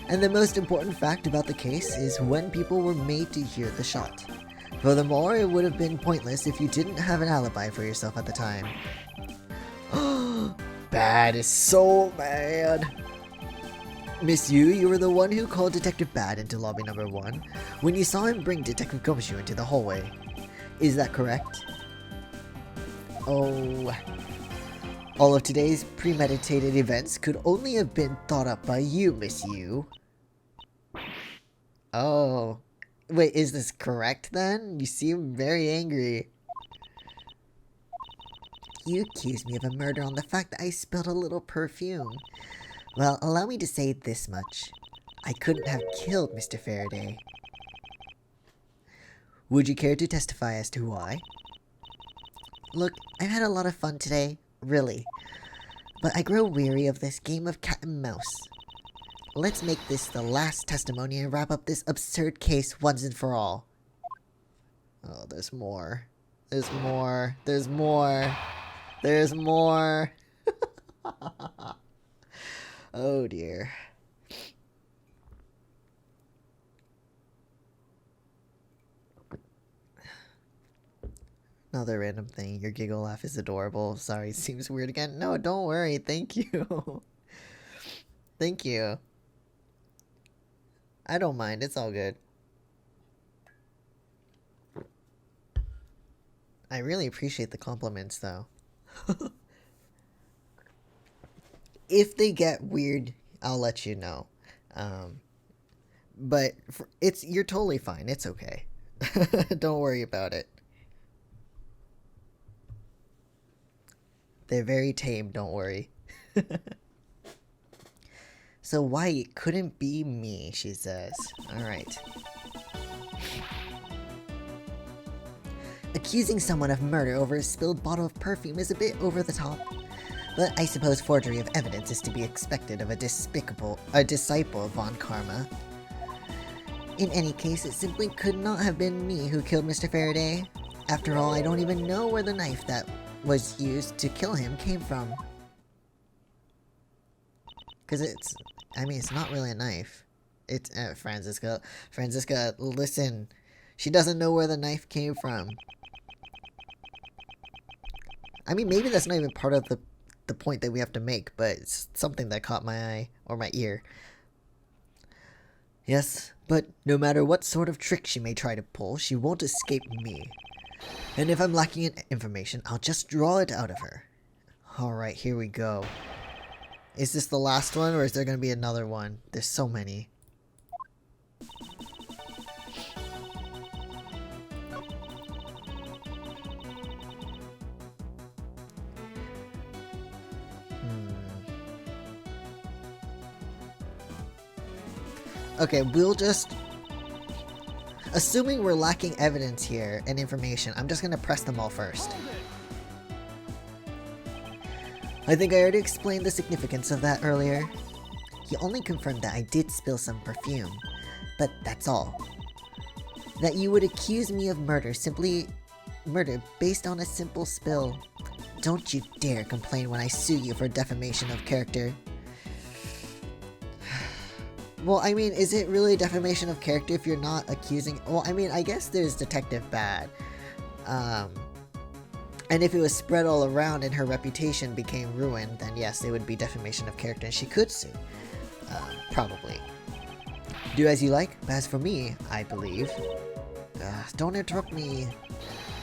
And the most important fact about the case is when people were made to hear the shot. Furthermore, it would have been pointless if you didn't have an alibi for yourself at the time. Bad is so mad. Miss Yu, you were the one who called Detective Bad into lobby number 1 when you saw him bring Detective Gumshoe into the hallway. Is that correct? Oh... All of today's premeditated events could only have been thought up by you, Miss Yu. Oh. Wait, is this correct then? You seem very angry. You accuse me of a murder on the fact that I spilled a little perfume. Well, allow me to say this much. I couldn't have killed Mr. Faraday. Would you care to testify as to why? Look, I've had a lot of fun today. Really. But I grow weary of this game of cat and mouse. Let's make this the last testimony and wrap up this absurd case once and for all. Oh, there's more. There's more. There's more. There's more. Oh dear. Another random thing. Your giggle laugh is adorable. Sorry, seems weird again. No, don't worry. Thank you. Thank you. I don't mind. It's all good. I really appreciate the compliments, though. If they get weird, I'll let you know. But you're totally fine. It's okay. Don't worry about it. They're very tame, don't worry. So why it couldn't be me, she says. Alright. Accusing someone of murder over a spilled bottle of perfume is a bit over the top. But I suppose forgery of evidence is to be expected of a disciple of Von Karma. In any case, it simply could not have been me who killed Mr. Faraday. After all, I don't even know where the knife that was used to kill him came from. Because it's not really a knife. It's, Franziska, listen. She doesn't know where the knife came from. I mean, maybe that's not even part of the point that we have to make, but it's something that caught my eye or my ear. Yes, but no matter what sort of trick she may try to pull, she won't escape me. And if I'm lacking in information, I'll just draw it out of her. Alright, here we go. Is this the last one, or is there going to be another one? There's so many. Okay, we'll just... Assuming we're lacking evidence here and information, I'm just going to press them all first. I think I already explained the significance of that earlier. He only confirmed that I did spill some perfume, but that's all. That you would accuse me of murder based on a simple spill. Don't you dare complain when I sue you for defamation of character. Well, I mean, is it really defamation of character if you're not accusing... Well, I mean, I guess there's Detective Bad. And if it was spread all around and her reputation became ruined, then yes, it would be defamation of character and she could sue. Probably. Do as you like, but as for me, I believe... don't interrupt me.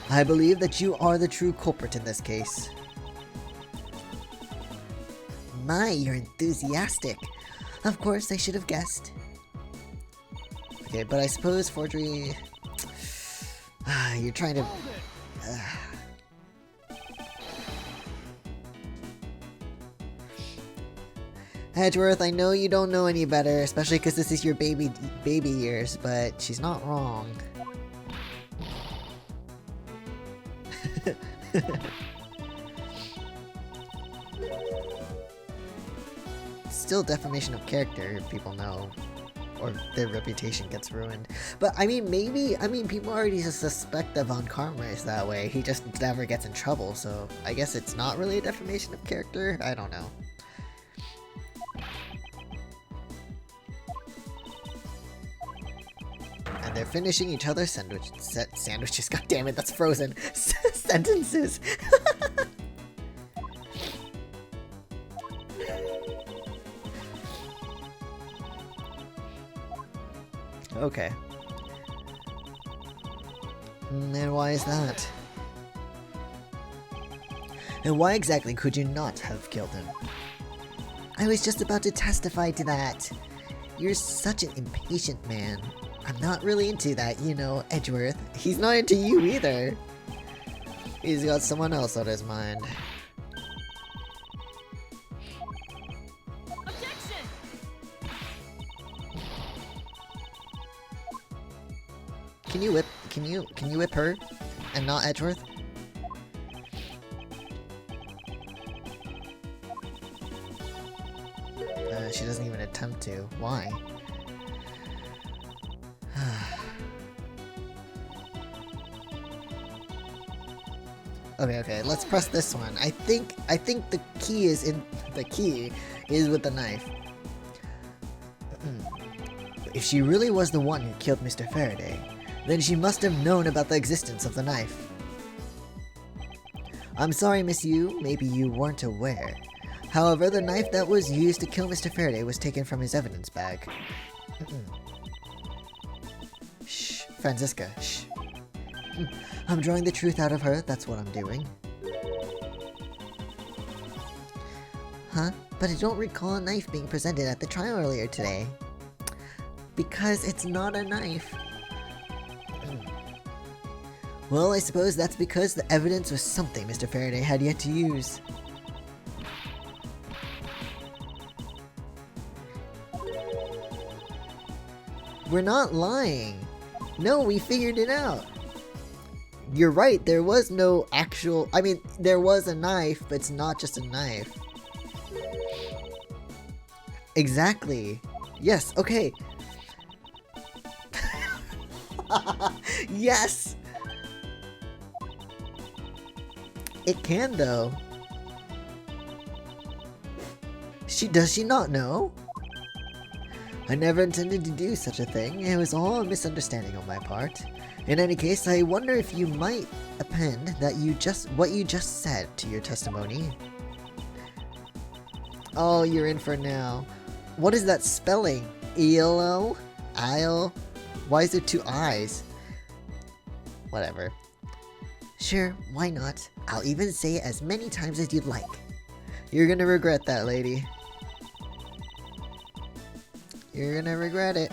I believe that you are the true culprit in this case. My, you're enthusiastic. Of course, I should have guessed. Okay, but I suppose forgery... you're trying to... Edgeworth, I know you don't know any better, especially because this is your baby years, but she's not wrong. Still defamation of character if people know, or their reputation gets ruined. But I mean, people already suspect that Von Karma is that way. He just never gets in trouble, so I guess it's not really a defamation of character. I don't know. And they're finishing each other's sandwiches. God damn it, that's frozen. Sentences. Okay. And why is that? And why exactly could you not have killed him? I was just about to testify to that. You're such an impatient man. I'm not really into that, you know, Edgeworth. He's not into you either. He's got someone else on his mind. Can you whip her and not Edgeworth? She doesn't even attempt to. Why? Okay, let's press this one. I think the key is with the knife. If she really was the one who killed Mr. Faraday, then she must have known about the existence of the knife. I'm sorry, Miss Yu, maybe you weren't aware. However, the knife that was used to kill Mr. Faraday was taken from his evidence bag. Shh, Franziska, shh. I'm drawing the truth out of her, that's what I'm doing. Huh? But I don't recall a knife being presented at the trial earlier today. Because it's not a knife. Well, I suppose that's because the evidence was something Mr. Faraday had yet to use. We're not lying. No, we figured it out. You're right, there was no actual... I mean, there was a knife, but it's not just a knife. Exactly. Yes, okay. Yes! It can, though. Does she not know? I never intended to do such a thing. It was all a misunderstanding on my part. In any case, I wonder if you might append what you just said to your testimony. Oh, you're in for now. What is that spelling? ELO? I'll? Why is there 2 I's? Whatever. Sure, why not? I'll even say it as many times as you'd like. You're gonna regret that, lady. You're gonna regret it.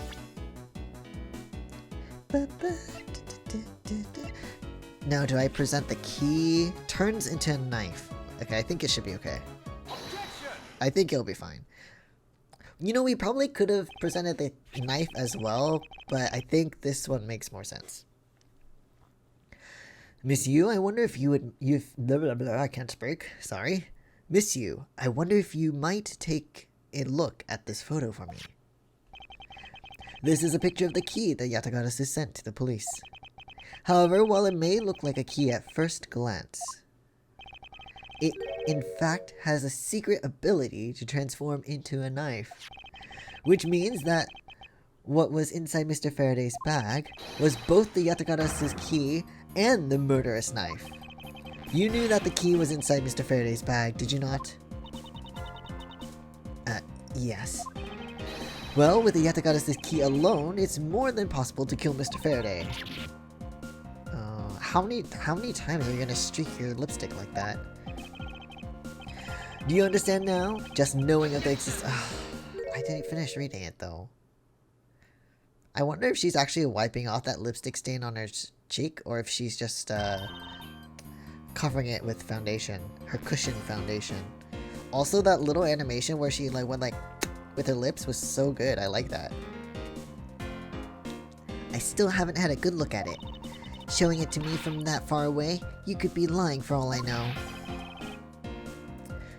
Now, do I present the key? Turns into a knife. Okay, I think it should be okay. I think it'll be fine. You know, we probably could have presented the knife as well, but I think this one makes more sense. Miss Yu, I wonder if blah blah blah, I can't speak, sorry. Miss Yu, I wonder if you might take a look at this photo for me. This is a picture of the key that Yatagarasu sent to the police. However, while it may look like a key at first glance, it in fact has a secret ability to transform into a knife. Which means that what was inside Mr. Faraday's bag was both the Yatagarasu's key and the murderous knife. You knew that the key was inside Mr. Faraday's bag, did you not? Yes. Well, with the Yatagarasu's key alone, it's more than possible to kill Mr. Faraday. How many times are you gonna streak your lipstick like that? Do you understand now? Just knowing of the existence. I didn't finish reading it though. I wonder if she's actually wiping off that lipstick stain on her cheek, or if she's just covering it with foundation, her cushion foundation. Also, that little animation where she went with her lips was so good. I like that. I still haven't had a good look at it. Showing it to me from that far away, you could be lying for all I know.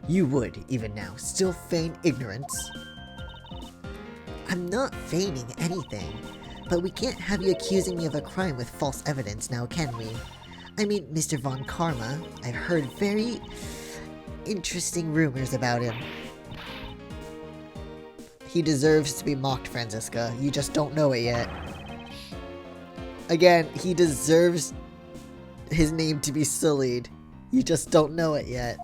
You would, even now, still feign ignorance. I'm not feigning anything, but we can't have you accusing me of a crime with false evidence now, can we? I mean, Mr. Von Karma, I've heard very interesting rumors about him. He deserves to be mocked, Franziska. You just don't know it yet. Again, he deserves his name to be sullied. You just don't know it yet.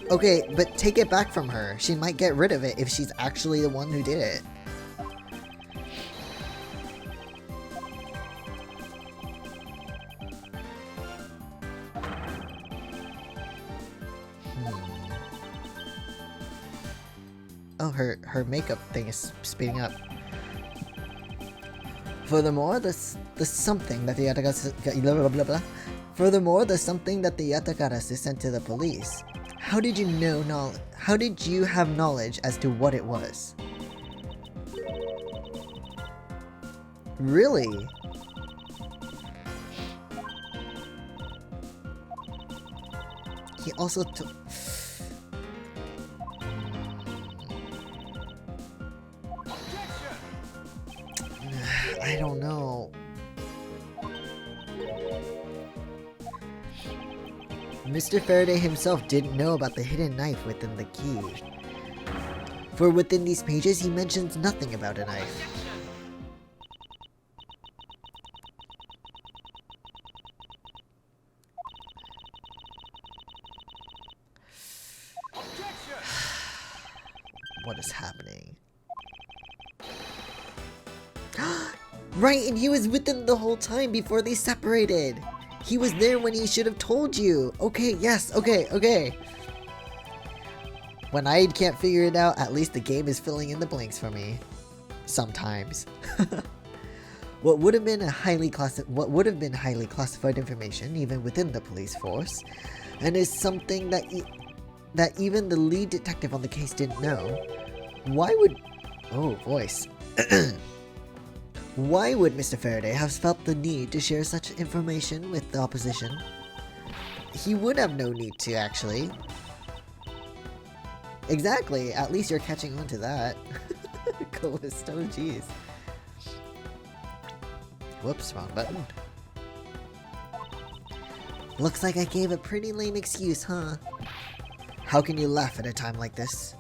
Okay, but take it back from her. She might get rid of it if she's actually the one who did it. Oh, her makeup thing is speeding up. Furthermore, the something that the Yatagarasu Furthermore, the something that the Yatagarasu sent to the police. How did you know How did you have knowledge as to what it was? Really? He also took. I don't know. Mr. Faraday himself didn't know about the hidden knife within the key. For within these pages, he mentions nothing about a knife. What is happening? Right, and he was with them the whole time before they separated. He was there when he should have told you. Okay, yes, okay. When I can't figure it out, at least the game is filling in the blanks for me. Sometimes. What would have been highly classified information, even within the police force, and is something that even the lead detective on the case didn't know. Why would... Oh, voice. Why would Mr. Faraday have felt the need to share such information with the opposition? He would have no need to, actually. Exactly, at least you're catching on to that. Callisto, jeez. Whoops, wrong button. Looks like I gave a pretty lame excuse, huh? How can you laugh at a time like this?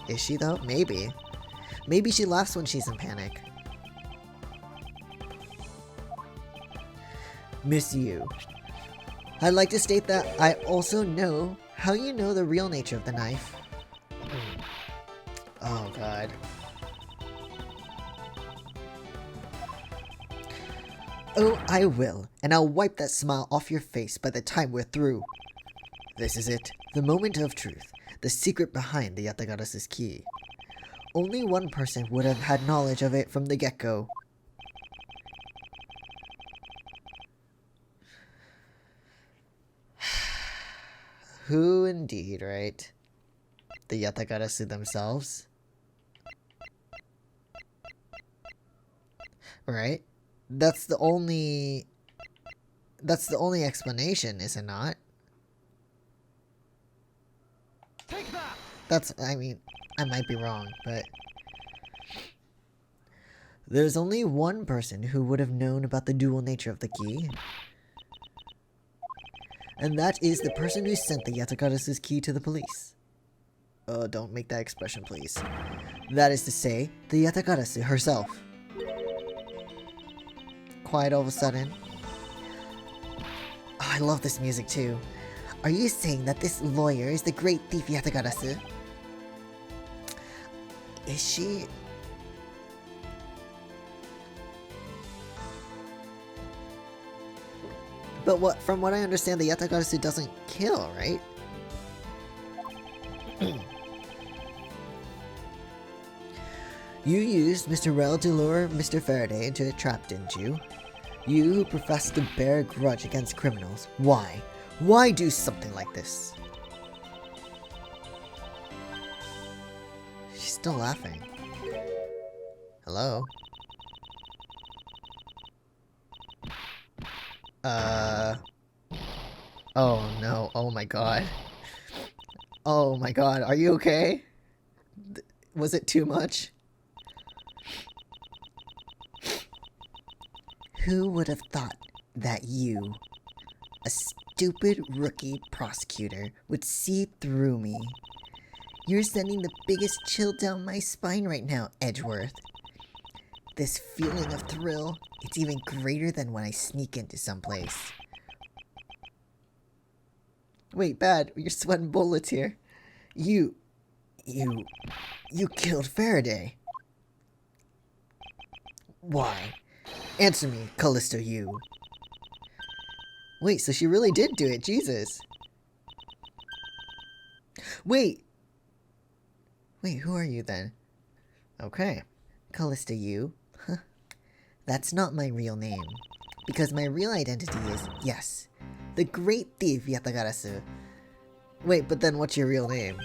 Is she though? Maybe. Maybe she laughs when she's in panic. Miss Yu, I'd like to state that I also know how you know the real nature of the knife. Oh god. Oh, I will, and I'll wipe that smile off your face by the time we're through. This is it, the moment of truth, the secret behind the Yatagara's key. Only one person would have had knowledge of it from the get-go. Who indeed, right? The Yatagarasu themselves? Right? That's the only explanation, is it not? Take that! I mean, I might be wrong, but there's only one person who would have known about the dual nature of the key. And that is the person who sent the Yatagarasu's key to the police. Oh, don't make that expression, please. That is to say, the Yatagarasu herself. Quiet all of a sudden. Oh, I love this music too. Are you saying that this lawyer is the great thief Yatagarasu? Is she? But from what I understand, the Yatagarasu doesn't kill, right? You used Mr. Rel to lure Mr. Faraday into a trap, didn't you? You who profess to bear a grudge against criminals. Why? Why do something like this? She's still laughing. Hello? Oh no, oh my god. Oh my god, are you okay? Was it too much? Who would have thought that you, a stupid rookie prosecutor, would see through me? You're sending the biggest chill down my spine right now, Edgeworth. This feeling of thrill, it's even greater than when I sneak into someplace. Wait, Bad, you're sweating bullets here. You killed Faraday. Why? Answer me, Callisto Yu. Wait, so she really did do it, Jesus. Wait, who are you then? Okay, Callisto Yu. That's not my real name. Because my real identity is, yes, the great thief Yatagarasu. Wait, but then what's your real name?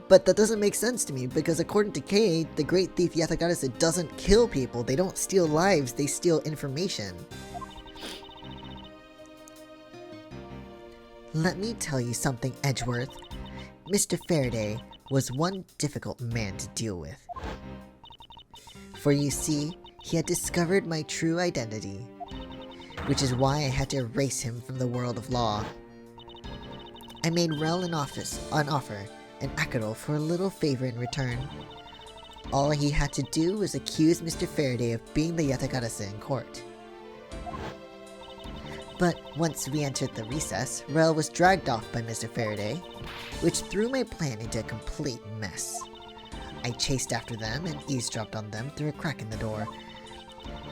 But that doesn't make sense to me, because according to Kei, the great thief Yatagarasu doesn't kill people, they don't steal lives, they steal information. Let me tell you something, Edgeworth. Mr. Faraday was one difficult man to deal with. For you see, he had discovered my true identity, which is why I had to erase him from the world of law. I made Rel an offer, an Akiro, for a little favor in return. All he had to do was accuse Mr. Faraday of being the Yatagarasu in court. But once we entered the recess, Rel was dragged off by Mr. Faraday, which threw my plan into a complete mess. I chased after them and eavesdropped on them through a crack in the door.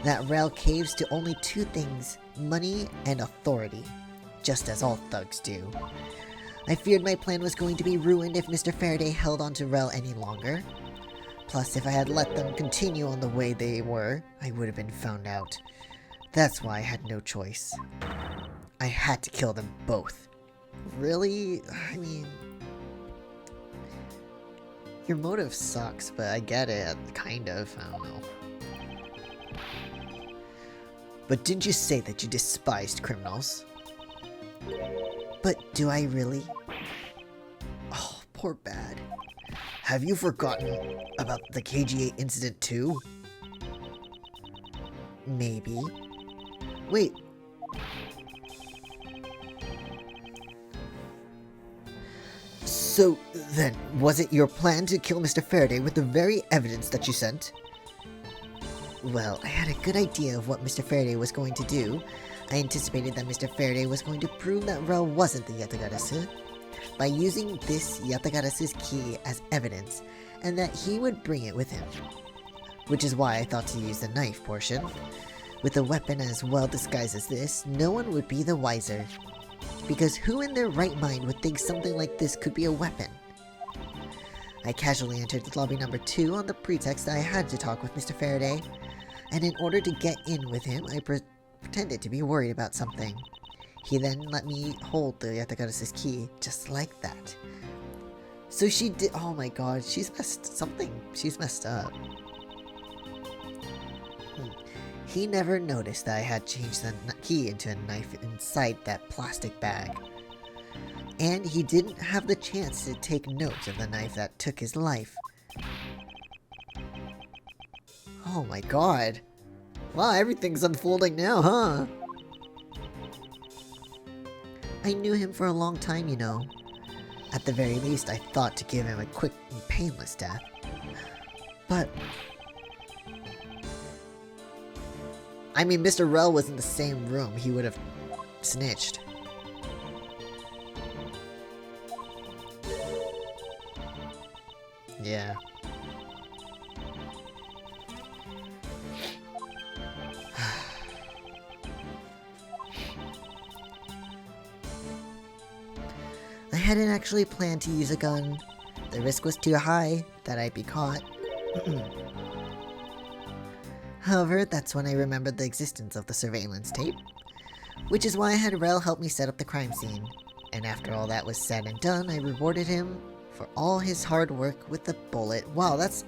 That Rel caves to only two things, money and authority, just as all thugs do. I feared my plan was going to be ruined if Mr. Faraday held on to Rel any longer. Plus, if I had let them continue on the way they were, I would have been found out. That's why I had no choice. I had to kill them both. Really? I mean, your motive sucks, but I get it, kind of, I don't know. But didn't you say that you despised criminals? But do I really? Oh, poor Bad. Have you forgotten about the KGA incident too? Maybe. Wait. So, then, was it your plan to kill Mr. Faraday with the very evidence that you sent? Well, I had a good idea of what Mr. Faraday was going to do. I anticipated that Mr. Faraday was going to prove that Rel wasn't the Yatagarasu by using this Yatagarasu's key as evidence, and that he would bring it with him. Which is why I thought to use the knife portion. With a weapon as well disguised as this, no one would be the wiser. Because who in their right mind would think something like this could be a weapon? I casually entered lobby number 2 on the pretext that I had to talk with Mr. Faraday, and in order to get in with him, I pretended to be worried about something. He then let me hold the Yatagarasu's key, just like that. So she did- oh my god, she's messed up. He never noticed that I had changed the key into a knife inside that plastic bag. And he didn't have the chance to take note of the knife that took his life. Oh my god. Wow, everything's unfolding now, huh? I knew him for a long time, you know. At the very least, I thought to give him a quick and painless death. But I mean, Mr. Rel was in the same room. He would have snitched. Yeah. I hadn't actually planned to use a gun. The risk was too high that I'd be caught. However, that's when I remembered the existence of the surveillance tape, which is why I had Rel help me set up the crime scene. And after all that was said and done, I rewarded him for all his hard work with the bullet. Wow, that's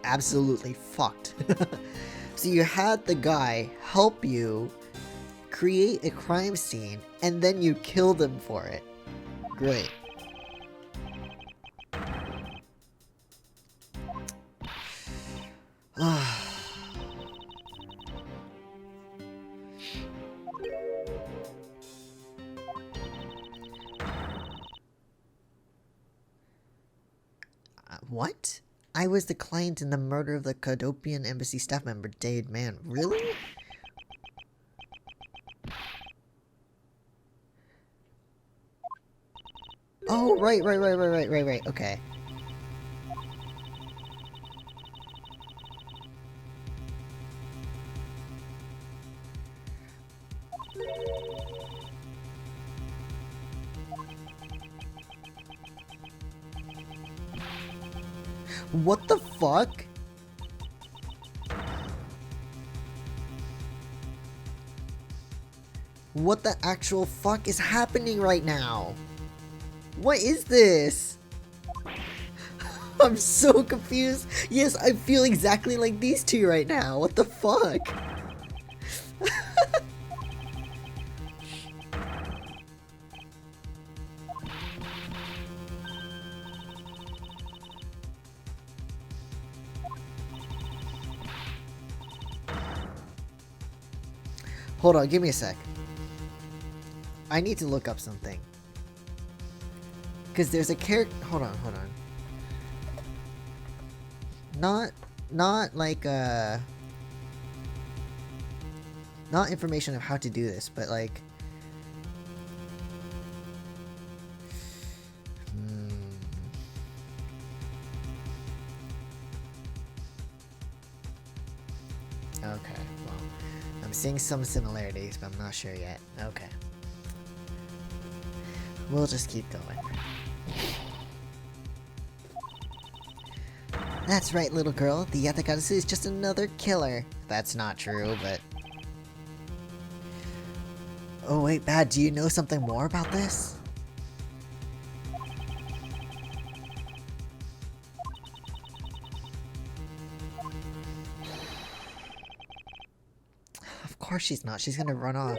absolutely fucked. So you had the guy help you create a crime scene, and then you killed him for it. Great. What? I was the client in the murder of the Cadopian embassy staff member Dade Mann. Really? Oh, right, okay. What the fuck? What the actual fuck is happening right now? What is this? I'm so confused. Yes, I feel exactly like these two right now. What the fuck? Hold on, give me a sec. I need to look up something. Because there's a character. Hold on. Not like not information of how to do this, but like okay, well, I'm seeing some similarities, but I'm not sure yet. Okay. We'll just keep going. That's right, little girl. The Yatagarasu is just another killer. That's not true, but... Oh wait, Bad, do you know something more about this? Of course she's not. She's gonna run off.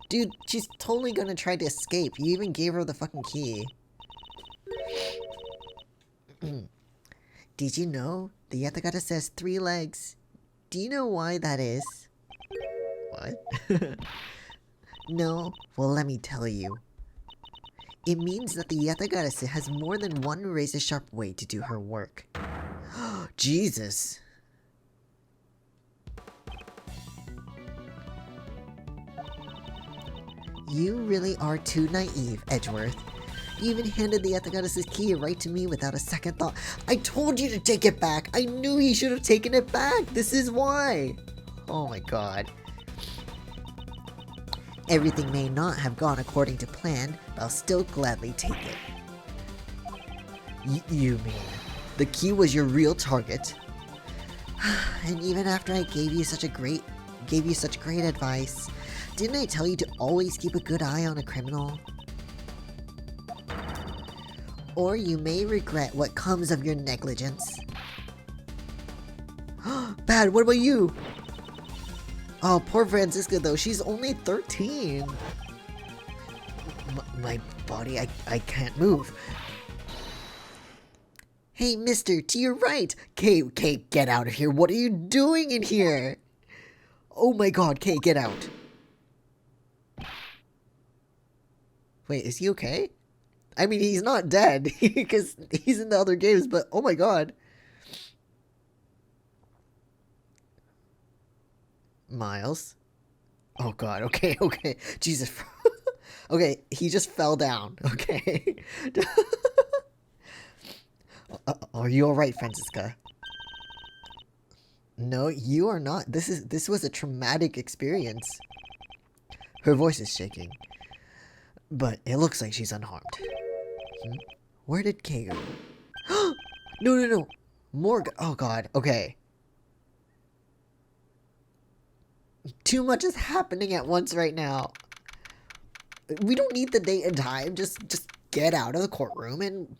Dude, she's totally gonna try to escape. You even gave her the fucking key. Did you know the Yatagata says 3 legs? Do you know why that is? What? No? Well, let me tell you. It means that the Yatagarasu has more than one razor-sharp way to do her work. Jesus. You really are too naive, Edgeworth. You even handed the Yatagara's key right to me without a second thought. I told you to take it back! I knew he should have taken it back! This is why! Oh my god. Everything may not have gone according to plan, but I'll still gladly take it. You mean the key was your real target? And even after I gave you such great advice, didn't I tell you to always keep a good eye on a criminal? Or you may regret what comes of your negligence. Bad, what about you? Oh, poor Franziska though, she's only 13. My body, I can't move. Hey, mister, to your right. Kay, get out of here. What are you doing in here? Oh my god, Kay, get out. Wait, is he okay? I mean, he's not dead, because he's in the other games, but oh my god. Miles? Oh god, okay. Jesus. Okay, he just fell down, okay? Are you alright, Franziska? No, you are not. This was a traumatic experience. Her voice is shaking. But it looks like she's unharmed. Where did Kay go? No. Morgan. Oh god, okay. Too much is happening at once right now. We don't need the date and time. Just get out of the courtroom and...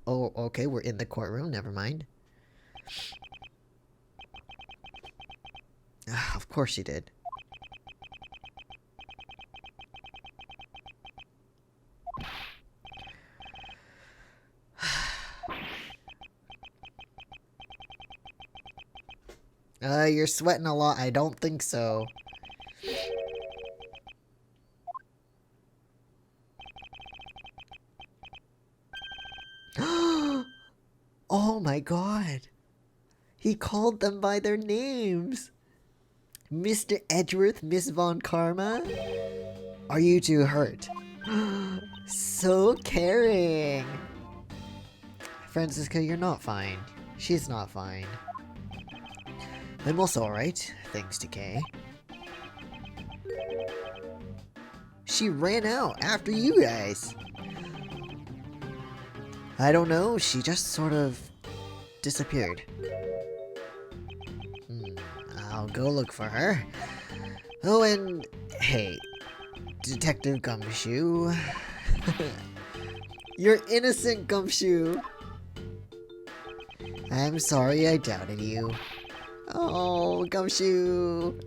Oh, okay, we're in the courtroom. Never mind. Of course she did. You're sweating a lot. I don't think so. Oh my god. He called them by their names. Mr. Edgeworth, Miss Von Karma? Are you two hurt? So caring. Franziska, you're not fine. She's not fine. I'm also alright, thanks to Kay. She ran out after you guys. I don't know, she just sort of disappeared. I'll go look for her. Oh, and hey, Detective Gumshoe. You're innocent, Gumshoe. I'm sorry I doubted you. Oh, Gumshoe.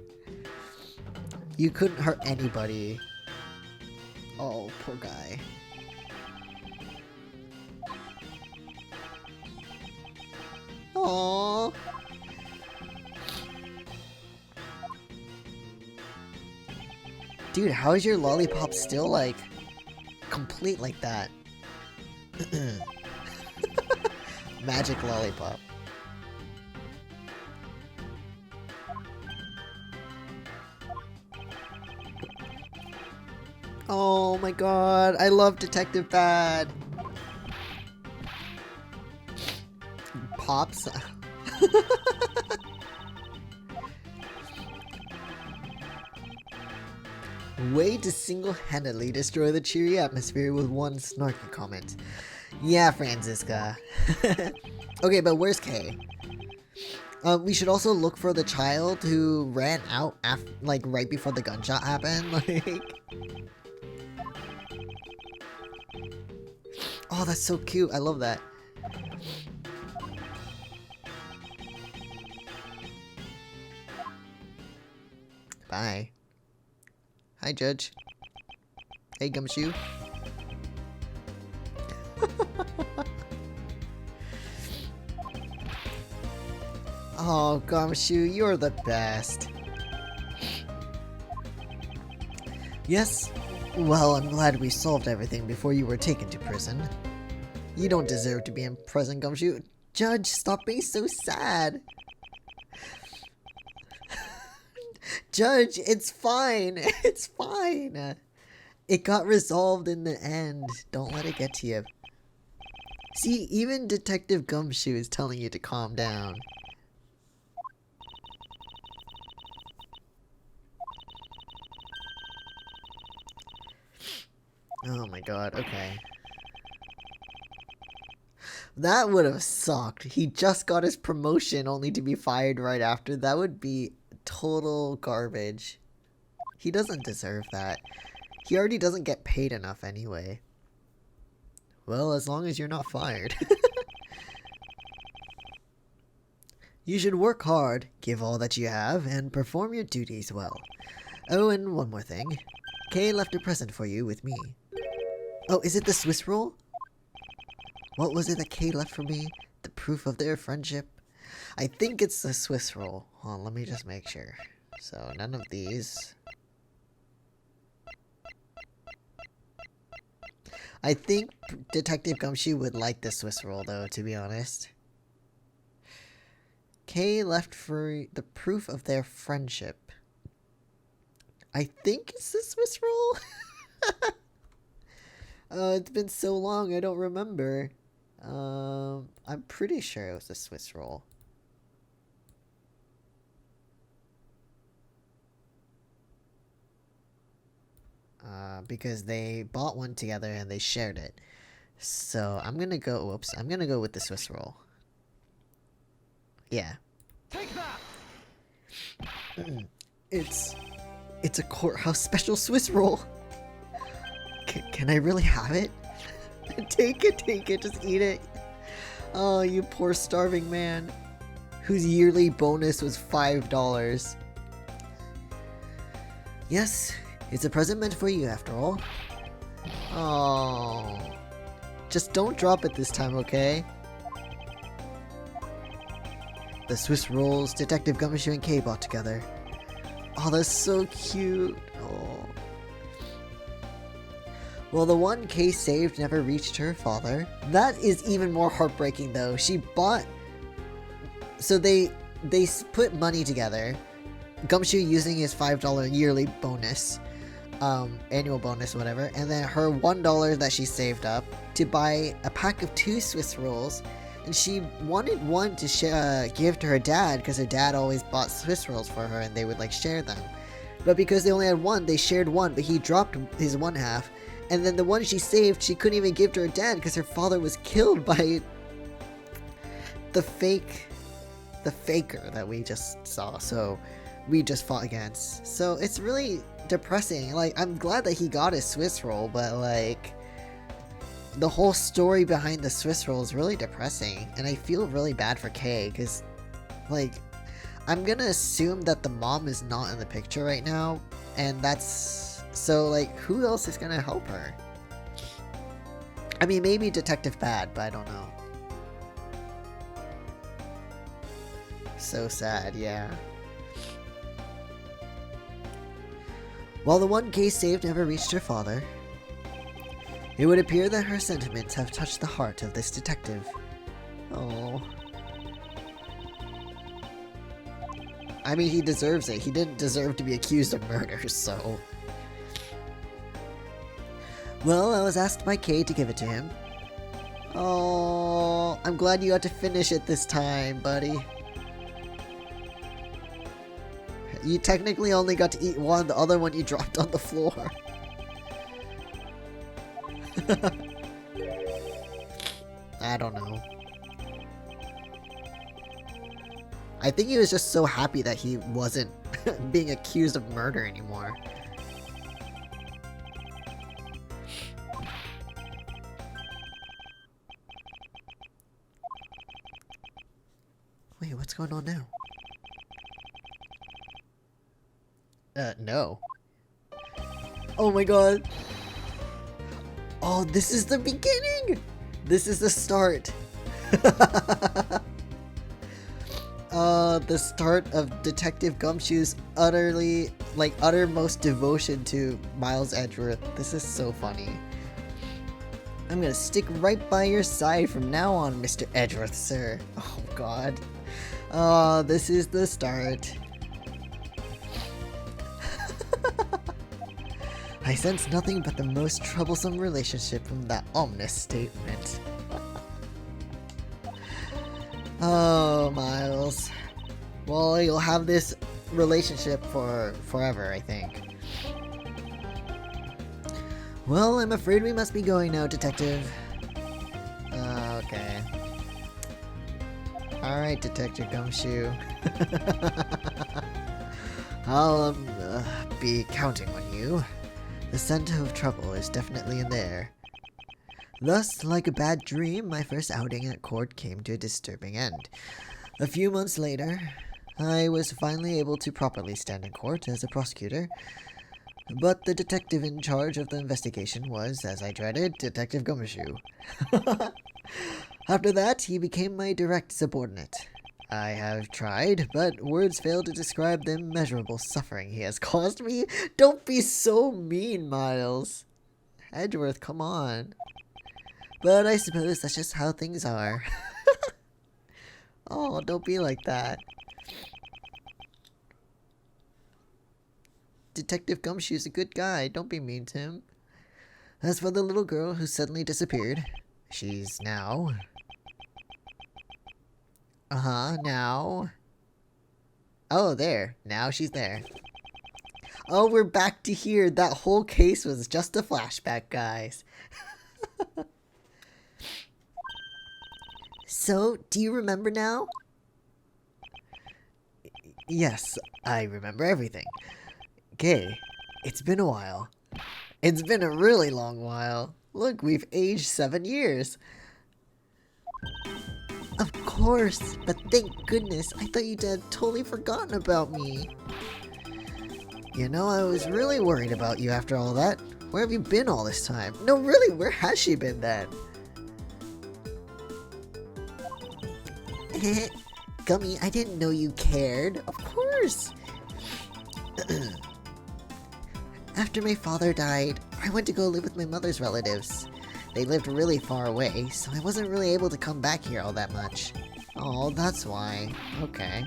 You couldn't hurt anybody. Oh, poor guy. Aww. Dude, how is your lollipop still, like, complete like that? Magic lollipop. Oh my god, I love Detective Bad. Pops. Way to single-handedly destroy the cheery atmosphere with one snarky comment. Yeah, Franziska. Okay, but where's Kay? We should also look for the child who ran out like right before the gunshot happened. Like, oh, that's so cute. I love that. Bye. Hi, Judge. Hey, Gumshoe. Oh, Gumshoe, you're the best. Yes, Well, I'm glad we solved everything before you were taken to prison. You don't deserve to be in prison, Gumshoe. Judge, stop being so sad. Judge, it's fine. It's fine. It got resolved in the end. Don't let it get to you. See, even Detective Gumshoe is telling you to calm down. Oh my god, okay. That would have sucked. He just got his promotion only to be fired right after. That would be total garbage. He doesn't deserve that. He already doesn't get paid enough anyway. Well, as long as you're not fired. You should work hard, give all that you have, and perform your duties well. Oh, and one more thing. Kay left a present for you with me. Oh, is it the Swiss roll? What was it that Kay left for me? The proof of their friendship? I think it's the Swiss roll. Hold on, let me just make sure. So, none of these. I think Detective Gumshoe would like the Swiss roll, though, to be honest. Kay left for the proof of their friendship. I think it's the Swiss roll. It's been so long, I don't remember. I'm pretty sure it was the Swiss roll. Because they bought one together and they shared it. So I'm gonna go, whoops, I'm gonna go with the Swiss roll. Yeah. Take that! It's a courthouse special Swiss roll. Can I really have it? Take it, just eat it. Oh, you poor starving man, whose yearly bonus was $5. Yes, it's a present meant for you after all. Oh, just don't drop it this time, okay? The Swiss rolls Detective Gumshoe and Kay bought together. Oh, that's so cute. Oh. Well, the one Kay saved never reached her father. That is even more heartbreaking, though. She bought... So they put money together. Gumshoe using his $5 yearly bonus. Annual bonus, whatever. And then her $1 that she saved up to buy a pack of 2 Swiss rolls. And she wanted one to give to her dad, because her dad always bought Swiss rolls for her and they would like share them. But because they only had one, they shared one, but he dropped his one half. And then the one she saved, she couldn't even give to her dad because her father was killed by the faker that we just saw. So we just fought against. So it's really depressing. Like, I'm glad that he got his Swiss roll, but like the whole story behind the Swiss roll is really depressing. And I feel really bad for Kay because like I'm gonna assume that the mom is not in the picture right now, and that's... So, like, who else is gonna help her? I mean, maybe Detective Bad, but I don't know. So sad, yeah. While the one Kay saved never reached her father, it would appear that her sentiments have touched the heart of this detective. Oh. I mean, he deserves it. He didn't deserve to be accused of murder, so... Well, I was asked by Kay to give it to him. Oh, I'm glad you got to finish it this time, buddy. You technically only got to eat one, the other one you dropped on the floor. I don't know. I think he was just so happy that he wasn't being accused of murder anymore. Wait, what's going on now? No. Oh my god. Oh, this is the beginning! This is the start. The start of Detective Gumshoe's uttermost devotion to Miles Edgeworth. This is so funny. I'm gonna stick right by your side from now on, Mr. Edgeworth, sir. Oh, God. Oh, this is the start. I sense nothing but the most troublesome relationship from that ominous statement. Oh, Miles. Well, you'll have this relationship for forever, I think. Well, I'm afraid we must be going now, Detective. Okay. Alright, Detective Gumshoe. I'll be counting on you. The scent of trouble is definitely in there. Thus, like a bad dream, my first outing at court came to a disturbing end. A few months later, I was finally able to properly stand in court as a prosecutor, but the detective in charge of the investigation was, as I dreaded, Detective Gumshoe. After that, he became my direct subordinate. I have tried, but words fail to describe the immeasurable suffering he has caused me. Don't be so mean, Miles. Edgeworth, come on. But I suppose that's just how things are. Oh, don't be like that. Detective Gumshoe's a good guy. Don't be mean to him. As for the little girl who suddenly disappeared, she's now... now... Oh, there. Now she's there. Oh, we're back to here. That whole case was just a flashback, guys. So, do you remember now? Yes, I remember everything. Okay, it's been a while. It's been a really long while. Look, we've aged 7 years. Of course, but thank goodness, I thought you'd totally forgotten about me. You know, I was really worried about you after all that. Where have you been all this time? No, really, where has she been then? Gummy, I didn't know you cared. Of course. After my father died, I went to go live with my mother's relatives. They lived really far away, so I wasn't really able to come back here all that much. Oh, that's why. Okay.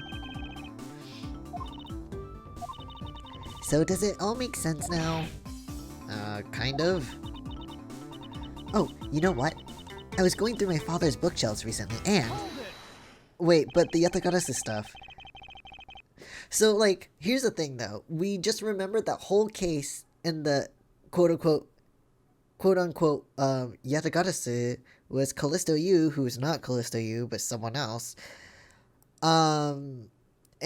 So does it all make sense now? Kind of. Oh, you know what? I was going through my father's bookshelves recently, and... Wait, but the Yatagarasu stuff. So, like, here's the thing, though. We just remembered that whole case in the quote-unquote, Yatagarasu was Callisto Yu, who is not Callisto Yu, but someone else. And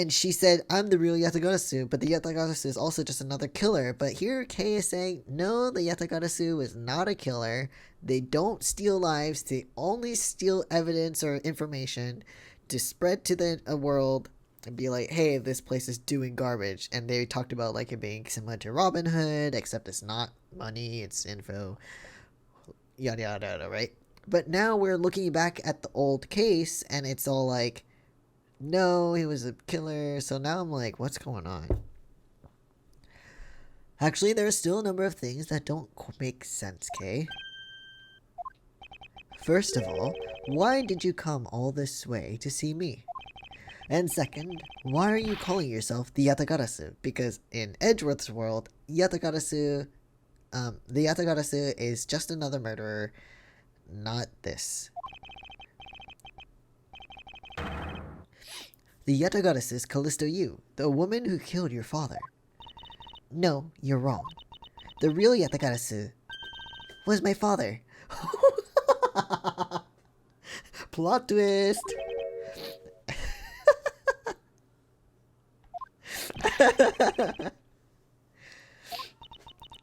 she said, I'm the real Yatagarasu, but the Yatagarasu is also just another killer. But here Kei is saying, no, the Yatagarasu is not a killer. They don't steal lives. They only steal evidence or information to spread to the world and be like, hey, this place is doing garbage. And they talked about like it being similar to Robin Hood, except it's not money, it's info, yada yada yada, right? But now we're looking back at the old case and it's all like, no, he was a killer. So now I'm like, what's going on? Actually, there are still a number of things that don't make sense, Kay. First of all, why did you come all this way to see me? And second, why are you calling yourself the Yatagarasu? Because in Edgeworth's world, the Yatagarasu is just another murderer, not this. The Yatagarasu is Callisto Yu, the woman who killed your father. No, you're wrong. The real Yatagarasu was my father. Plot twist!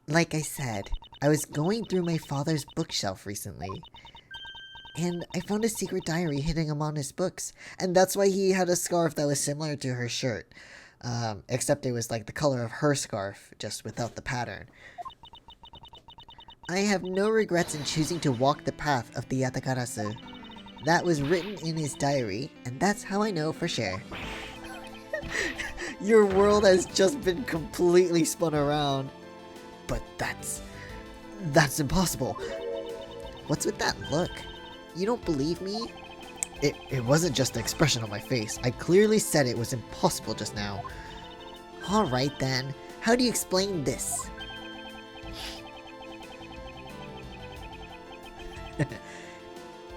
Like I said, I was going through my father's bookshelf recently, and I found a secret diary hidden among his books, and that's why he had a scarf that was similar to her shirt, except it was like the color of her scarf, just without the pattern. I have no regrets in choosing to walk the path of the Yatagarasu. That was written in his diary, and that's how I know for sure. Your world has just been completely spun around. But that's impossible. What's with that look? You don't believe me? It wasn't just the expression on my face. I clearly said it was impossible just now. Alright then, how do you explain this?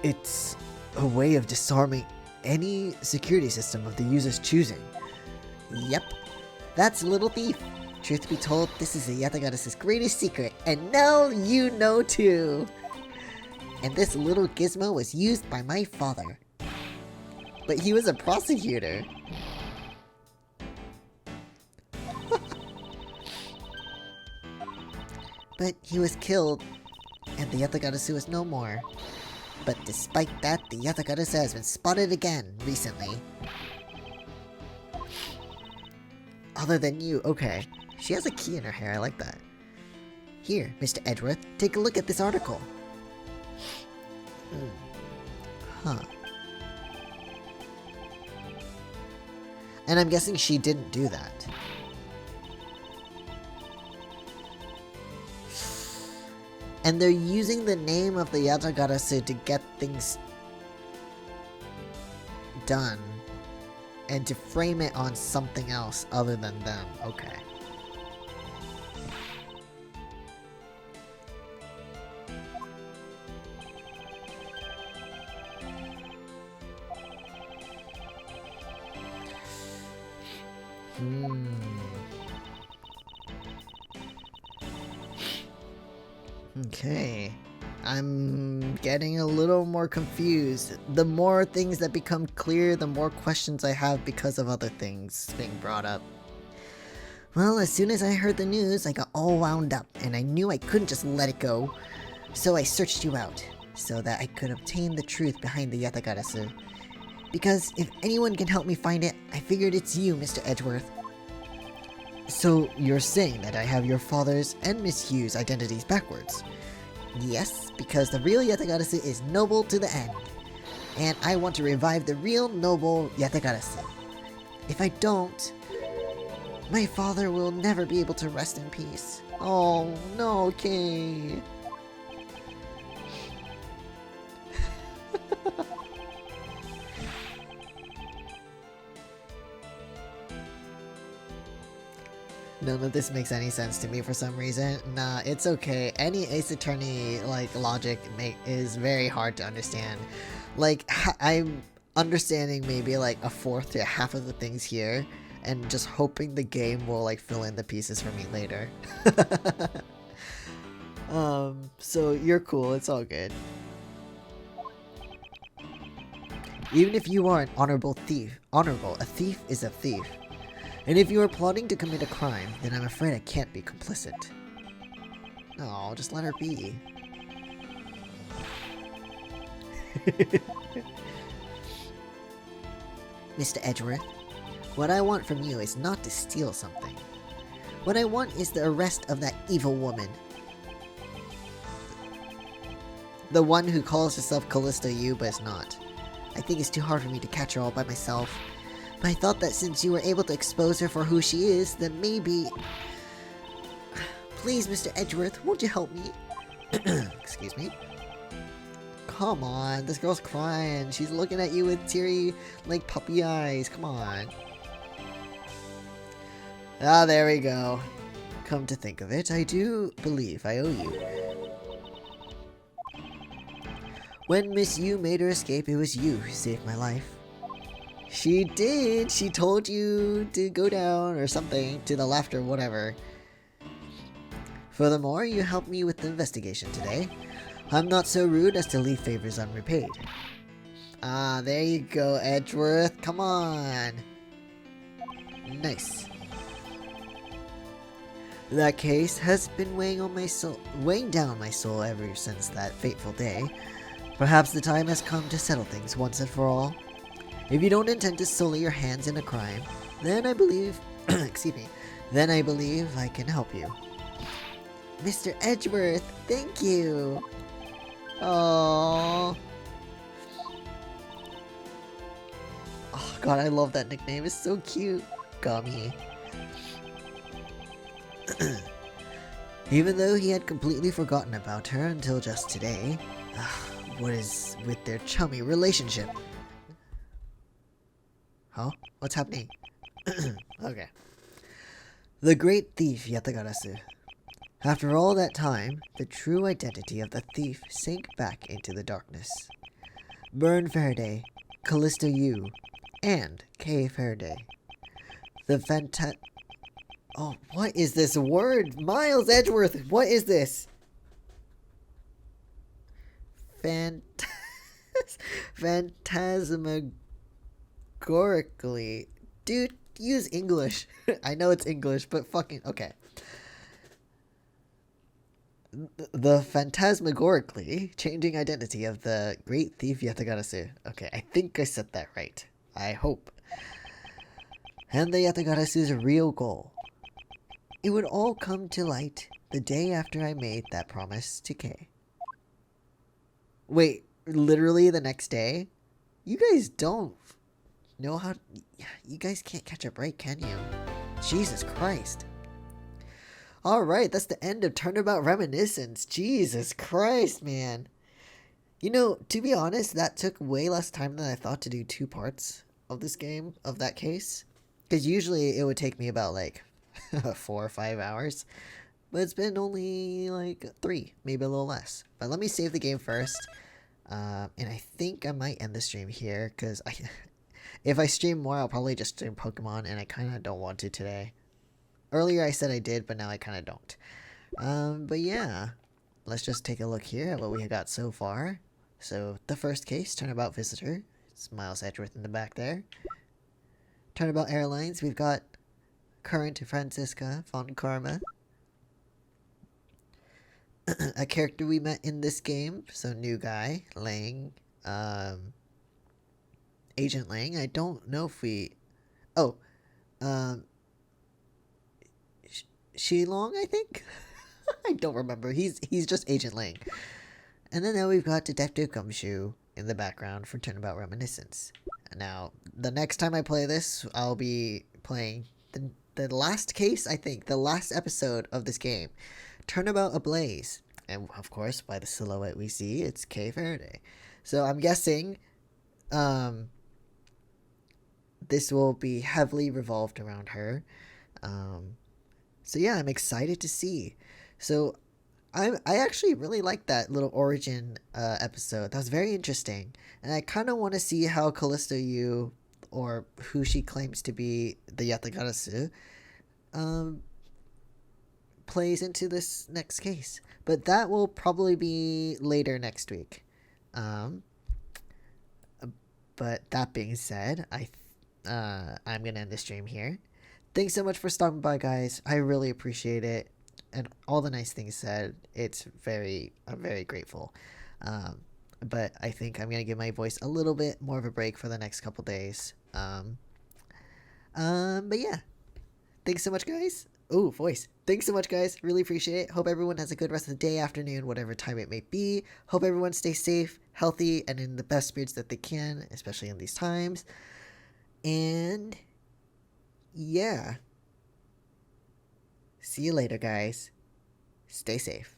It's a way of disarming any security system of the user's choosing. Yep, that's Little Thief. Truth be told, this is the Yatagara's greatest secret, and now you know too! And this little gizmo was used by my father. But he was a prosecutor. But he was killed, and the Yatagarasu is no more. But despite that, the Yatagarasu has been spotted again recently. Other than you, okay. She has a key in her hair, I like that. Here, Mr. Edgeworth, take a look at this article. Huh. And I'm guessing she didn't do that. And they're using the name of the Yatagarasu to get things done. And to frame it on something else other than them. Okay. Okay. I'm getting a little more confused. The more things that become clear, the more questions I have because of other things being brought up. Well, as soon as I heard the news, I got all wound up, and I knew I couldn't just let it go. So I searched you out, so that I could obtain the truth behind the Yatagarasu. Because if anyone can help me find it, I figured it's you, Mr. Edgeworth. So you're saying that I have your father's and Miss Hughes' identities backwards? Yes, because the real Yatagarasu is noble to the end. And I want to revive the real noble Yatagarasu. If I don't, my father will never be able to rest in peace. Oh, no, Kay. None of this makes any sense to me for some reason. Nah, it's okay. Any Ace Attorney, like, logic is very hard to understand. Like, I'm understanding maybe, like, a fourth to a half of the things here, and just hoping the game will, like, fill in the pieces for me later. So you're cool. It's all good. Even if you are an honorable, a thief is a thief. And if you are plotting to commit a crime, then I'm afraid I can't be complicit. No, just let her be. Mr. Edgeworth, what I want from you is not to steal something. What I want is the arrest of that evil woman. The one who calls herself Callista Yu but is not. I think it's too hard for me to catch her all by myself. But I thought that since you were able to expose her for who she is, then maybe... Please, Mr. Edgeworth, won't you help me? Excuse me? Come on, this girl's crying. She's looking at you with teary, like, puppy eyes. Come on. Ah, there we go. Come to think of it, I do believe I owe you. When Miss Yu made her escape, it was you who saved my life. She did! She told you to go down or something to the left or whatever. Furthermore, you helped me with the investigation today. I'm not so rude as to leave favors unrepaid. Ah, there you go, Edgeworth. Come on! Nice. That case has been weighing down my soul ever since that fateful day. Perhaps the time has come to settle things once and for all. If you don't intend to sully your hands in a crime, then I believe, excuse me, then I believe I can help you. Mr. Edgeworth, thank you. Oh. Oh god, I love that nickname. It's so cute. Gummy. Even though he had completely forgotten about her until just today, what is with their chummy relationship? Huh? What's happening? Okay. The great thief Yatagarasu. After all that time, the true identity of the thief sank back into the darkness. Burn Faraday, Callisto Yu, and Kay Faraday. The Oh, what is this word? Miles Edgeworth, what is this? Phantasmagorically. Dude, use English. I know it's English, but fucking... Okay. The phantasmagorically changing identity of the great thief Yatagarasu. Okay, I think I said that right. I hope. And the Yatagarasu's real goal. It would all come to light the day after I made that promise to Kay. Wait, literally the next day? You guys don't know how... You guys can't catch a break, can you? Jesus Christ. Alright, that's the end of Turnabout Reminiscence. Jesus Christ, man. You know, to be honest, that took way less time than I thought to do 2 parts of this game, of that case. Because usually it would take me about, like, 4 or 5 hours. But it's been only, like, 3, maybe a little less. But let me save the game first. And I think I might end the stream here, because if I stream more, I'll probably just stream Pokemon, and I kind of don't want to today. Earlier I said I did, but now I kind of don't. But yeah, let's just take a look here at what we got so far. So, the first case, Turnabout Visitor. It's Miles Edgeworth in the back there. Turnabout Airlines, we've got current Francisca von Karma. A character we met in this game, so new guy, Lang. Agent Lang, I don't know if we... Oh, Shilong, I think? I don't remember. He's just Agent Lang. And then now we've got Detective Gumshoe in the background for Turnabout Reminiscence. Now, the next time I play this, I'll be playing the last case, I think, the last episode of this game. Turnabout Ablaze. And, of course, by the silhouette we see, it's Kay Faraday. So I'm guessing this will be heavily revolved around her. So yeah, I'm excited to see. So I actually really liked that little origin episode. That was very interesting. And I kind of want to see how Callisto Yu, or who she claims to be, the Yatagarasu, plays into this next case. But that will probably be later next week. But that being said, I'm going to end the stream here. Thanks so much for stopping by, guys. I really appreciate it. And all the nice things said. I'm very grateful. But I think I'm going to give my voice a little bit more of a break for the next couple days. But yeah. Thanks so much, guys. Oh, voice. Thanks so much, guys. Really appreciate it. Hope everyone has a good rest of the day, afternoon, whatever time it may be. Hope everyone stays safe, healthy, and in the best spirits that they can, especially in these times. And yeah. See you later, guys. Stay safe.